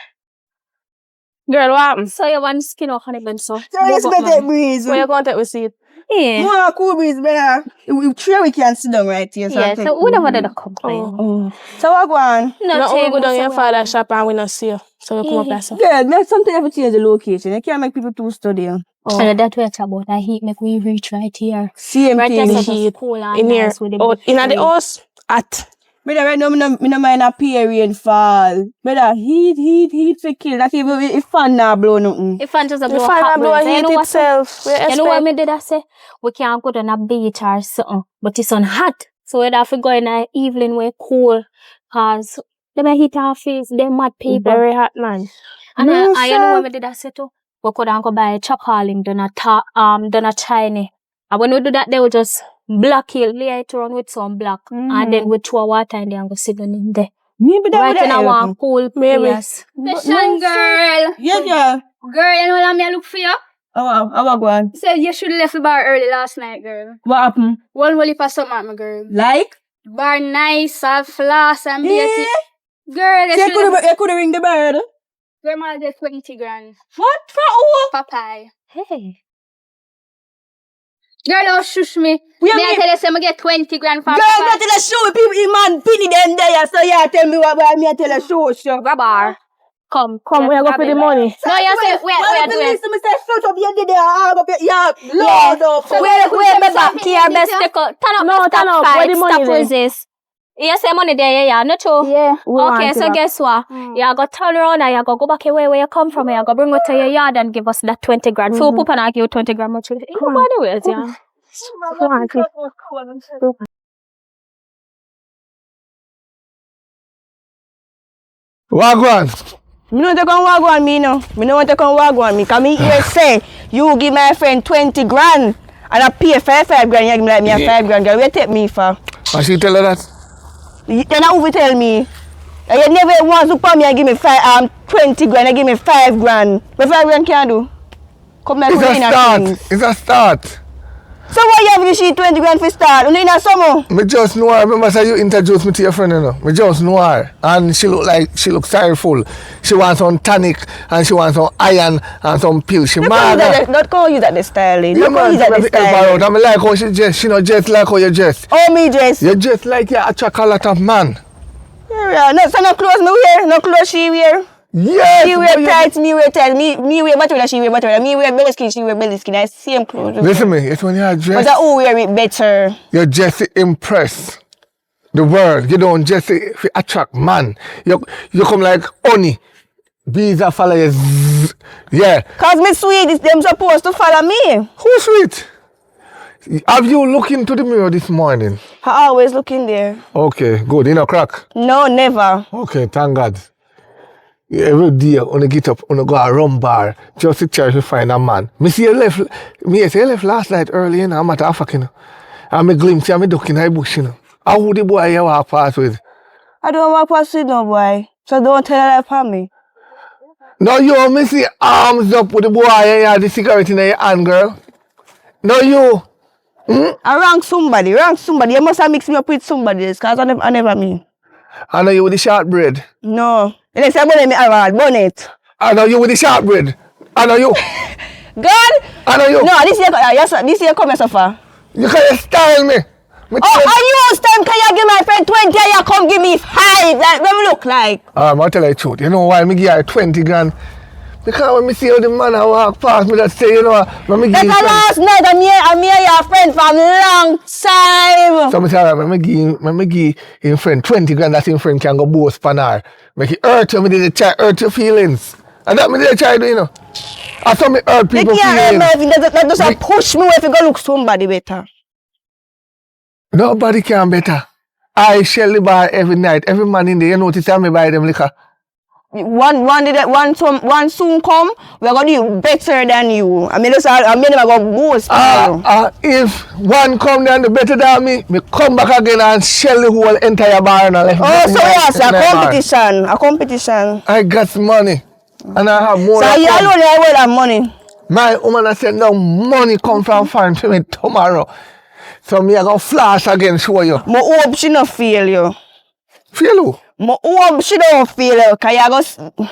C: what happened?
B: So you want skin or honey bun so?
G: It's better breeze.
C: Where you going to take receipt?
B: Yeah.
G: More cool breeze, better. We can sit down right here.
B: Yeah, so we never did a complaint.
G: So what go on?
C: No, we go down your father's shop and we not see you. So we come up there. So.
G: Girl, make something ever change the location. You can't make people too study.
B: And that way it's about the heat make we reach right here.
G: Same
B: Right
G: thing.
B: here,
C: heat.
B: cool and
C: In here.
B: nice with the
C: Oh,
B: big
C: in the
B: tree.
C: house. At.
G: Brother, right now, me no mind a pay rain fall. Brother, heat for kill. Not even if fan not blow nothing.
B: If I just a
C: The
B: blow
C: fire
B: hot
C: blow
B: breeze, you
C: heat
B: know what?
C: itself.
B: You know what me did I say? We can't go to a beach or something, but it's on hot. So we have to go in the evening where cool. Cause they may heat our face, they mad people.
C: Very hot, man.
B: And
G: No,
B: you know
G: sir.
B: what me did I say too? We could go buy chocolate, done a Chinese. And when we do that, they will just block it, lay it around with some block. And then we throw water in there and go sit down in there.
G: Maybe that
B: Right
G: would
B: in
G: help.
B: our cool place.
H: Session girl.
G: Yeah, girl.
H: Girl, you know what I look for you?
G: How go on?
H: Said you should have left the bar early last night, girl.
G: What happened?
H: One will for something at me, girl.
G: Like?
H: Bar nice, and floss, and
G: Yeah.
H: beauty. Girl, you
G: So
H: should have...
G: you could ring the bird.
H: Girl, man, just 20 grand.
G: What? For who?
H: Popeye.
B: Hey.
H: Girl, don't shush me.
G: We
H: Me
G: are
H: I tell you, say, I get 20 grand for
G: Girl,
H: Popeye.
G: not tell a show people, man, pity them there. So yeah, tell me what me I tell a show.
B: Grab her. Come,
C: we are going for the money.
B: No, you say, we are doing.
G: Listen, me say, shut up, you did it. I'll go, yeah, load up.
B: Wait, me back here, best take out. Turn up,
C: Turn up. Where the money
B: stop
C: there?
B: resist. You say money there, yeah, not true?
H: Yeah.
B: Okay, so guess what? You go turn around and you go back away where you come from. You go bring it to your yard and give us that 20 grand. So Papa and I give you 20 grand much. Nobody wills, yeah.
D: Wagwan.
G: Me no take on wag on me no. Me no want to come wag on me. Cause me here say, you give my friend 20 grand. And I pay 5 grand. You give me like me a 5 grand. Girl, where you take me for?
D: And she tell her that?
G: Then who will tell me? You never want to come here and give me 20 grand, you give me 5 grand. What 5 grand can do? Come here,
D: It's a start.
G: So why you have to 20 grand for start? You know summer?
D: Me just know her. Remember say you introduced me to your friend, you know. Me just know her. And she look sorrowful. She wants some tonic and she wants some iron and some pills. She mad.
G: Not call you that the style.
D: You
G: Don't call you that the style.
D: I like how she dress. She not dress like how you dress.
G: Oh, me dress?
D: You dress like you attract a lot of man.
G: Yeah, no, so no clothes me wear. No clothes she wear.
D: Yes.
G: She wear tights, me wear tights. Me wear material, she wear material. Me wear belly skin, she wear belly skin. I same clothes.
D: Listen me, it's when you dress.
G: But who wear it better?
D: You just to impress the world. You don't just to attract man. You come like honey. Bees that follow you. Yeah.
G: Cause me sweet, them supposed to follow me.
D: Who sweet? Have you looked into the mirror this morning?
G: I always look in there.
D: Okay, good. You know crack?
G: No, never.
D: Okay, thank God. Every day, when you get up, when you go a rum bar, just to try to find a man. Me see you left last night early, you know, I'm at a fucking. I'm a glimpse, I'm a duck in the bush, you know. How would the boy you walk past with?
G: I don't walk past with no boy. So don't tell that upon me.
D: No, you, me see arms up with the boy and you have the cigarette in your hand, girl. No, you.
G: I rank somebody. You must have mixed me up with somebody else, because I never mean.
D: I know you with the shortbread.
G: No. And they say, bonnet.
D: I know you with the shortbread. I know you.
G: God?
D: I know you.
G: No, this year come here suffer.
D: You can't style me.
G: You stand, can you give my friend 20 and you come give me 5? Like, what me look like?
D: I'll tell you the truth. You know why me give her 20 grand? Because when me see how the man I walk past me, that say, you know, when me give
G: Because last night, I'm here your friend for a long time.
D: So I say, when me give him friend 20 grand, that him friend can go boast pan her. Make it hurt you, me did try hurt your feelings. And that me did try do, you know. I saw me hurt people feelings.
G: That doesn't push me if you go look somebody better.
D: Nobody can better. I shell the bar every night. Every man in there, you notice I me buy them liquor. One
G: soon come, we're gonna do better than you. I mean, never go boast.
D: If one come down the better than me come back again and shell the whole entire bar and left.
G: Oh, so yes, a competition.
D: I got money. And I have more.
G: So you alone will have money.
D: My woman has said no money come from farm to me tomorrow. So me I go flash again, show you.
G: My hope she not feel you.
D: Feel who?
G: My hope she don't feel you. Cause you go,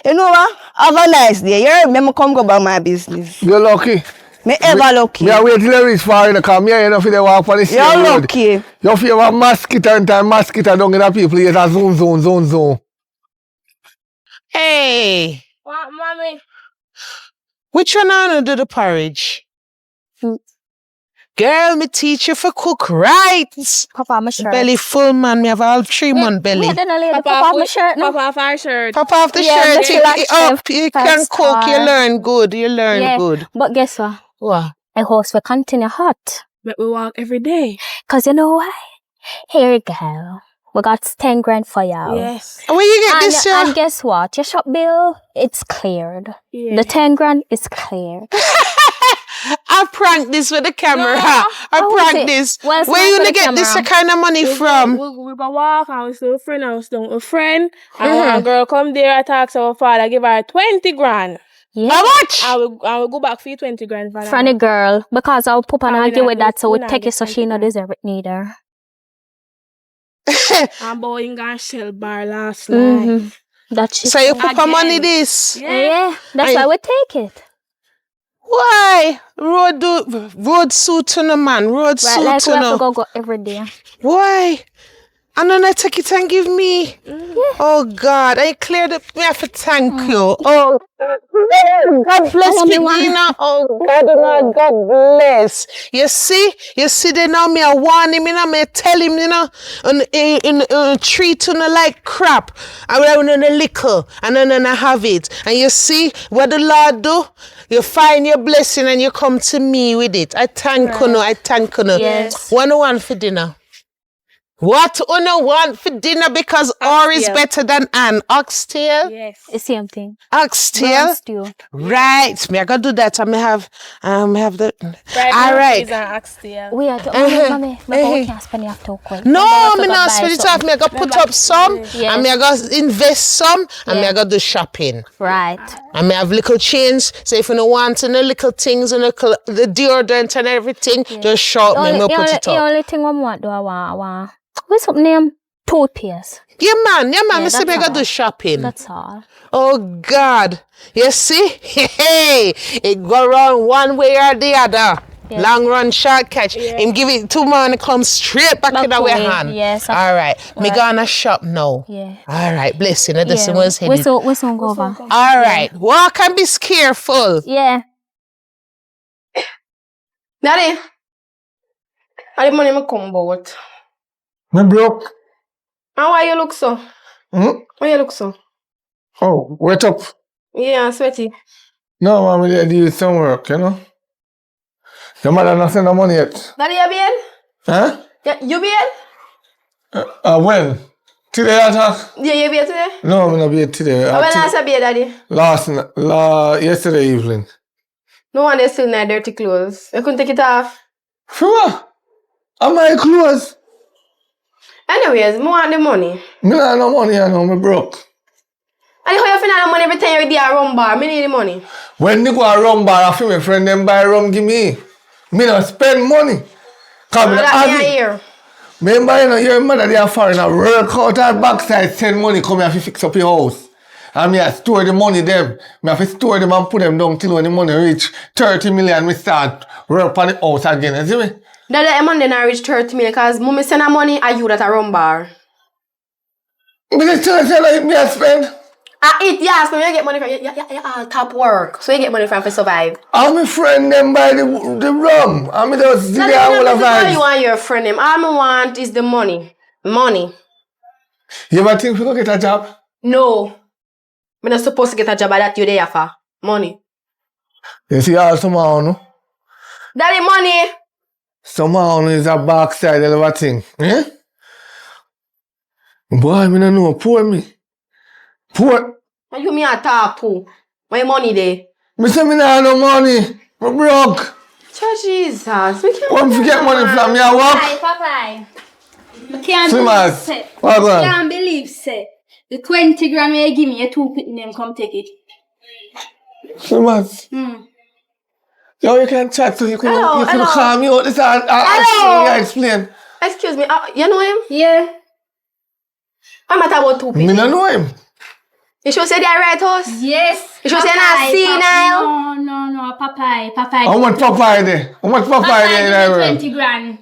G: you know what? Have a nice day. You remember come go about my business.
D: You're lucky.
G: Me ever lucky.
D: Me I wait till I reach far in the car. Me I know if they walk on the same road.
G: You're lucky.
D: You feel a mosquito and time mosquito don't get people. It's a zone.
A: Hey.
B: What, mommy?
A: Which one I wanna do the porridge? Girl, me teach you for cook right.
B: Papa, my shirt.
A: Belly full, man. Me have all 3-month belly.
B: Papa off my shirt now.
F: Papa off our shirt.
A: Pop off the shirt, take it up. You can cook, you learn good. Good.
B: But guess what?
A: What?
B: I host will continue hot.
F: But we walk every day.
B: Cause you know why? Here you go. We got 10 grand for y'all.
F: Yes.
A: Where you get this,
B: And guess what? Your shop bill, it's cleared.
F: Yeah.
B: The 10 grand is cleared.
A: I prank this with the camera.
B: No,
A: I prank this.
B: Well,
A: Where you gonna get this kind of money from?
F: We go walk and we see a friend house down. A friend and a girl come there, I talk to our father, give her 20 grand.
B: Yeah.
A: How much?
F: I will go back for you 20 grand for
B: Funny girl. Because I'll pop and argue with that, so
F: we
B: we'll take it so she not deserve it neither.
F: I'm going to shell bar last night.
B: That's
A: So you put money this?
B: Yeah. That's why we take it.
A: Why? Road suit to the man. Road suit
B: Right, like
A: to
B: we have
A: no.
B: to go every day.
A: Why? And then I take it and give me. Oh God, I cleared up. Me have to thank you. Oh, God bless me, Nina. Oh God bless. You see they now me I warn him, me I tell him, in treat to no like crap. I will on the liquor and then I have it. And you see what the Lord do? You find your blessing and you come to me with it. I thank you, I thank you.
B: Yes.
A: One for dinner. What una want for dinner because R is
G: Oxtail.
A: better than Ann? Oxtail?
G: Yes.
H: The same thing.
A: Oxtail?
H: Brown stew.
A: Right. Me I gotta do that. I may have the
B: Right,
A: all right.
B: We are mommy, we can't spend it off too quick.
A: No, me not spend it off. Me I gotta put up some
B: Yes.
A: and me I gotta invest some and me I gotta do shopping.
B: Right.
A: And me have little chains. So if you don't want to know little things and the deodorant and everything, just shout me and me put it
B: The
A: up.
B: only thing I want, I want. What's up name? Toothpaste.
A: Yeah, man. Me say
B: that's
A: me I gotta
B: all.
A: do shopping.
B: That's all.
A: Oh God. You see? Hey, it go around one way or the other.
B: Yeah.
A: Long run, short catch. Him give it 2 man, come straight back in our hand.
B: Yes.
A: All right. Me gonna shop now.
B: Yeah.
A: All right. Blessing. This
B: Yeah.
A: was headed.
B: We soon go over.
A: All right. Walk and be careful.
B: Yeah.
C: Daddy. How the money me come about?
D: Me broke.
C: And why you look so? Why you look so?
D: Oh, wait up.
C: Yeah, sweaty.
D: No, man, I do some work, you know. Your mother not send the money yet.
C: Daddy, you bed?
D: Huh?
C: Yeah, you bed?
D: When? Today attack?
C: Yeah, you bed today?
D: No, I'm not be today.
C: When last I bed, Daddy?
D: Yesterday evening.
C: No one is still in their dirty clothes. You couldn't take it off.
D: For what? Am I clothes?
C: Anyways, me want the money.
D: Me not no money, I know, me broke.
C: And how you find the money every time you're there at rum bar? Me need the money.
D: When they go a rum bar, I feel my friend them buy rum give me. Me not spend money. Cause me not
C: That
D: have
C: me
D: it.
C: here.
D: Remember, you know, your mother they are foreigner work out her backside, send money, come here to fix up your house. And me I store the money them. Me have to store them and put them down till when the money reach 30 million, me start work on the house again, you see me?
C: Daddy, the money not reach 30 million because mommy send the money and you that a rum bar.
D: Me just tell you like me I spend.
C: I eat, yes, but you get money from you all top work. So you get money from to survive.
D: All my friend them buy the rum. And me just see
C: Daddy,
D: the whole of
C: you want your friend them. All I want is the money. Money.
D: You ever think we go get a job?
C: No. I'm not supposed to get a job that you there for. Money.
D: You see all somehow, no?
C: Daddy, money.
D: Somehow is a backside of a thing. Eh? Boy, me no know. Poor me. Poor.
C: And you me a talk to. My money there.
D: Me say me no have no money. Me broke.
C: Jesus. We can't
D: Where me get money from? Me a work?
H: Papa. I can't
D: Slimmers.
H: believe,
D: What go on?
H: can't believe, say. The 20 grand you give me, you 2 put in them, come take it.
D: Slimmers. Yo, you can chat so you can
C: Hello.
D: call me out this and
C: Hello.
D: explain.
C: Excuse me. You know him?
H: Yeah.
C: I'm at about 2
D: Me
C: people.
D: no know him.
C: You should say they are right house.
H: Yes.
C: You should say not senile.
H: No, Papa.
D: How much Popeye there? How much Popeye there in that world?
H: 20 grand.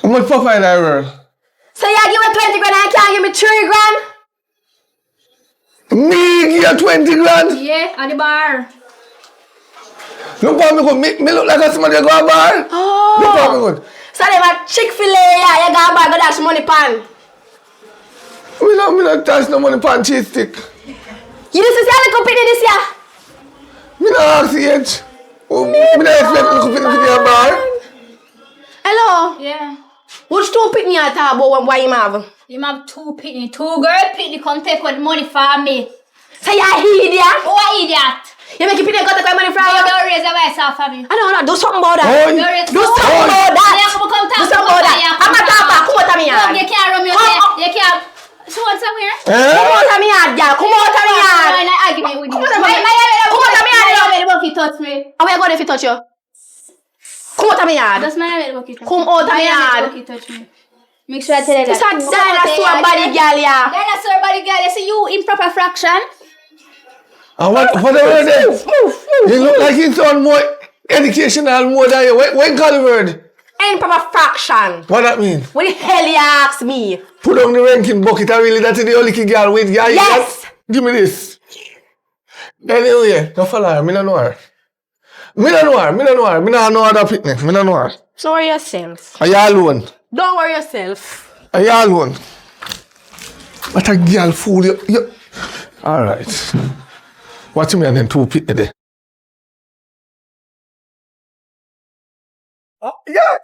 D: How much Popeye in that world?
C: So you give me 20 grand and you can't give me 3 grand?
D: Me give you 20 grand?
H: Yeah, at the bar.
D: Look how me good. Me look like a somebody go a bar. Look how me good.
C: So they have Chick-fil-A, yeah, you got a bag of dash money pan.
D: Me not touch no money pan cheese stick.
C: You just say I company this year.
D: Me not ask age. Me not expect to compete with your bar.
C: Hello.
H: Yeah.
C: Which 2 pitney you talk about why you have?
H: You have 2 pitney. 2 girl pitney come take what money for me.
C: Say you idiot.
H: Who are idiot?
C: You make pitney go take money from
H: You
C: you.
H: don't raise your voice off of me.
C: I don't know, do something about that.
D: Oi.
C: Do something about that.
H: Yeah, come talk
C: Do something about that. I'm a talker. Come out of me yard.
H: You can't run me up. You can't. So what's up here?
C: Come out of me yard, girl. Come out of me yard.
H: Why not argument with you?
C: Come out of me yard. Come out of me yard.
H: If you touch me.
C: How are you going if you touch you? Come out of me yard.
H: That's my way.
C: Come out of me yard.
H: Touch me. Make sure I tell you
C: This
H: that.
C: a dinosaur body, girl, yeah.
H: Dinosaur body girl. You see you improper fraction.
D: And what the word is? You look like you sound more educational more than you. When call the word?
C: Improper fraction.
D: What that mean?
C: What the hell you ask me?
D: Put on the ranking bucket and really that's the only girl with. Yeah,
C: Yes.
D: Give me this. Anyway, no follow her. Me no know her. Me no know other picnic. Me no know her.
C: Don't worry yourself.
D: Are you alone?
C: Don't worry yourself.
D: Are you alone? What a girl fool you. Alright. Watch me and then 2 picnic there. Oh, yes.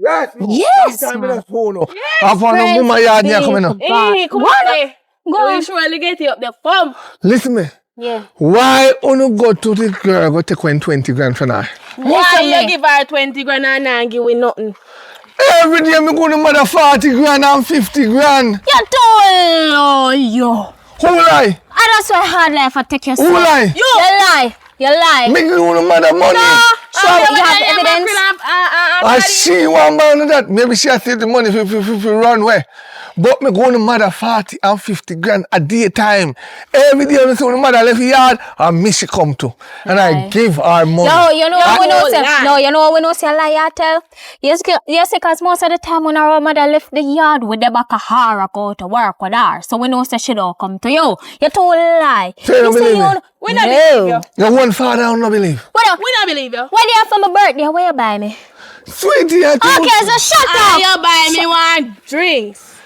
D: Yes.
B: Yes,
D: Long time
B: man.
D: in the phone. I found a
B: Praise
D: woman yard here
B: be
D: coming
B: to
D: up.
B: God.
F: Hey, come
B: What?
F: on.
B: Go
F: You
B: on.
F: surely get you up the pump.
D: Listen me.
B: Yeah.
D: Why you go to the girl go take 20 grand from her?
F: Why
B: Listen
F: you
B: me.
F: give her 20 grand and not give me nothing?
D: Every day me go to mother 40 grand and 50 grand.
B: You too low.
D: Who lie?
B: And that's why hard life I take your
D: Who lie?
B: You lie. You lie.
D: Me go to mother money.
B: So you have evidence?
D: I see one man that. Maybe she has the money if run away. But me go to mother 40 and 50 grand a day time. Every day I see when the mother left the yard, I miss she come to. And I give her money.
B: No, you know what we know say.
F: lie.
B: No, you know what we know say lie you tell. Yes, because most of the time when our mother left the yard with the back of her, I go to work with her. So we know say she don't come to you. You told lie.
D: So you don't believe me?
F: We not believe you.
D: Your one father I don't believe.
B: What
F: We not believe you.
B: when you have for my birthday, where you buy me?
D: Sweetie, I told
B: Okay, so shut up.
F: You buy me one drinks.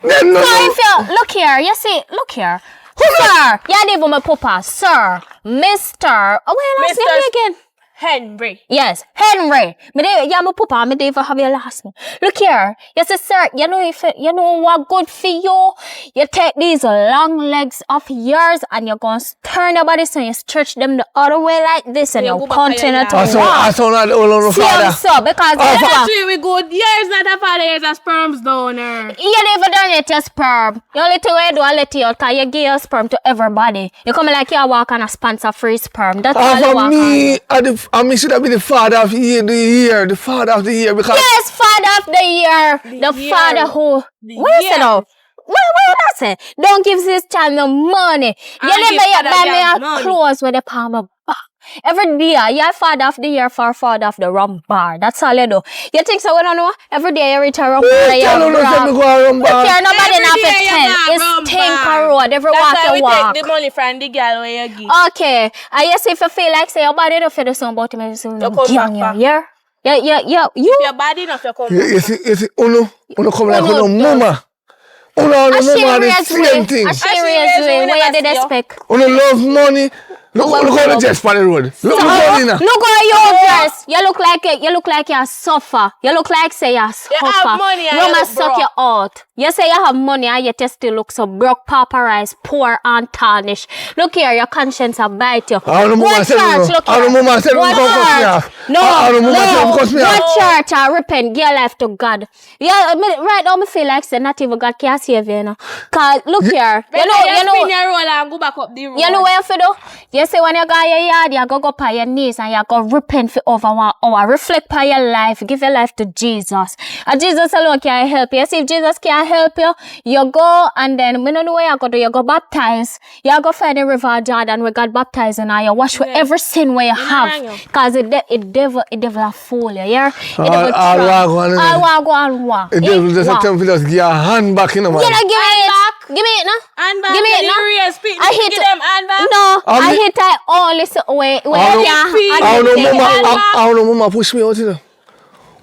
D: Then no,
B: So if you look here, you see, look here. Sir, you didn't even my papa, sir, Mr. Oh, wait, last name again.
F: Henry.
B: Yes, Henry. Me dey, yeah, my papa, me dey even have your last name. Look here, you say, sir, you know what good for you? You take these long legs of yours and you're going to turn your body so you stretch them the other way like this and
F: Yeah,
B: you
F: go back to
B: continue
F: your
B: to
F: yard.
D: I
B: walk.
D: saw not the old
B: See,
D: father.
B: so, because
F: Actually, we good years, not a father, years of sperms donor.
B: you never done it your sperm. You only thing you do I let you out because you give your sperm to everybody. You come like you walk on a sponsor free sperm. That's all you
D: For
B: walk
D: me, I should have been the father of the year, the father of the year because
B: Yes, father of the year. The
F: year.
B: father who. What you say now? What I say? Don't give this child no money. You
F: And
B: never
F: give
B: yet
F: father
B: buy
F: girl
B: me a
F: money.
B: clothes with the palm of back. Every day, you're father of the year for father of the rum bar. That's all you do. You think so? We don't know? Every day you reach a rum bar.
D: tell her not to go around
B: Look
D: bar.
B: here, nobody
F: Every
B: not
F: day
B: to
F: you
B: tell.
F: go
B: It's
F: rum
B: Tinker
F: bar.
B: Road. Every
F: That's
B: walk
F: why
B: you
F: we
B: walk.
F: take the money from the girl where you give.
B: Okay. I guess if you feel like say your body don't feel the same about me, so
F: come
B: gang
F: back.
B: you. Yeah. You.
F: Your body not your come.
D: You see, Uno come like
B: Uno
D: Uno mama. Uno and
B: A
D: mama are the
B: serious
D: same
B: way.
D: thing.
B: A serious
F: we
B: way. Where
F: never
B: you did
F: see you.
B: expect?
D: Uno love money. Look how the Jets on the road. Look how the
B: Look how you dress. You look like you suffer. You look like say you suffer.
F: have money and
B: You
F: you
B: must
F: look
B: suck
F: broke.
B: you out. You say you have money and yet you still look so broke, pauperized, poor and tarnished. Look here, your conscience will bite you.
D: I don't know mama
B: What
D: said
B: church?
D: no.
B: Look
D: I don't know
B: here.
D: mama said
B: What
D: come cut me
B: church?
D: off.
B: No,
D: I don't know mama said
B: no.
D: cut me
B: What
D: off.
B: church? I repent. Give your life to God. Yeah, right now me feel like say not even God can save you, you know. Cause look here, you know.
F: spin your roll and go back up the road.
B: You know what you have to do? You say when you go your yard, you go on your knees and you go repent for over 1 hour. Reflect on your life. Give your life to Jesus. And Jesus alone can help you. See if Jesus can help you, you go and then we don't know where you go do. You go baptize. You go find the river Jordan where God baptized and you wash with every sin where you have. Because the devil a fool you, yeah? I'll walk.
D: The devil just tell me just give a hand back in the man.
B: You know, give me it. Give me it, no?
F: And back
B: Give me it, no? I hit
F: give them and back.
B: No, I hit I only so way you
D: I don't know mama push me out, you know.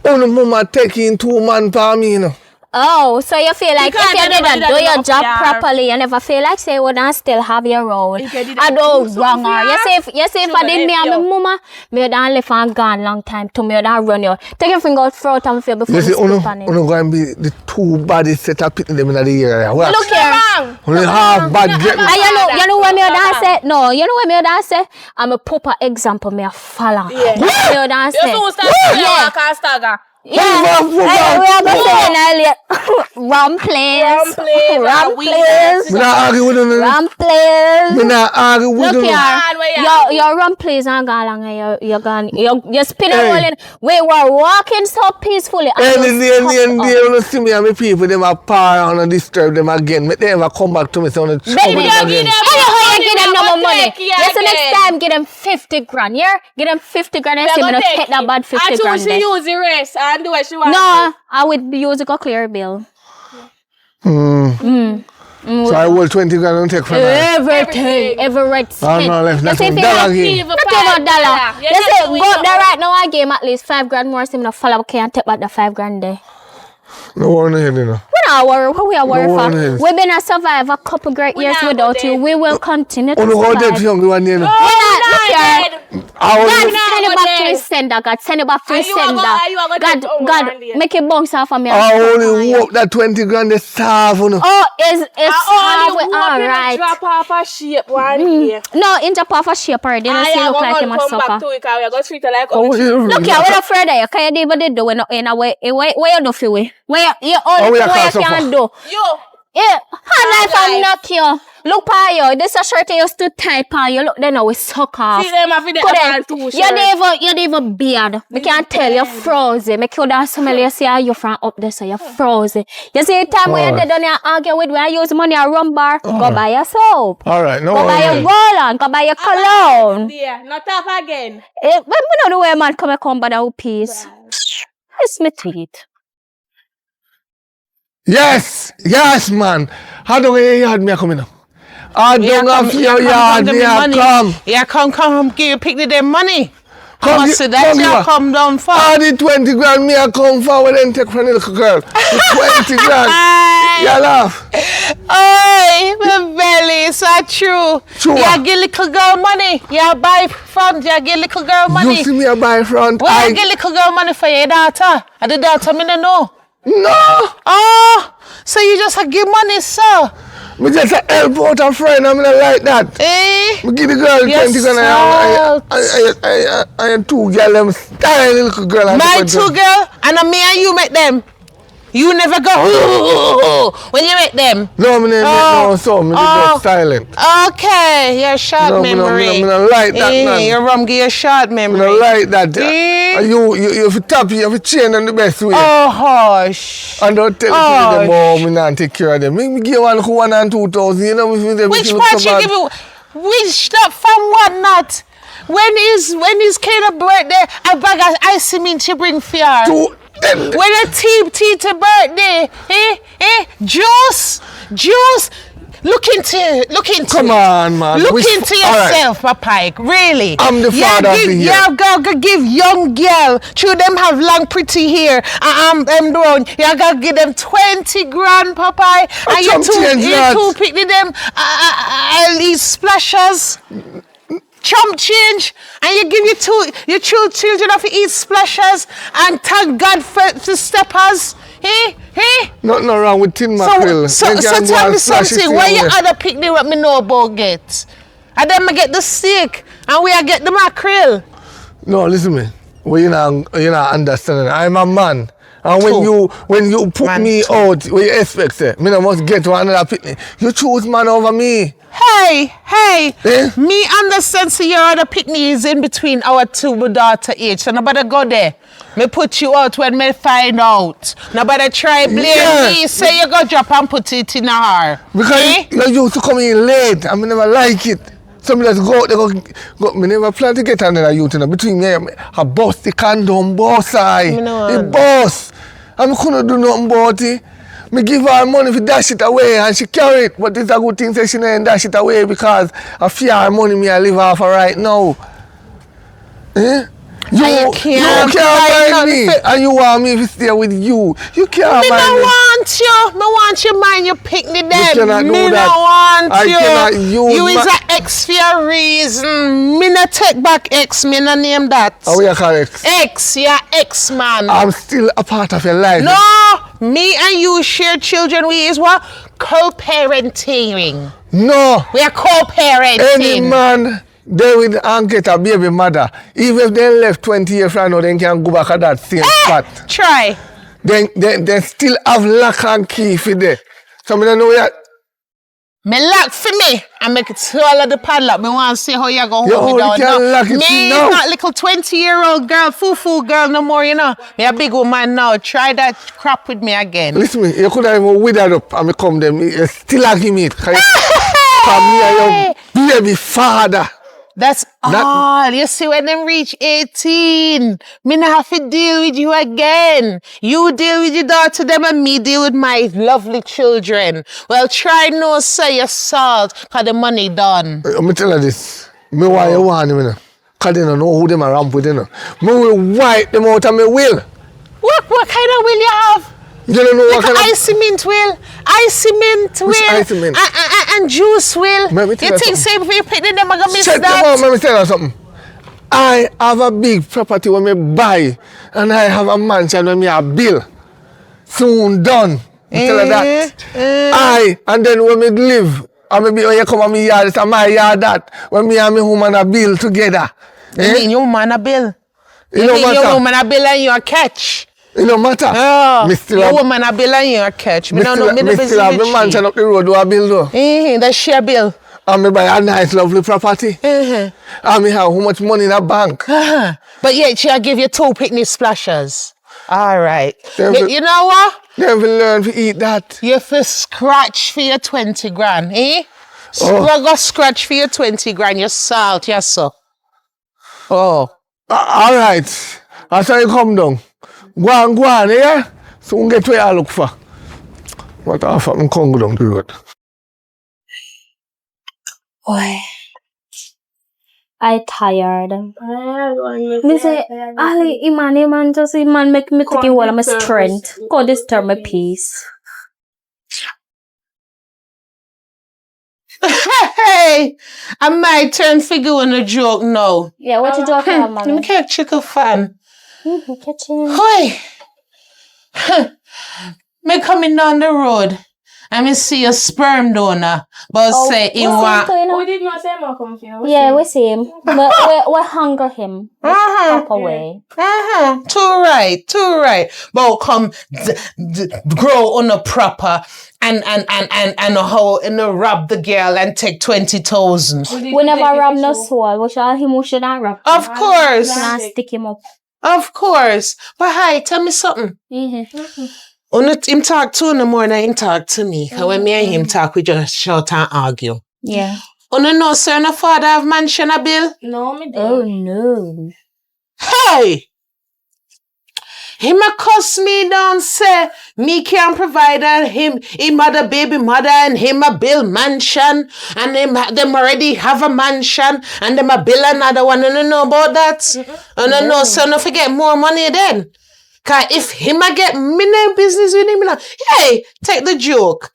D: Oh no mama taking 2 man for me, you know.
B: Oh, so you feel like
F: Because
B: if you
F: you never
B: didn't
F: did
B: do
F: that
B: your
F: enough,
B: job
F: yeah.
B: properly, you never feel like say you wouldn't still have your role.
F: If you did
B: I
F: that
B: don't
F: too,
B: wrong her.
F: Sophia,
B: You say if I didn't me and my mama, me would have left and gone long time to me would have run you. Take your finger out front and feel before
D: You
B: you
D: see,
B: spit on it.
D: Uno go and be the 2 body set up in them in the year. What?
B: Look here.
D: Only half bad get me.
B: And you know what me would have said? No, you know what me would have said? I'm a proper example, me a follow.
F: Yeah.
B: Me would have
F: You
B: said.
F: soon start to walk and stagger.
B: Yeah, we are going to say earlier. Rum players. Rum players.
D: Me not argue with them.
B: Rum players.
D: Me not argue with
B: Look
D: them.
B: here, your rum plays and go along and you're gone. You're spinning rolling. We were walking so peacefully.
D: Any day, you see me and my people, them a par and disturb them again. Make them ever come back to me so on the
B: Baby,
D: again.
B: anyhow you give them no more money.
F: take
B: Yes,
F: you
B: next
F: again.
B: time give them 50 grand. Yeah, give them 50 grand and say me not take that bad 50
F: I
B: grand.
F: choose to use the rest and do what she wants.
B: No, I would use a clear bill.
D: So I will 20 grand and take from her.
B: Everything, every red cent.
D: no, left. That's
B: You see,
D: $1
B: if you
D: again.
B: not even $1. You say go up there right now, I give him at least 5 grand more. So him not follow okay and take back the 5 grand there.
D: No one here, you know.
B: We not worry. What we are worried
D: No one
B: for?
D: is.
B: We've been a survive a couple great years without you. We will continue to
D: Oh, no, dead
B: survive.
D: young one, you know.
B: God, send it back to his sender. God, send it back to his sender. God, make it bounce off of me.
D: I only hope that 20 grand is starve, you know.
B: Oh, it's halfway alright.
F: Drop off a shape one day.
B: No, in drop off a shape already. You know, see, look like him a suffer.
F: We are going to treat it like
D: Oh, you
B: Look here, we're afraid of you. Can you even do it in a way? Where you do for we? Where you only
D: we are
B: what you
D: can't
B: can do?
F: Yo.
B: Yeah, hard life and knock you. Look pa you. This a shirt you used to type on you. Look then now we suck off.
F: See them after the
B: Couldn't-
F: two
B: You don't even beard. Me can't tell you frozen. Me could have smell you see how you from up there so you frozen. You see the time when you done you argue with when you use money a rum bar, go buy your soap.
D: All right, no
B: Go buy your
D: worries.
B: roll-on, go buy your cologne.
F: Yeah, not off again.
B: When me know the way man come by that piece. It's me teeth.
D: Yes, man. How do you yard me coming up? I don't have your
A: come,
D: yard,
A: give
D: me
A: me
D: a
A: money.
D: come.
A: Yeah, come, give you pick them money.
D: Come,
A: Come, see that
D: come
A: you
D: here.
A: come down for.
D: All the 20 grand me a come forward and take from the little girl. The 20 grand. You laugh.
A: Oi, my belly, is that true?
D: True.
A: You give little girl money. You buy front, you give little girl money.
D: You see me a buy front.
A: Where you give little girl money for your daughter? And the daughter me don't know.
D: No.
A: Oh, so you just give money, sir?
D: Me just a help out a friend. I'm not like that.
A: Eh?
D: Me give the girl 20 grand. I had two girls, them style little girl. and
A: My
D: the
A: two girl, and me and you make them. You never go when you make them.
D: No, me never no, so me just silent.
A: Okay, your short
D: No,
A: memory.
D: me no like that, man.
A: Your rum give you short
D: Me
A: memory.
D: no like that.
A: Eh?
D: You have to tap, you have to chain on the best way.
A: Oh, hush.
D: And don't tell them, oh, me not take care of them. Me give one who 1 and 2,000, you know.
A: Which part you give you? Which not from what not? When is Kate's birthday? A bag of ice mint you bring fear. When a to birthday, juice, look into
D: Come on, man.
A: Look into yourself, right. Papa, really.
D: I'm the father of the year.
A: You gotta give young girl, through them have long pretty hair, and them down, you gotta give them 20 grand, Papa, and you two picking them, these splashes. Chump change, and you give your two children of eat splashes and thank God for the steppers. Hey.
D: Nothing wrong with tin mackerel.
A: So tell me something. Where you other picnic what me know about get? And then I get the steak, and we get the mackerel.
D: No, listen to me. Well, you're not understanding. I'm a man. And when you put man me out, what you expect, say, me no must get to another picnic. You choose man over me.
A: Hey, me understand so your other picnic is in between our two daughter age, so nobody go there. Me put you out when me find out. Nobody try blame me, say you go drop and put it in her.
D: Because you used to come in late, and me never like it. So me just go, me never plan to get another youth in between me and a boss, the condom boss the boss. And I couldn't do nothing about it. Me give her money to dash it away and she carry it. But it's a good thing that she didn't dash it away because I fear her money me I live off her right now. Eh? You can't mind me and you want me to stay with you. You can't mind me.
A: Me want you mind you picnic them.
D: You cannot do that.
A: Want
D: I
A: you.
D: cannot use
A: You is an ex for a reason. Me not take back ex, me not name that.
D: How we are called ex?
A: Ex, you're ex man.
D: I'm still a part of your life.
A: No, me and you share children. We is what? Co-parenting.
D: No.
A: We are co-parenting.
D: Any man, they will get a baby mother. Even if they left 20 years from now, they can go back at that same spot.
A: Try.
D: They still have lock and key for there. So I don't know that.
A: Me lock for me and make it swallow the padlock. Me want to see how you go hold me down.
D: Lock it
A: Me
D: now.
A: is not little 20-year-old girl, foo girl no more, you know. Me a big woman now. Try that crap with me again.
D: Listen me, you could have even withered up and me come them. You still a give me it. Because me and your baby father.
A: That's all. You see, when them reach 18, me not have to deal with you again. You deal with your daughter, them, and me deal with my lovely children. Well, try no say your salt, because the money done.
D: Let me tell you this. Me want you want them, you know. Because they don't know who them are ramp with, you know. Me will wipe them out and me will.
A: What kind of will you have?
D: You don't know what
A: Like
D: kind of...
A: icy mint will. Icy mint
D: Which
A: will.
D: icy mint?
A: And juice will.
D: Let me tell
A: You
D: you
A: think
D: something.
A: say if you picnic them, I'm going to miss
D: Shut
A: that?
D: your mouth, let me tell you something. I have a big property when me buy, and I have a mansion when me a bill. Soon done. Me tell you that. And then when me live, and maybe when you come on me yard, it's my yard that. When me and my woman a bill together.
A: You mean your woman a bill?
D: It
A: You
D: don't
A: mean
D: matter.
A: your woman a bill and you a catch?
D: It don't matter.
A: Oh,
D: Me still
A: your
D: have,
A: woman a bill and you a catch. Me
D: me
A: don't
D: still,
A: know me
D: me
A: the
D: still have the
A: business.
D: mansion up the road do a bill though.
A: That's share bill.
D: And me buy a nice lovely property. And me have how much money in a bank.
A: But yet she'll give you 2 picnic splashes. All right.
D: Then
A: You know what?
D: Then we learn to eat that.
A: You have scratch for your 20 grand, eh? Go scratch for your 20 grand, your salt, yes, sir. Oh.
D: All right. After you come down, go on, yeah? Soon get where I look for. What the fuck, I'm come down the road.
H: Boy. I tired. Me say, Ali, Iman, just Iman make me take all of my strength. God disturb my peace.
A: Hey, I might turn figure on a joke now.
H: Yeah, what you talking about,
A: Let me
H: man?
A: catch chicken fan.
H: Catching.
A: Hoy. Me coming down the road. And me see a sperm donor. But say in one.
C: We did not say more confused.
H: Yeah, we see him. But we hunger him. Proper way.
A: Too right. But come grow on a proper and how rob the girl and take 20,000.
H: We never rob no soul. We should not rob.
A: Of course.
H: We should stick him up.
A: Of course. But hi, tell me something. Him talk to in the morning, him talk to me. Cause when me and him talk, we just shout and argue.
H: Yeah.
A: No, sir, no father have mansion a bill?
C: No, me don't.
H: Oh no.
A: Hey! Him a cuss me down, say, me can't provide and him had a baby mother and him a bill mansion and them already have a mansion and them a bill another one. And you know about that? And no, so no forget more money then. Cause if him a get me name business with him, hey, take the joke.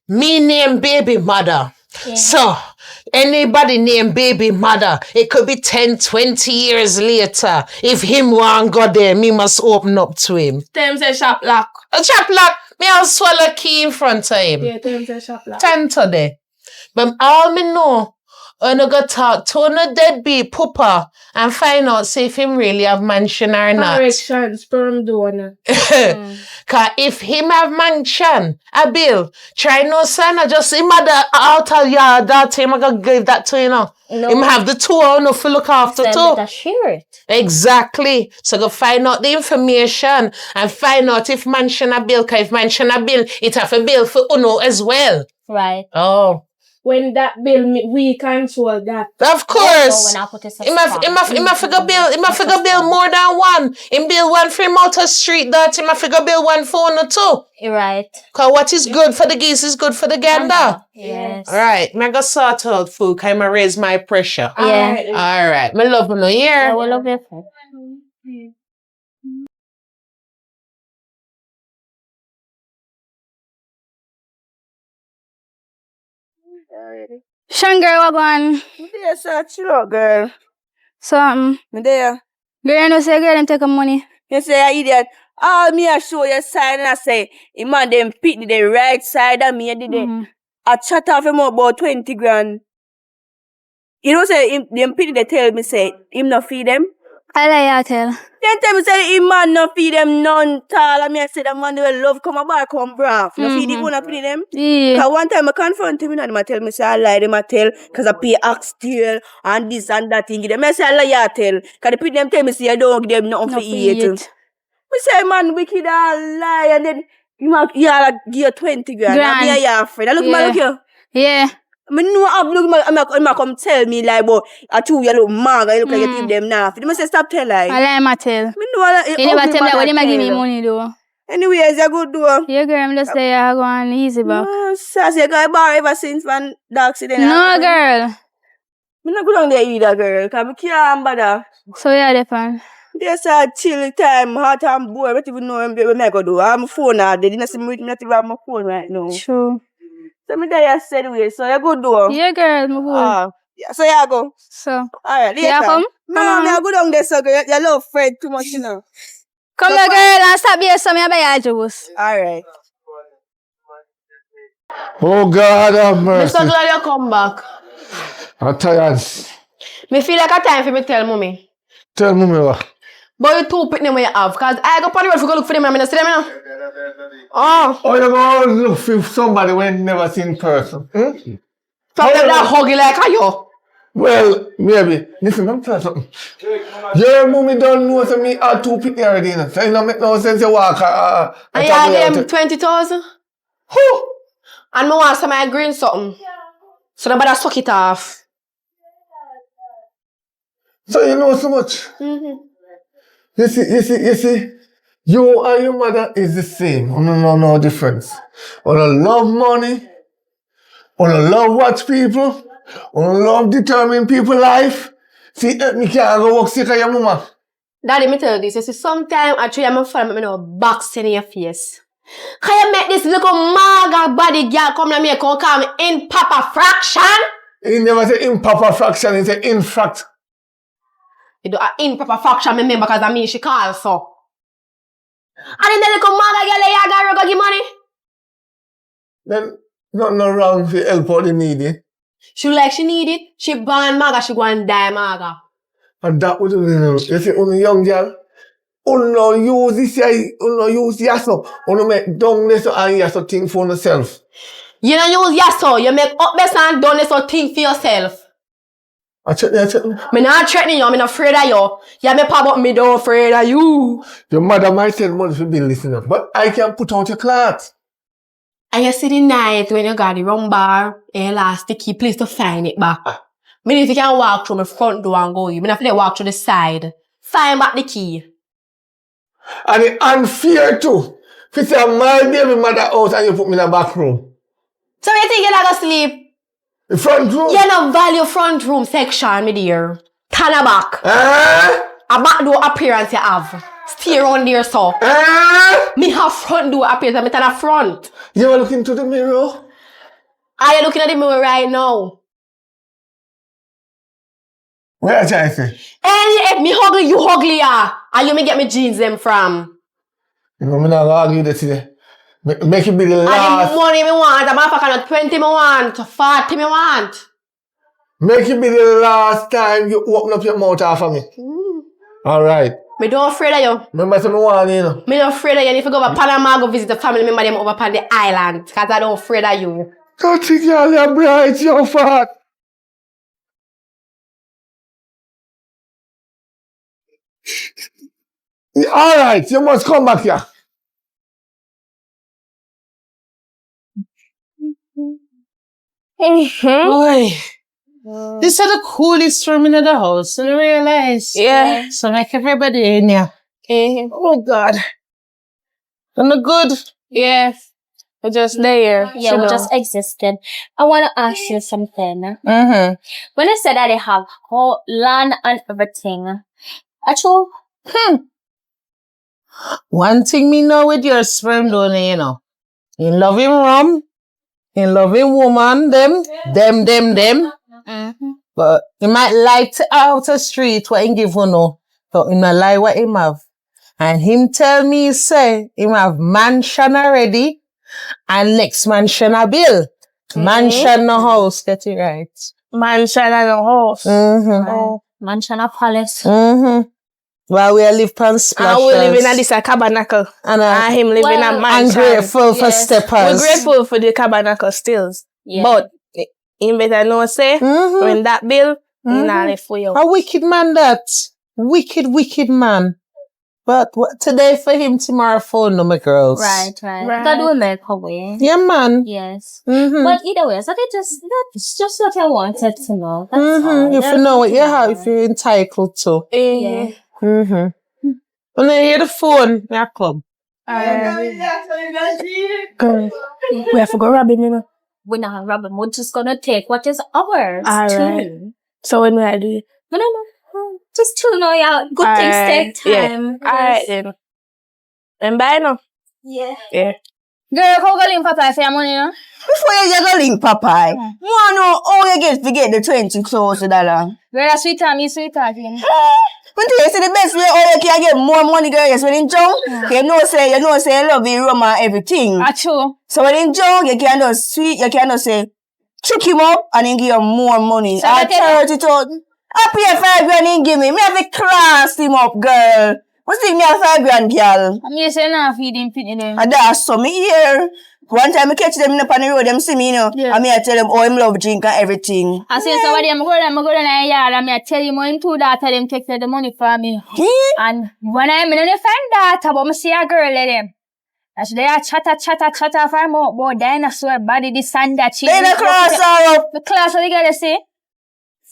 A: Me name baby mother. Yeah. So, anybody named baby mother, it could be 10, 20 years later. If him want go there, me must open up to him.
C: Them say shop lock.
A: A chap lock, me I'll swallow key in front of him.
C: Yeah, them say shop lock.
A: 10 today. But all me know, when I go talk to a deadbeat pooper and find out see if him really have mansion or not.
C: Correction, sperm donor.
A: Cause if him have mansion, a bill, try no son, just him had the outer yard that him I gonna give that to you know.
H: No.
A: Him have the 2 or no for look after
H: Then
A: 2.
H: better share it.
A: Exactly. So go find out the information and find out if mansion a bill. Cause if mansion a bill, it have a bill for Uno as well.
H: Right.
A: Oh.
C: When that bill, we control that.
A: Of course.
H: When I put it
A: Him a figure bill more than one. Him bill one for him out of street that him a figure bill one for no 2.
H: Right.
A: Cause what is good for the geese is good for the gander.
H: Yes.
A: Alright, me go sort out food, cause I raise my pressure.
H: Yeah.
A: Alright, me love you no
H: I
A: here.
H: will love you.
B: Sean girl, what going?
G: Yes, sir. Chill out, girl.
B: Something.
G: Me there.
B: Girl, you know say girl them take some money.
G: You say, you idiot. All me a show your side and I say, man, them pick the right side of me and did I chat off him about 20 grand. You know, say, them pick they tell me, say, him not feed them.
B: I lie, I tell.
G: Then tell me, say, him man not feed them none tall. And me I say, that man will love come back, come brav. No feed him, not feed them.
B: Yeah.
G: Because one time I confront him and them I tell me, say, I lie, them I tell, because I pay ox tail and this and that thing. Them I say, I lie, I tell. Because the people them tell me, say, I don't give them nothing to eat. Me say, man, wicked and lie, and then you all give you 20 grand. And me and your friend. Look, man, look here.
B: Yeah.
G: I know, look, I'm come tell me, like, but I told you, look, man, you look like you give them now. You must say, stop tell, like.
B: I lie, my tell.
G: Me know,
B: You never tell me when you give me money, though.
G: Anyways, you good, though.
B: Yeah, girl, I'm just say I go on easy back.
G: No, sassy, you got a bar ever since, man, the accident.
B: No, girl.
G: I'm not good on there either, girl, because I can't bother.
B: So, yeah, Defan.
G: Yes, I chill time, hot and bored. What even know what I go do? I'm phone now. They didn't see me with me, not even have my phone right now.
H: True.
G: So me there you said way. So you good do?
H: Yeah, girl, me good.
G: Yeah, so you go.
H: So,
G: Alright, later.
H: yeah, come?
G: No, me I go down there, so you love Fred too much, you know.
H: Come
G: So
H: here,
G: far-
H: girl, and stop here, so me buy your juice.
G: Alright.
D: Oh God have
C: I'm
D: mercy.
C: so glad you come back.
D: I'm tired.
C: Me feel like a time for me tell mommy.
D: Tell me what.
C: But you two picnic when you have, cause I go on the road for go look for them and I see them, you know. Oh,
D: Oh, you go look for somebody when never seen in person.
C: from them that huggy like a yo.
D: Well, maybe. Listen, let me tell you something. Your mommy don't know so me had two picnic already, you know. So it don't make no sense you walk
C: And you have them 20,000? And me want some of my green something. So nobody suck it off.
D: So you know so much. You see, you and your mother is the same. No difference. When I love money, when I love watch people, when I love determine people's life, see, me can't go work sick of your mama.
C: Daddy, me tell you this. You see, sometimes I try my friend, me know box in your face. Can you make this little maga body girl come to me and call me in Papa Fraction?
D: He never say improper fraction, he say infract.
C: You do a in Papa Fraction, me remember because I mean she call so. And then the little maga girl, you gotta give money.
D: Then, nothing wrong if you help out the needy.
C: She like she need it. She born maga, she go and die maga.
D: And that would you see, only young girl, no use this, no use yaso, no make down this and yaso thing for yourself.
C: You don't use yaso, you make up best and done this or think for yourself.
D: I check.
C: Me not threatening you, I'm not afraid of you. You make pop up me don't afraid of you.
D: Your mother might tell money for being listening, but I can put out your clothes.
C: And you see the night when you got the rum bar and you lost the key, please to find it back. Me if you can walk through my front door and go, you have to walk through the side. Find back the key.
D: And it's unfair too. If you say my baby mother house and you put me in the back room.
C: So you think you're not gonna sleep?
D: The front room?
C: You don't value front room section, me dear. Turn a back.
D: Eh?
C: A back door appearance you have. Stay around there, so. Me have front door appearance, I'm turn a front.
D: You are looking to the mirror?
C: Are you looking at the mirror right now?
D: What are you trying to say?
C: And if me ugly, you uglier. And you may get me jeans them from.
D: You know, I'm not going to argue that today. Make it be the
C: And
D: last.
C: the money me want, I'm not 20 me want, 40 me want.
D: Make it be the last time you open up your mouth after me. Alright.
C: Me don't afraid of you.
D: Remember some one, you know.
C: Me don't afraid of you. And if you go over Panama, go visit the family member them over on the island. Because I don't afraid of you.
D: Don't think you're bright, you're fat. Alright, you must come back here.
A: Boy, this is the coolest room in the house. You realize?
G: Yeah.
A: So like everybody in here. Oh God. And the good.
G: Yes. We're just there.
H: Yeah, we just existed. I want to ask you something.
A: Mm-hmm.
H: When I said that they have whole land and everything, actually,
A: One thing me know with your sperm donor, you know. You loving rum, you loving woman, them.
H: mm-hmm.
A: But you might like to out the street what he give you no. But you might like what him have. And him tell me, say, him have mansion already, and next mansion a bill. Mansion no house, get it right.
G: Mansion and a house.
A: Mm-hmm.
G: Oh.
H: Mansion or palace.
A: Mm-hmm. While we live on splash.
G: And we live in this tabernacle. And him live in a
H: Well,
G: mansion.
A: I'm grateful for
H: Yes.
A: steppers.
G: We're grateful for the tabernacle still.
H: Yeah.
G: But him better know say, when that bill, he not left for you.
A: A wicked man that. Wicked man. But today for him, tomorrow for no, my girls.
H: Right. That will make a way.
A: Yeah, man.
H: Yes.
A: Mm-hmm.
H: But either way, so that's just what I wanted to know. That's all.
A: If you know what you have, if you're entitled to.
H: Yeah.
A: When I hear the phone, yeah, come.
G: We have to go robbing, you know.
H: We're not robbing. We're just gonna take what is ours.
G: All
H: too.
G: right. So when we do it?
H: No. Just chill now, yeah. Good things take time.
G: Yeah. Alright then. And bye now.
H: Yeah.
G: Yeah.
B: Girl, how go link Papa for your money, no?
G: Before you just go link Popeye, you know how you get to get the 20 close $20.
B: Girl, that's sweet time, you sweet talking.
G: When you see the best way how you can get more money, girl, is when in junk. You know say you love you, rum and everything.
B: That's true.
G: So when in junk, you can just say, trick him up and then give you more money.
B: So
G: I 30,000. I pay 5 grand and give me. Me have to class him up, girl. What's the me have 5 grand, girl?
B: I'm just saying now feed him, feed them.
G: And that's so me here. One time I catch them up on the road, them see me, you know.
B: Yeah.
G: And me I tell them, oh, him love drink and everything.
B: I say somebody, I'm going in the yard, and I tell him, him two daughter, them take the money from me. And when I'm in the friend daughter, but I see a girl in them. As they are chatter from out, boy, dinosaur body, this and that.
G: They the class are up.
B: The class, what you gotta say?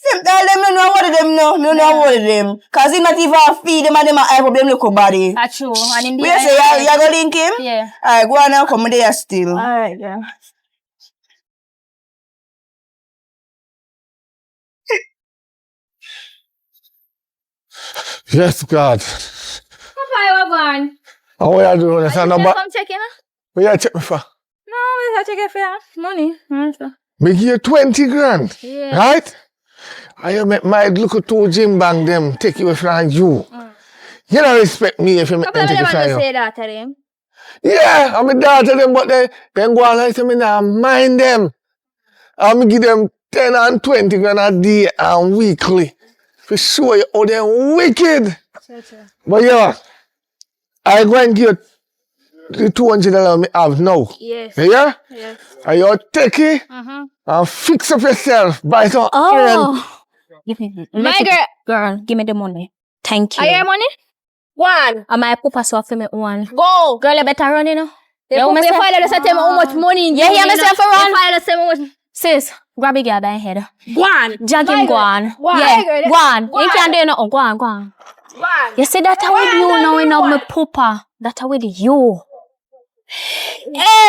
G: Tell them no know what of them no. No know what of them. Cause he not even feed them and them have problem look body.
B: That's true. And in the
G: We say, you go link him?
B: Yeah.
G: Alright, go on now, come there still.
B: Alright, yeah.
D: Yes, God.
B: Papa, you gone.
D: How are you doing?
B: Come check in.
D: What you check me for?
B: No, we check it for your money.
D: Me give you 20 grand.
B: Yeah.
D: Right? And you make my little two gym bang them take you from you. You don't respect me if you make them take it from you.
B: Say that to them.
D: Yeah, I'm a daughter them, but they go on like me now mind them. I'm give them 10 and 20 grand a day and weekly. For sure you how them wicked. But yeah, I go and give you the $200 me have now.
B: Yes.
D: Yeah?
B: Yes.
D: And you take it and fix up yourself. Buy some
H: Give me
B: My
H: girl, give me the money. Thank you.
B: Are your money? One.
H: And my papa so for me one.
B: Go.
H: Girl, you better run, you know.
B: They put me file to tell me how much money.
H: Yeah, hear me say for run.
B: File to tell me how much.
H: Sis, grab a girl by her head.
B: One.
H: Jag him, go on. Yeah, go on. You can't do nothing. Go on.
B: One.
H: You see that with you now, you know, my papa. That with you.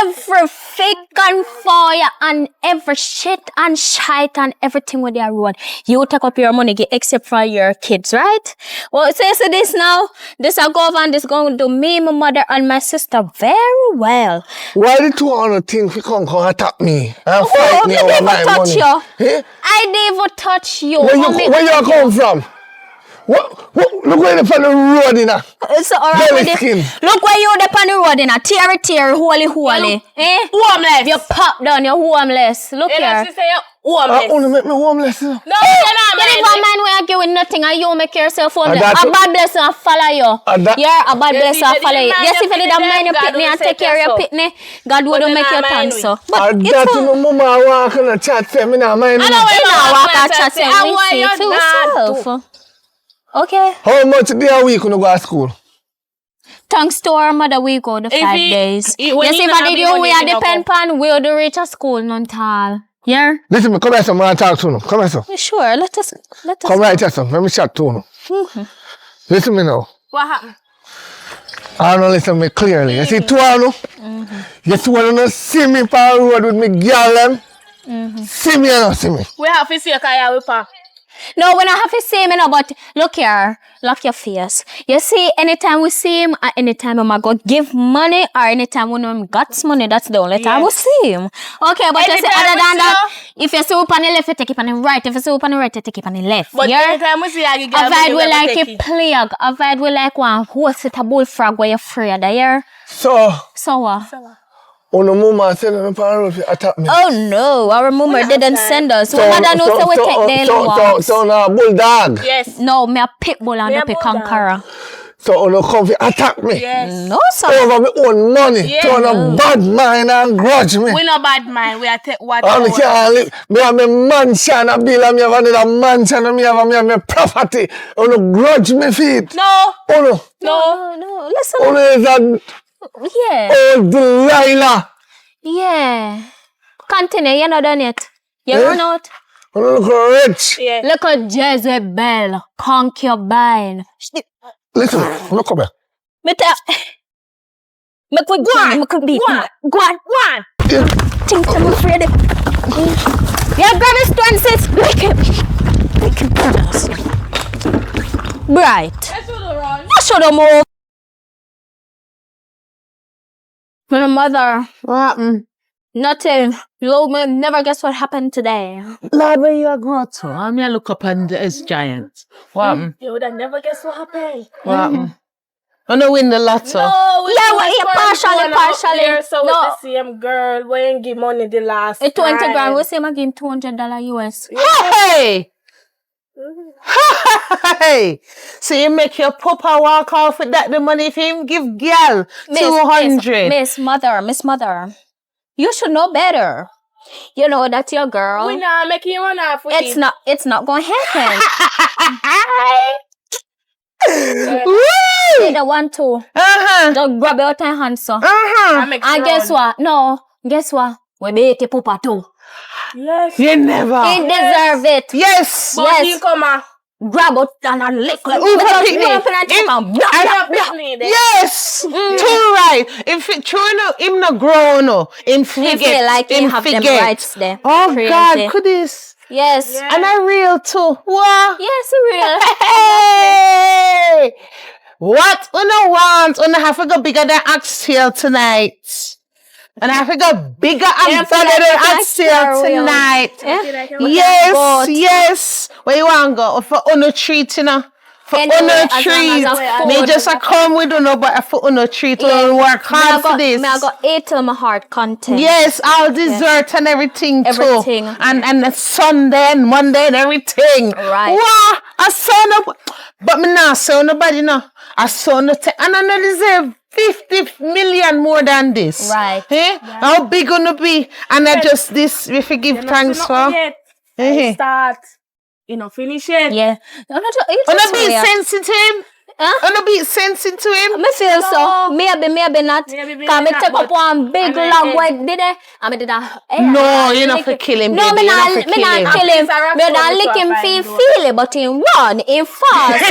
H: Every fake and fire and every shit and shite and everything with their road. You take up your money, except for your kids, right? Well, so this now, this I go and this going to do me, my mother, and my sister very well.
D: Why the 200 things you come attack me and fight me over my money?
H: You.
D: Eh?
H: I never touch you.
D: Where you come from? What? Look where you're on the road, you know.
H: It's alright with it. Look where you're on the road, you know. Tear, holy. Eh?
B: Homeless.
H: You pop down, you're homeless. Look here.
B: Homeless.
D: I want to make me homeless.
B: No, you're not,
H: you never man where you get with nothing and you make yourself homeless. A bad blessing will follow you. You're a bad blessing will follow you. Yes, if you did a mind your pitney and take care of your pitney, God wouldn't make you thanks so. But
D: it's that my mama walk on a chat for me now, mind me.
H: I don't walk on a chat for me. See it to yourself. Okay.
D: How much day a week when you go to school?
H: Thanks to our mother, we go the 5 days. Yes, if I did you, we are depend on we'll do reach a school, none tall. Yeah?
D: Listen, me come here, son. I talk to you. Come here, son.
H: Sure, let us.
D: Come right here, son. Let me chat to you. Listen me now.
B: What happened?
D: I don't listen to me clearly. You see, two of you? You see, when you see me on the road with me girl, see me or not see me?
B: We have to see a car with pa.
H: No, we don't have to see him, no, but look here, lock your face. You see, anytime we see him, or anytime I'm going to give money, or anytime we know him got money, that's the only time we see him. Okay, but you see, other than that, if you see up on the left, you take it on the right. If you see up on the right, you take it on the left.
B: But
H: yeah?
B: anytime we see you get
H: avoid we like a plague. Avoid we like one horse with a bullfrog where you're afraid, yeah?
D: So
H: what?
D: Oh, no, mama said on the road to attack me.
H: Oh no, our mama didn't send us. We mother knows so we take daily walks.
D: So now bulldog.
B: Yes.
H: No, me a pit bull and a conqueror.
D: So you come to attack me.
B: Yes.
H: No, sir.
D: Over my own money.
B: Yes.
D: So you bad mind and grudge me.
B: We no bad mind. We are take what
D: I can't live. Me have my mansion, a bill, and me have another mansion, and me have my property. You grudge me feet.
B: No.
D: Oh
H: No. Listen.
D: no is that.
H: Yeah.
D: Oh, Delilah.
H: Yeah. Continue, you're not done yet. You run out.
D: You look rich.
B: Yeah.
H: Look at Jezebel, concubine.
D: Listen, look up here.
H: Me could beat him. Go on.
D: Yeah.
H: Think I'm afraid of. Yeah, grab his 26. Wicked brothers. Bright. You should have moved. My mother.
A: What happened?
H: Nothing. You will never guess what happened today.
A: Lord, where you grow to? I'm here look up and it's giant. What happened?
C: You would have never guess what happened.
A: What happened? I know win the lotto.
C: No, we
H: Yeah,
C: was
H: well, yeah,
C: friends
H: partially,
C: going out
H: partially.
C: there, so
H: No.
C: with the same girl, we ain't give money the last
H: A 20
C: time.
H: grand, we say I give $200 US.
A: Hey! Hey! So you make your papa walk off with that the money if him give girl 200.
H: Miss Mother. You should know better. You know that your girl.
C: We not making you run off with
H: It's not going to happen.
A: Woo!
H: You don't want to. Just grab your time hand, so. And guess what? No. Guess what? We beat your papa too.
C: Yes.
A: You never.
H: He deserve it.
A: Yes.
C: But
H: Yes.
C: you come on.
H: Grab it and a lick. Like,
A: Ooh,
H: because
A: pick
H: you
A: me.
H: don't feel like you can blah,
C: I
H: blah,
C: have
H: blah.
C: me there.
A: Yes. Too right. If it true no, him no grow no. Him
H: He
A: forget.
H: feel like he
A: him
H: have them
A: forget.
H: rights there.
A: Oh
H: Crazy.
A: God, could this?
H: Yes.
C: Yeah.
A: And I real too. What?
H: Yes, real.
A: Hey! What? Una want? Una have to go bigger than Oxtail tonight. And I have to go bigger and
H: feel
A: better
H: like
A: than
H: you can
A: Oxtail
H: share with-
A: tonight.
H: Yeah.
A: Yes,
H: But-
A: yes. Where you want to go? For Una treat, you know? For
H: Anyway,
A: Una
H: as long
A: treat.
H: as I
A: Me
H: food-
A: just a come with Una, but for Una treat. We'll work hard for this.
H: I got 8 till my heart content.
A: Yes, all dessert and everything,
H: Everything.
A: too. And a Sunday and Monday and everything.
H: Right.
A: Wow, I saw no, but me not saw nobody no. I saw no, and I know deserve 50 million more than this.
H: Right.
A: Eh? How big gonna be? And I just this we forgive thanks for.
C: Yet.
A: Eh.
C: Start. You know, finish it.
H: Yeah. No, you
A: Wanna
H: just
A: be
H: weird.
A: sensitive?
H: Huh?
A: Wanna be sensitive to him?
H: Me feel so. Maybe not.
C: Maybe
H: Cause me
C: not,
H: take up
C: but-
H: one big
C: and
H: log
C: I-
H: boy did it. And me did that.
A: No, you're not for kill him,
H: No,
A: baby.
H: me
A: You're
H: not
A: not for kill him.
H: kill him.
C: Please, I
H: Me not
C: rock
H: lick
C: so
H: him
C: I
H: feel
C: find
H: feel it, but him run, him fast.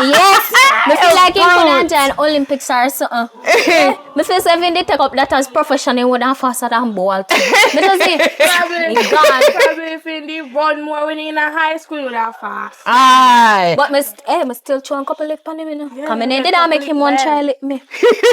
H: Yes. Me feel like him could join Olympics or something. Yeah. Me feel so if he take up that as profession, he would have faster than Bolt. Because he gone.
C: Probably if he run more when he in a high school, he would have fast.
A: Aye.
H: But me still chew a couple lick on him, you know.
C: Yeah,
H: Come in,
C: yeah,
H: did I make
C: couple
H: him
C: lick
H: one
C: well.
H: try lick me?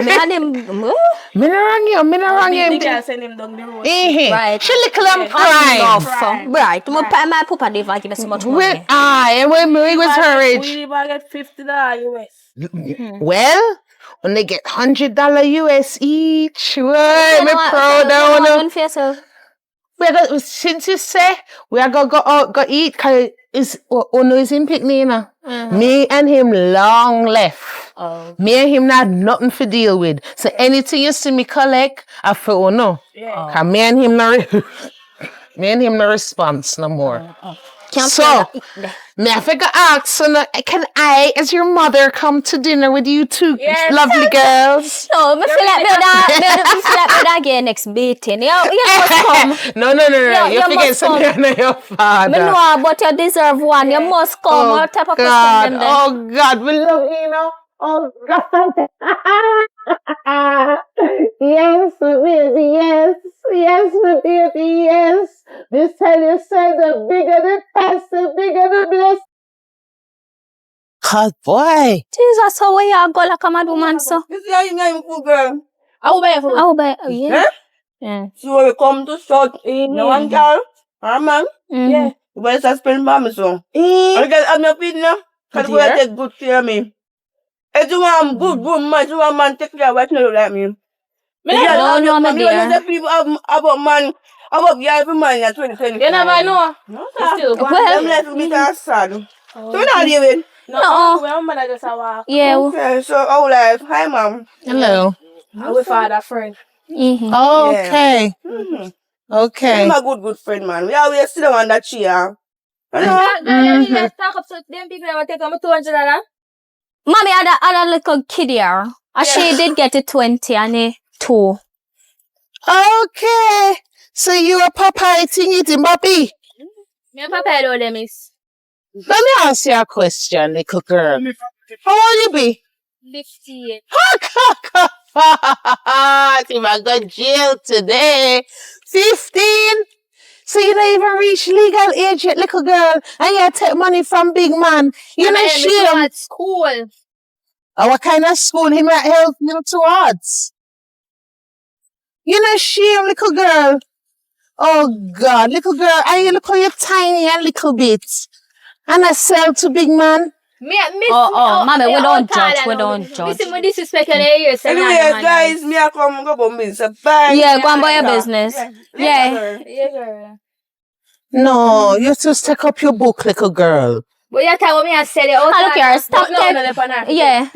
H: Me and him.
A: Me not wrong you, me not wrong
C: The
A: you.
C: girl send him down the road.
H: Right.
A: She little and
H: Enough.
A: crying.
H: Right. My papa didn't give me so much
A: When,
H: money.
A: and when we was her age.
C: We never get $50 US.
A: Well, when they get $100 US each, well, me proud of you.
H: One for yourself.
A: We are go, since you say we are go out go eat, cause it's Uno is in picnic, you know. Me and him long left.
H: Oh.
A: Me and him not nothing to deal with. So anything you see me collect, I for Uno.
C: Yeah.
A: Cause me and him no response no more. So, me I figure ask, so now, can I, as your mother, come to dinner with you two
C: Yes.
A: lovely girls?
H: No, me feel like me that again next meeting. You must come.
A: No. You
H: you
A: forget
H: must come.
A: something on your father.
H: Me know, but you deserve one. You must come.
A: Oh
H: What type of
A: God,
H: question them there?
A: oh God, we love you, you know. Oh God. Yes, baby, yes, baby, yes. This time you said the bigger the test, the bigger the bless. God, boy.
H: Jesus, how we are go like a mad woman, so.
G: You see how you know food, girl?
C: I will buy it for
H: Oh, but yeah.
G: Eh?
H: Yeah.
G: So we come to short. No one girl. Her man.
H: Mhm.
C: Yeah.
G: You better start spending by me, so. I get I'm your feet now. Cause we
C: Dear.
G: take good care of me. If you want good woman, you want man take care of wife, no like me.
C: Me not
H: No, my
G: You
H: dear.
G: know the people about man, about girl for man in 2020.
C: You never know.
G: No,
C: You still go.
G: Them life will be that sad. So we not living.
C: No. My mother just a walk.
H: Yeah.
G: Okay, so our life. Hi, mom.
A: Hello.
C: Our father friend.
H: Mhm.
A: Okay.
G: Mm-hmm.
A: Okay.
G: I'm a good friend, man. We always sit down on that chair. You know?
C: Let's talk up to them people that will take $200.
H: Mommy had a little kid here. And she did get a 20 and a 2.
A: Okay. So you are papa eating it, Mbappé?
C: Me and Papa know them is
A: Let me ask you a question, little girl. How old you be?
C: 58.
A: If I go jail today, 15. So you don't even reach legal age yet, little girl, and you take money from big man. You know shame.
B: At school.
A: Oh, what kind of school he might help you towards? You know shame, little girl. Oh God, little girl, and you look how you're tiny a little bit. And I sell to big man.
H: Mommy, we don't judge.
B: Miss me disrespect your ears.
G: Anyways, guys, me I come go for me. So bye.
H: Yeah, go on by your business.
B: Yeah, girl.
A: No, you just take up your book, little girl.
B: But you tell me I said it.
H: Look here, stop
B: Yeah.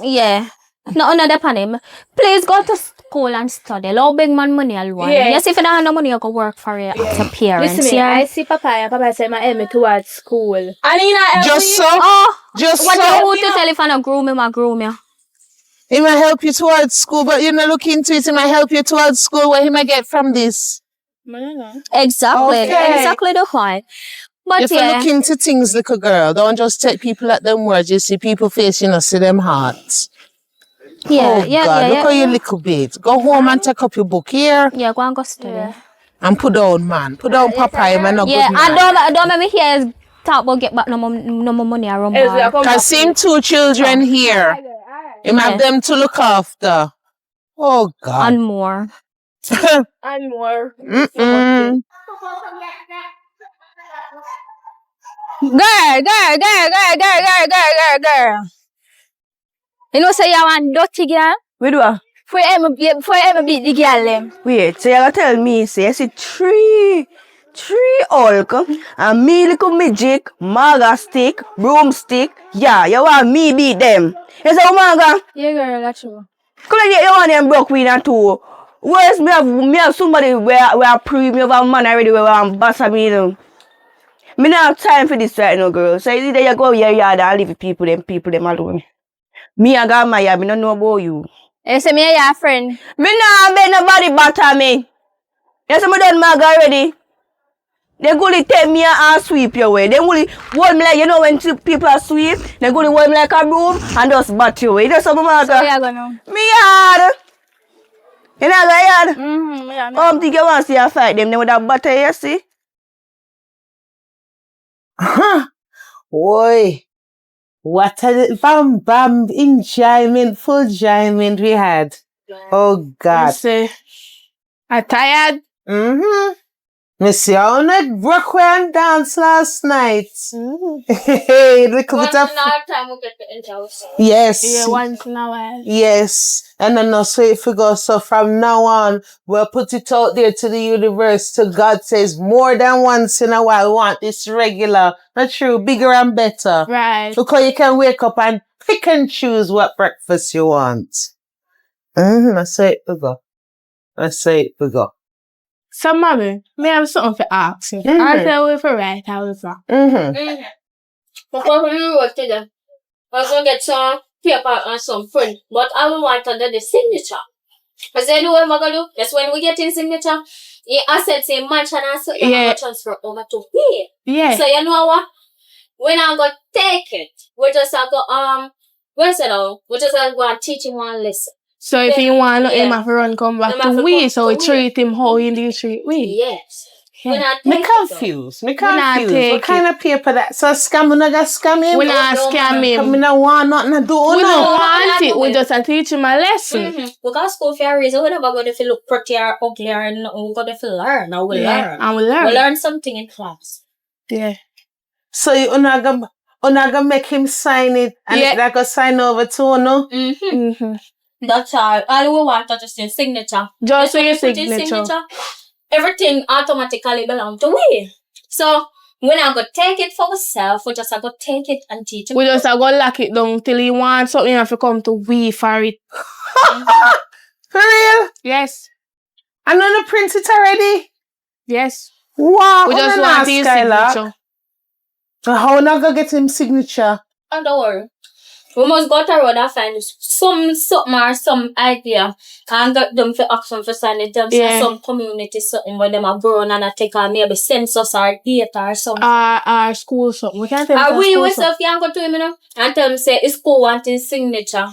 H: Yeah. No, another pan him. Please go to school and study. Low big man money alone.
B: Yeah.
H: Yes, if you don't have no money, you go work for your parents.
B: Listen,
H: Yeah.
B: I see Papa and Papa said my help me towards school.
A: Just so?
H: Oh,
A: Just
H: what
A: so?
H: you to tell if I no groom him, I groom you.
A: He might help you towards school, but you not look into it. He might help you towards school. What he might get from this?
H: Exactly.
A: Okay.
H: Exactly the point. But
A: If you
H: yeah.
A: look into things, little girl, don't just take people at them words. You see people face, you know, see them hearts.
H: Yeah,
A: Oh God, look how you little bit. Go home and take up your book here
H: Yeah, go and go study.
A: and put down, man. Put down Papa, him and not
H: Yeah,
A: good man.
H: and don't make me hear talk about get back no more money around bar.
A: Cause same 2 children here. Him have them to look after. Oh God.
H: And more.
B: And more.
A: Mm-mm.
H: Girl. You know say you want dirty girl?
G: We do a.
B: For ever beat the girl them.
G: Wait, so you gotta tell me, say, I see three Hulk, and me little magic, maga stick, broomstick. Yeah, you want me beat them. You say, maga,
B: Yeah, girl, that's true.
G: come on, you want them broke queen and two. Where's me have somebody where pre me have a man already where I'm boss me them. Me not have time for this right now, girl. So either you go your yard and leave people them alone. Me I got my yard, me don't know about you.
B: You say me your friend.
G: Me nah bet nobody batter me. You say me done mag already. They gonna take me and sweep your way. They gonna hold me like, you know when people are sweep, they gonna hold me like a broom and just bat your way. You know something matter?
B: So you gonna
G: Me yard. You know the yard?
B: Mm-hmm.
G: Think you want to see a fight them, they would have batter, you see?
A: Boy. What a bam enjoyment, full enjoyment we had. Oh God.
B: Say, I'm tired.
A: Mm-hmm. Me see how not broke and dance last night. Hey, little bit of
B: time we get to enter house.
A: yes.
B: Yeah, once in a while.
A: Yes. And then also if we go, so from now on, we'll put it out there to the universe, to God says more than once in a while. We want this regular, not true, bigger and better.
B: Right.
A: Look how you can wake up and pick and choose what breakfast you want. That's how it will go. That's how it will go.
B: So, mommy, may I have something to ask you?
A: Mhm.
B: I'll tell you for right how it's up.
I: Before we wrote to them, I was going to get some paper and some print, but I will want under the signature. I said, what am I going to do? That's when we get in signature. The assets in mansion and so you're going to transfer over to here.
B: Yeah.
I: So you know what? When I'm going to take it, we just go, we just go and teach him one lesson.
B: So if you want him
I: Yeah.
B: have to run come back
I: Him have
B: to
I: to
B: we,
I: come
B: so we
I: to we.
B: treat him how he do treat we.
I: Yes.
B: Yeah.
I: When I
A: Me
I: take
A: confused. Me
B: not
A: confused.
B: take
A: What kind of paper that? So scam, we not just scam him?
B: We not scam
A: Me
B: him.
A: not want nothing to do.
B: We
A: No.
B: don't want
I: no,
B: it.
I: no,
B: We
I: no.
B: just teach him a lesson.
I: Because school for a reason, we never going to look pretty or ugly or nothing. We're going to learn. Now we learn.
B: And we learn.
I: We learn something in class.
B: Yeah.
A: So you not gonna make him sign it and
B: Yeah.
A: that go sign over to you, no?
B: Mm-hmm.
I: That's all. All we want is just your signature.
B: Just
I: when
B: your
I: you put your
B: signature.
I: everything automatically belongs to we. So when I go take it for myself, we just go take it and teach him.
B: We just go lock it down till he wants something have to come to we for it.
A: For real?
B: Yes.
A: I'm gonna print it already.
B: Yes.
A: Wow.
B: We just want his signature.
A: How not gonna get him signature?
I: And don't worry. We must go to road and find something or some idea and get them for action for sign it. Them
B: Yeah.
I: some community something where them are grown and I take on maybe census or data or something.
B: Our school something. We can't tell
I: Are
B: him
I: we
B: school
I: yourself can go to him, you know, and tell him say his school wanting signature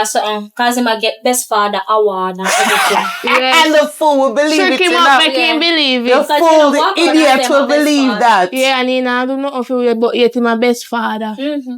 I: something. Cause him a get best father award and everything.
A: And the fool will believe
C: Trick
A: it.
C: him
A: you
C: up,
A: know.
C: make him believe
A: The
C: it.
A: fool, the idiot will believe that.
C: Yeah, and he not do nothing for you, but yet him my best father.
I: Mm-hmm.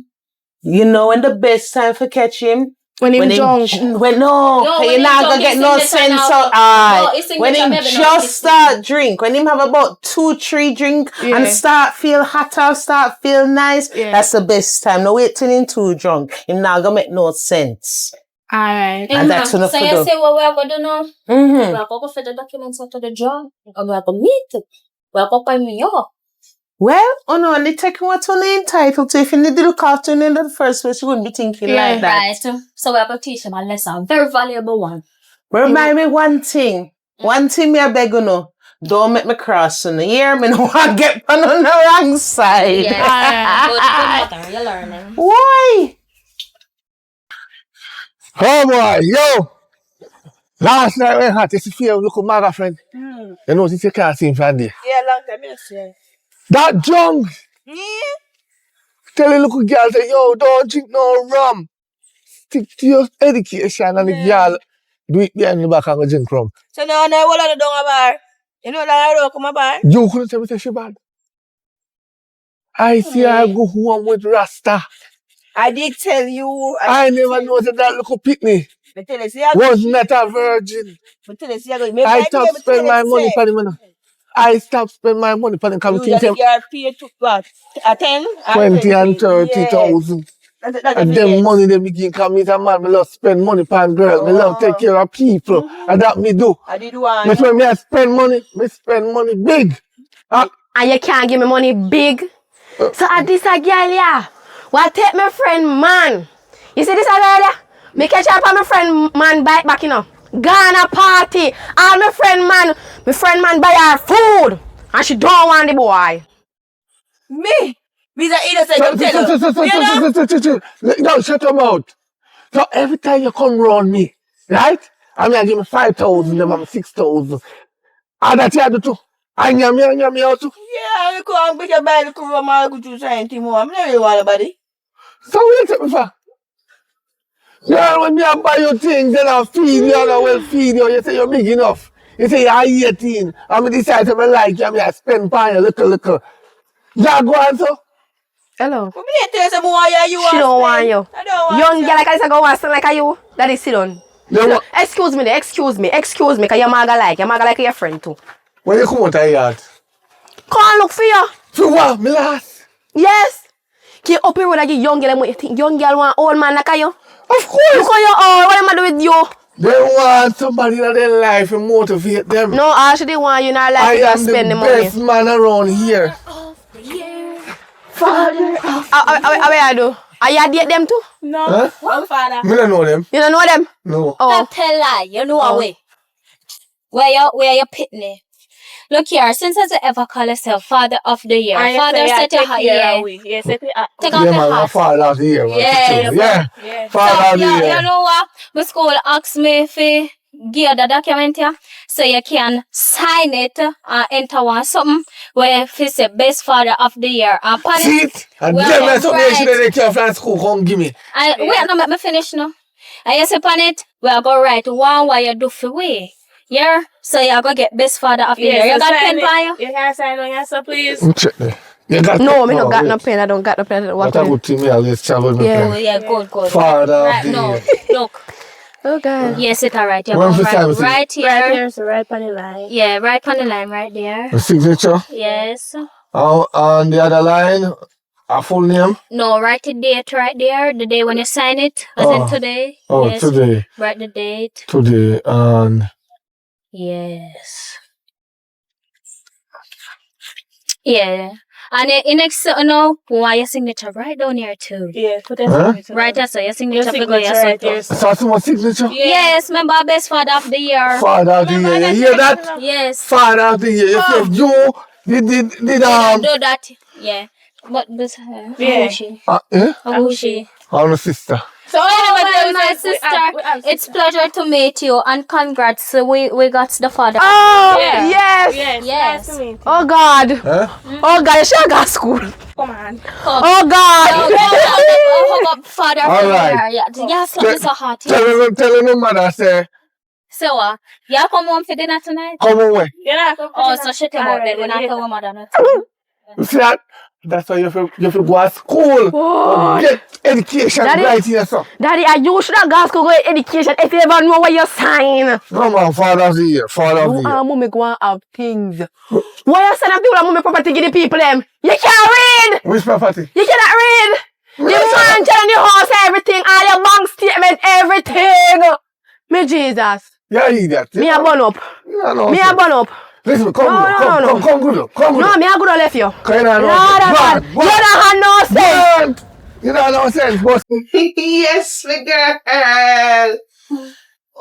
A: You know when the best time for catch him?
C: When him drunk.
A: When you're not gonna get no sense of when him just start drink, when him have about 2-3 drink and start feel hotter, start feel nice, that's the best time. No wait till him too drunk. Him not gonna make no sense.
C: Alright.
A: And that's enough
I: So
A: to
I: you
A: do.
I: see what we are going to do now?
A: Mm-hmm.
I: We are going to fit the documents out to the job. And we are going to meet. We are going to pay me up.
A: Well, only taking what's only entitled to. If you need to look after him in the first place, you wouldn't be thinking like that.
I: Right. So we are going to teach him a lesson. Very valuable one.
A: Remind me one thing. One thing me I beg you know. Don't make me cross on the year. Me no want to get on the wrong side.
I: Yes. You're learning.
A: Why?
D: Oh boy, yo! Last night we had this fear look at my friend. You know, this you can't see him from there.
G: Yeah, long time, yes.
D: That drunk! Tell a little girl, say, yo, don't drink no rum. Stick to your education and the girl do it behind the back and go drink rum.
G: So now, what are the down a bar? You know that I don't come a bar?
D: You couldn't tell me that she bad. I see her go home with Rasta.
G: I did tell you.
D: I never know that little pitney
G: I tell you, see, I
D: was not a virgin.
G: tell you, see,
D: I stopped spending my money for them. I stopped spending my money for them. Come
G: you
D: think
G: get paid to what? 10?
D: 20 and 30,000. And them money they begin come meet a man. Me love spend money on girl. Me love take care of people. And that me do.
G: I did one.
D: But when I spend money big.
C: And you can't give me money big. So at this a girl, yeah. Well, take my friend man. You see this a girl, yeah? Me catch up on my friend man bike back, you know. Ghana party. All my friend man buy her food. And she don't want the boy.
G: Me? These are innocent,
D: No, shut your mouth. So every time you come round me, right? I mean, I give me 5,000, them I'm 6,000. And that's the other too. I yam out too.
G: Yeah, you can't be a bad crew of my good to say anything more. I'm not really want buddy.
D: So what you take me for? Girl, when me I buy you things, then I feed you and I will feed you. You say you're big enough. You say you're 18. And me decide to like you, I spend upon you little. Yeah, go on, so.
C: Hello.
G: But me tell you some more you
C: She don't want you.
G: I don't want
C: Young girl like I go want something like you. That is sit down. Excuse me, excuse me, cause your maga like your friend too.
D: When you come out of yard?
C: Come look for you.
D: For what, me last?
C: Yes. Can you up here with like a young girl and what you think young girl want old man like you?
D: Of course.
C: Look on your old, what am I do with you?
D: They want somebody in their life to motivate them.
C: No, actually they want you in our life to spend the money.
D: I am the best man around here.
C: Father of I do? Are you date them too?
G: No.
D: Huh?
G: One father.
D: Me don't know them.
C: You don't know them?
D: No.
C: Oh.
I: Tell lie. You know away. Where you pitney? Look here, since has you ever call yourself Father of the Year? Father set your hat. Yeah. Take off your hat.
D: Father of the Year.
I: Yeah.
D: Father of the Year.
I: You know what? My school asked me if give the document here so you can sign it and enter one something where if it's the best Father of the Year. And
D: see it? And them that's what they came from school come give me.
I: Wait, no, let me finish now. And you see upon it, we are going to write one what you do for we. Yeah, so you go get best Father of the Year. You got pen by you?
G: You can sign on yourself, please.
D: Check there.
C: No, me don't got no pen. I don't got no pen.
D: What a good thing, me always travel with
C: Yeah.
I: Oh, yeah, good.
D: Father of
I: Right,
D: the
I: no,
D: Year.
I: look.
C: Oh God.
I: Yes, it's alright. You're
D: One
I: going
D: for time,
I: right here.
G: Right here, so right on the line.
I: Yeah, right on the line, right there.
D: The signature.
I: Yes.
D: On the other line, a full name.
I: No, write the date right there. The day when you sign it. As in today.
D: Oh,
I: Yes.
D: today.
I: Write the date.
D: Today, and
I: Yes. Yeah. And in next, no, why your signature right down here too.
G: Yeah, put
I: Right there, so your signature.
G: Your
I: go your
G: signature right
I: signature.
G: there.
D: so that's my signature.
I: Yes, remember best Father of the Year.
D: Father of the Year. You hear that?
I: Yes.
D: Father of the Year. You did
I: Do that. Yeah. But this
G: Yeah.
I: Who's she?
D: I'm a sister.
G: So
I: Well, my sister, it's pleasure to meet you and congrats. We got the father.
C: Oh
G: Yeah.
C: yes.
G: Yes.
I: Yes.
G: Nice to meet you.
C: Oh God.
D: Huh?
C: Oh God, you should go to school.
G: Come on.
C: Oh God.
H: but father,
D: All right.
H: yeah, something so hot.
D: Tell her mother, say,
H: So what? Yeah, come home for dinner tonight?
D: come away.
H: Yeah. Oh, so shut him out then. We're not tell mother not.
D: You see that? That's why you have to go to school. Get education right here, so.
C: Daddy, you should have gone to school get education if you ever know what you sign.
D: Come on, Father of the Year. Father of the Year.
C: Mommy go and have things. Why you send people that mommy property give the people them? You can't read!
D: Which property?
C: You cannot read! The mansion and the house, everything, all your bank statement, everything! Me Jesus.
D: Yeah, idiot.
C: Me a burn up.
D: Yeah, no,
C: Me a burn up.
D: Listen, come good.
C: No, me a good left you.
D: You don't
C: have no sense.
D: You don't have no sense, boss.
A: Yes, my girl.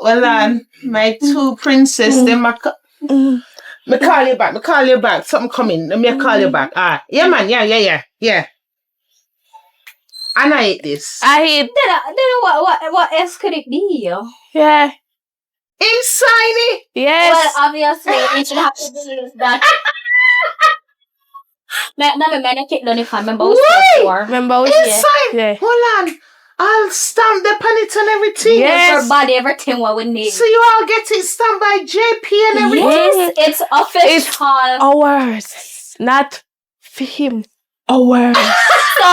A: Well, my two princess, them me call you back. Something coming. Let me call you back. Yeah, man. Yeah. And I hate this.
H: Then what else could it be?
C: Yeah.
A: Inside it.
C: Yes.
H: Well, obviously, it should have to do that. Remember
A: Inside.
C: Yeah.
A: Hold on. I'll stamp the pan it and everything.
H: Yes. Body, everything what we need.
A: So you all get it stamped by JP and everything?
H: Yes, it's official.
C: It's ours. Not for him. Ours.
H: So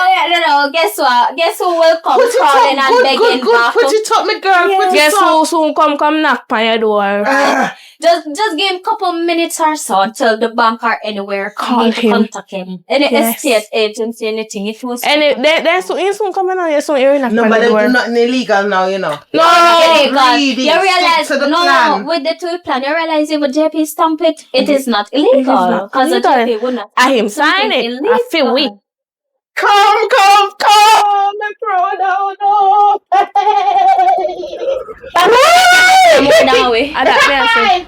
H: yeah, guess what? Guess who will come crawling and begging back?
A: Put it up, my girl. Put it
C: Guess
A: up.
C: who soon come knock on your door?
H: Just give him a couple minutes or so until the bank or anywhere
C: Call him.
H: contact him. Any estate agency, anything. If he was
C: They soon coming on you soon hearing knock
A: No,
C: on
A: but
C: the
A: they
C: door.
A: do nothing illegal now, you know.
C: No.
A: Read it,
H: you realize
A: stick to the plan.
H: with the two plan, you realize if a JP stamp it, it is not illegal. Because the JP would not.
C: I him sign it. I feel weak.
A: Come, my brother, no.
H: Now we.
C: I